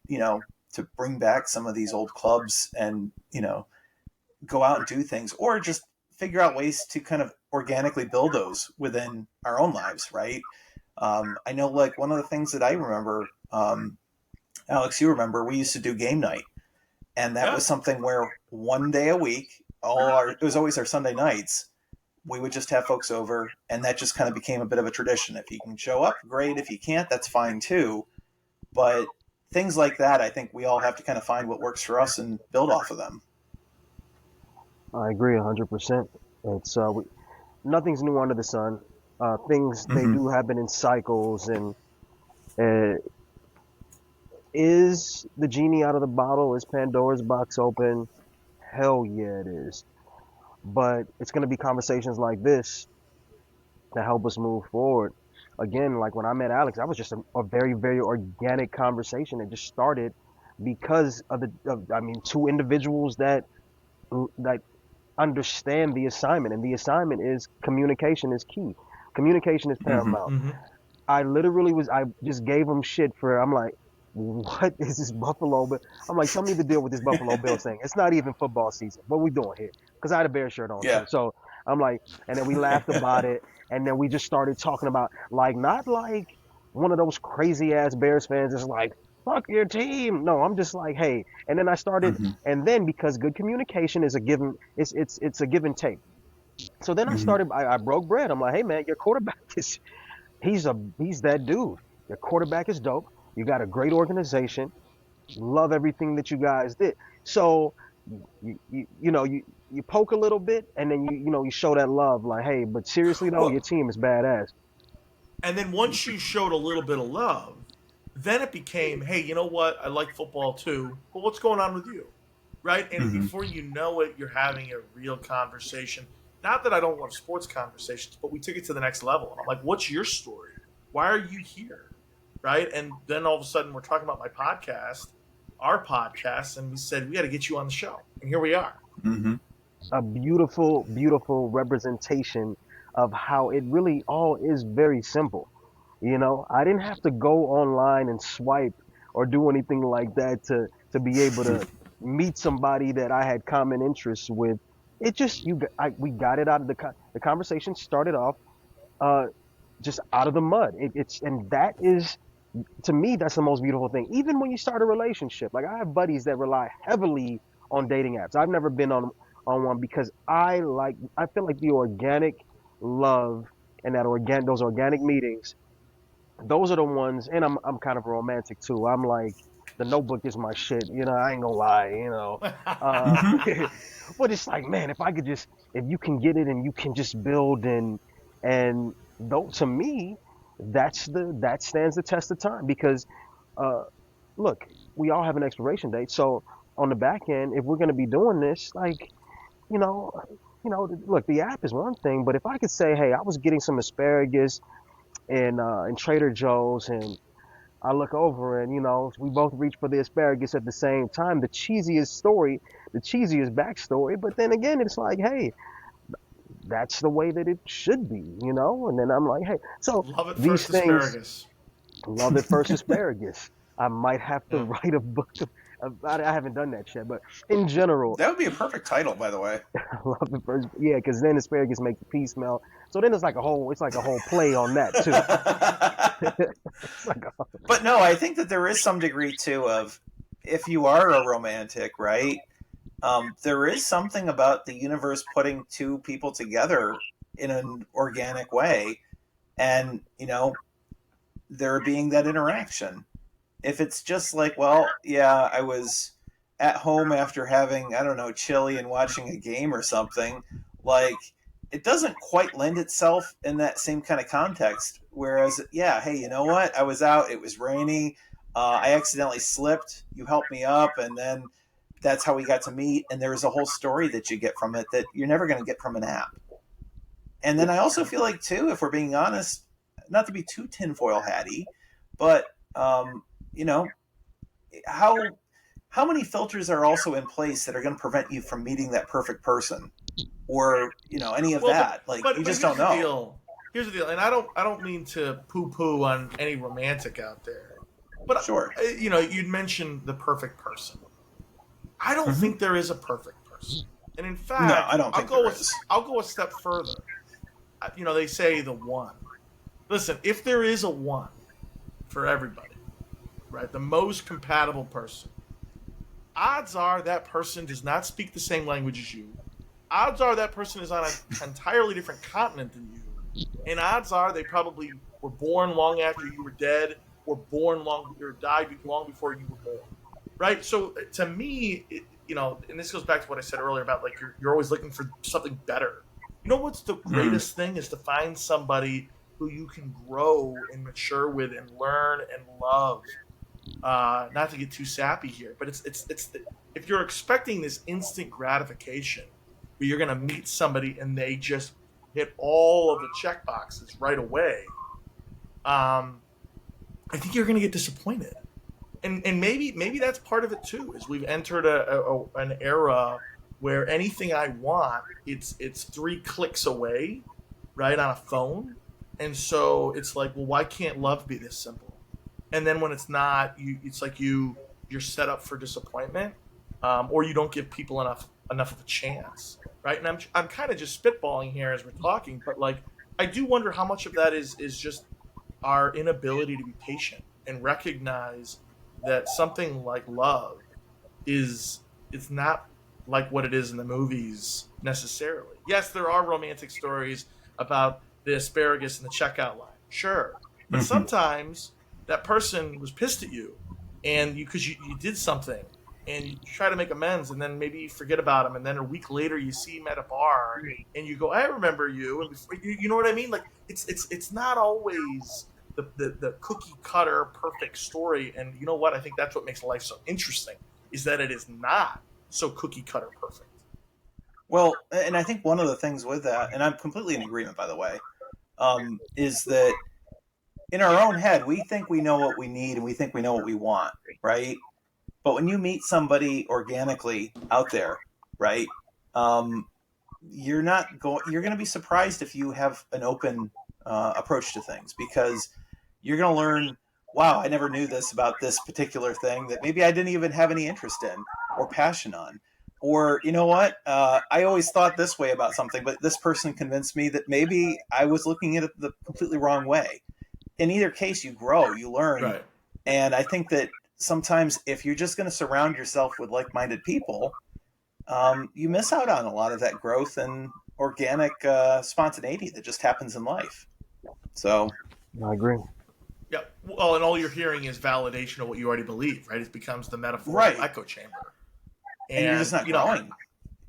to bring back some of these old clubs and, go out and do things, or just figure out ways to kind of organically build those within our own lives, right? I know, like, one of the things that I remember, Alex, you remember, we used to do game night. And that was something where one day a week, it was always our Sunday nights, we would just have folks over, and that just kind of became a bit of a tradition. If you can show up, great. If you can't, that's fine too. But things like that, I think we all have to kind of find what works for us and build off of them. I agree 100%. It's nothing's new under the sun. Things, they do happen in cycles, and is the genie out of the bottle? Is Pandora's box open? Hell yeah, it is. But it's going to be conversations like this that help us move forward. Again, like when I met Alex, that was just a very, very organic conversation. It just started because of two individuals that understand the assignment, and the assignment is communication is key. Communication is paramount. I just gave him shit for, I'm like, what is this Buffalo? But I'm like, tell me the deal with this Buffalo Bills thing. It's not even football season. What we doing here? Because I had a Bear shirt on. Yeah. So I'm like, and then we laughed about it, and then we just started talking about, like, not like one of those crazy ass Bears fans is like, fuck your team. No, I'm just like, hey. And then I started, and then because good communication is a given, it's a give and take. So then I broke bread. I'm like, hey man, your quarterback is, he's that dude. Your quarterback is dope. You got a great organization. Love everything that you guys did. So you poke a little bit, and then you show that love, like, hey, but seriously though, your team is badass. And then once you showed a little bit of love, then it became, hey, you know what? I like football too. But what's going on with you? Right? And before you know it, you're having a real conversation. Not that I don't love sports conversations, but we took it to the next level. And I'm like, what's your story? Why are you here? Right? And then all of a sudden we're talking about our podcast, and we said, we got to get you on the show. And here we are. A beautiful, beautiful representation of how it really all is very simple. I didn't have to go online and swipe or do anything like that to be able to meet somebody that I had common interests with. It just, we got it out of the conversation started off just out of the mud. And that is, to me, that's the most beautiful thing. Even when you start a relationship, like I have buddies that rely heavily on dating apps. I've never been on one because I feel like the organic love and those organic meetings, those are the ones. And I'm kind of romantic too. I'm like, the Notebook is my shit. I ain't gonna lie. But it's like, man, if you can get it and you can just build and though, to me, that stands the test of time, because look, we all have an expiration date. So on the back end, if we're going to be doing this, like, look, the app is one thing, but if I could say, hey, I was getting some asparagus in Trader Joe's, and I look over and, we both reach for the asparagus at the same time, the cheesiest backstory. But then again, it's like, hey, that's the way that it should be, And then I'm like, hey, so love it these first things, asparagus. Love it first asparagus. I might have to write a book. I haven't done that yet, but in general, that would be a perfect title, by the way. Love it first, yeah, because then asparagus makes the pea smell. So then it's like a whole play on that too. But no, I think that there is some degree too of, if you are a romantic, right? There is something about the universe putting two people together in an organic way, and there being that interaction. If it's just like, well, yeah, I was at home after having, I don't know, chili and watching a game or something, like, it doesn't quite lend itself in that same kind of context. Whereas, yeah, hey, you know what? I was out, it was rainy, I accidentally slipped, you helped me up, and then that's how we got to meet, and there's a whole story that you get from it that you're never going to get from an app. And then I also feel like, too, if we're being honest, not to be too tinfoil hatty, but you know, how many filters are also in place that are going to prevent you from meeting that perfect person, or any of that? You just don't know. Here's the deal, and I don't mean to poo-poo on any romantic out there, but sure, you'd mentioned the perfect person. I don't think there is a perfect person, and in fact, no, I don't think there is. I'll go a step further. They say the one. Listen, if there is a one for everybody, right, the most compatible person, odds are that person does not speak the same language as you. Odds are that person is on an entirely different continent than you. And odds are they probably were born long after you were dead, or died long before you were born. Right? So to me, and this goes back to what I said earlier about like you're always looking for something better. You know what's the greatest thing is to find somebody who you can grow and mature with and learn and love. Not to get too sappy here, but if you're expecting this instant gratification where you're going to meet somebody and they just hit all of the check boxes right away, I think you're going to get disappointed. And maybe that's part of it too, is we've entered an era where anything I want, it's 3 clicks away, right, on a phone. And so it's like, well, why can't love be this simple? And then when it's not, it's like you're set up for disappointment, or you don't give people enough of a chance, right? And I'm kind of just spitballing here as we're talking, but like I do wonder how much of that is just our inability to be patient and recognize that something like love it's not like what it is in the movies necessarily. Yes, there are romantic stories about the asparagus in the checkout line, sure, but sometimes that person was pissed at you, and because you did something, and you try to make amends, and then maybe you forget about him, and then a week later you see him at a bar, and you go, "I remember you," and before, you know what I mean? Like it's not always the cookie cutter perfect story, and you know what? I think that's what makes life so interesting, is that it is not so cookie cutter perfect. Well, and I think one of the things with that, and I'm completely in agreement, by the way, is that in our own head, we think we know what we need and we think we know what we want, right? But when you meet somebody organically out there, right, you're going to be surprised if you have an open approach to things, because you're going to learn, wow, I never knew this about this particular thing that maybe I didn't even have any interest in or passion on. Or, you know what, I always thought this way about something, but this person convinced me that maybe I was looking at it the completely wrong way. In either case, you grow, you learn. Right. And I think that sometimes if you're just going to surround yourself with like-minded people, you miss out on a lot of that growth and organic spontaneity that just happens in life. So I agree. Yeah. Well, and all you're hearing is validation of what you already believe, right? It becomes the metaphorical echo chamber. And you're just not growing.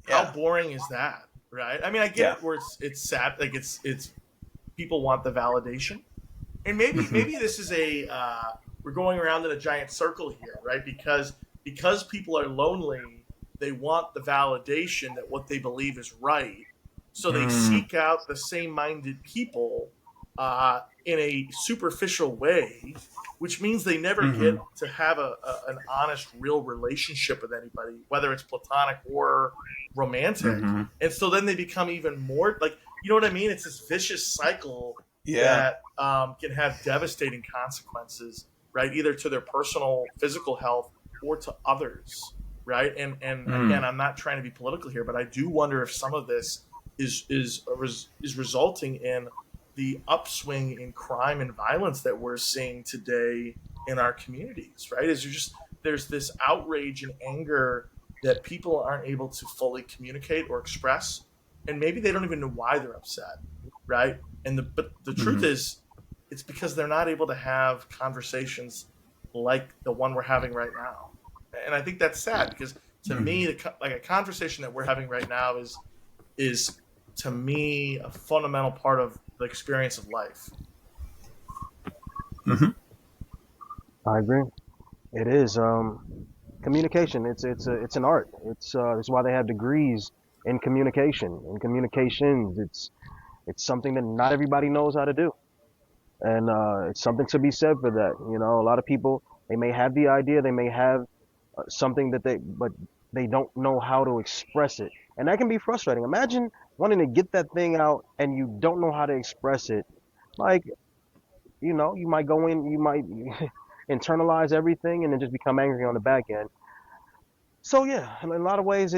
How boring is that, right? I mean, I get it where it's sad, like it's people want the validation, and maybe this is we're going around in a giant circle here, right? Because people are lonely, they want the validation that what they believe is right, so they seek out the same-minded people in a superficial way, which means they never get to have an honest, real relationship with anybody, whether it's platonic or romantic. And so then they become even more like, you know what I mean? It's this vicious cycle that can have devastating consequences, right? Either to their personal physical health or to others, right? And again, I'm not trying to be political here, but I do wonder if some of this is resulting in the upswing in crime and violence that we're seeing today in our communities, right? There's this outrage and anger that people aren't able to fully communicate or express, and maybe they don't even know why they're upset, right? But the truth is, it's because they're not able to have conversations like the one we're having right now. And I think that's sad, because to me, like a conversation that we're having right now is to me a fundamental part of the experience of life. I agree. It is. Communication. It's an art. It's why they have degrees in communication and communications. It's something that not everybody knows how to do, and it's something to be said for that. You know, a lot of people, they may have the idea, they may have something but they don't know how to express it, and that can be frustrating. Imagine wanting to get that thing out and you don't know how to express it. Like, you know, you might go in, you might internalize everything and then just become angry on the back end. So yeah, in a lot of ways,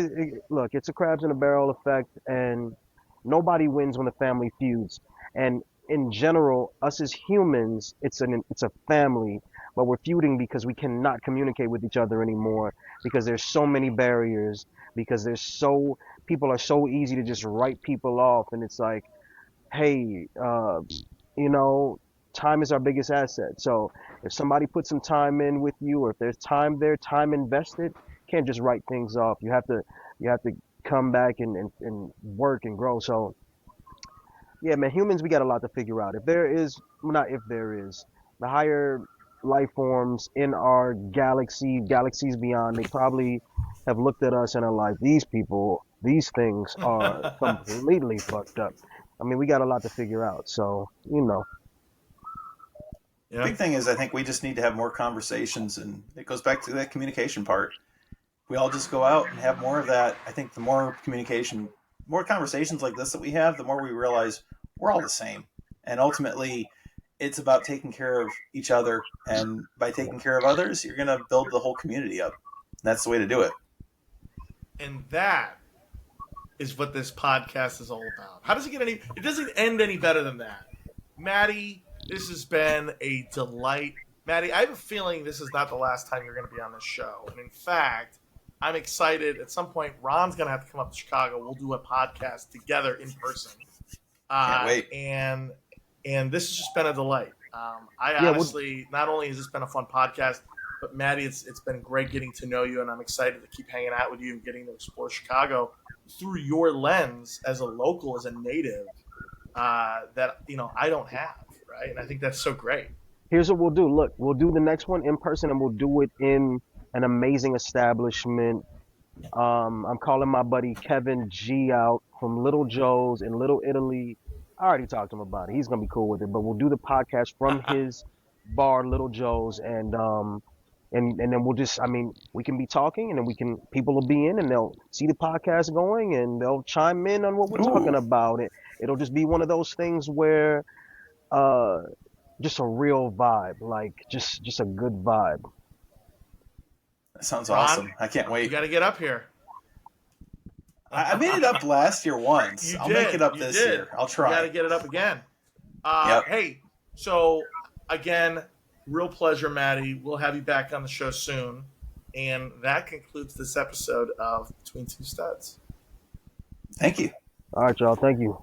look, it's a crabs in a barrel effect, and nobody wins when the family feuds. And in general, us as humans, it's a family, but we're feuding because we cannot communicate with each other anymore because there's so many barriers, because people are so easy to just write people off, and it's like, hey, you know, time is our biggest asset. So if somebody puts some time in with you, or if there's time there, time invested, you can't just write things off. You have to come back and work and grow. So yeah, man, humans, we got a lot to figure out. If there is, well, not if there is, the higher life forms in our galaxy, galaxies beyond, they probably have looked at us and are like, these people, these things are completely fucked up. I mean, we got a lot to figure out. So, you know. The big thing is, I think we just need to have more conversations, and it goes back to that communication part. We all just go out and have more of that. I think the more communication, more conversations like this that we have, the more we realize we're all the same. And ultimately, it's about taking care of each other. And by taking care of others, you're going to build the whole community up. That's the way to do it. And that is what this podcast is all about. How does it get it doesn't end any better than that. Matty, this has been a delight. Matty, I have a feeling this is not the last time you're going to be on this show. And in fact, I'm excited. At some point, Ron's going to have to come up to Chicago. We'll do a podcast together in person. Can't wait. And this has just been a delight. Honestly, not only has this been a fun podcast, but Matty, it's been great getting to know you, and I'm excited to keep hanging out with you and getting to explore Chicago through your lens as a local, as a native, that, you know, I don't have, right? And I think that's so great. Here's what we'll do. Look, we'll do the next one in person, and we'll do it in an amazing establishment. I'm calling my buddy Kevin G out from Little Joe's in Little Italy. I already talked to him about it. He's gonna be cool with it. But we'll do the podcast from his bar, Little Joe's, and then we'll just, I mean, we can be talking, and then people will be in, and they'll see the podcast going, and they'll chime in on what we're talking about. It'll just be one of those things where, just a real vibe, like just a good vibe. That sounds awesome. I can't wait. You got to get up here. I made it up last year once. I'll make it up this year. I'll try. You got to get it up again. Yep. Hey, so again, real pleasure, Matty. We'll have you back on the show soon. And that concludes this episode of Between Two Studs. Thank you. All right, y'all. Thank you.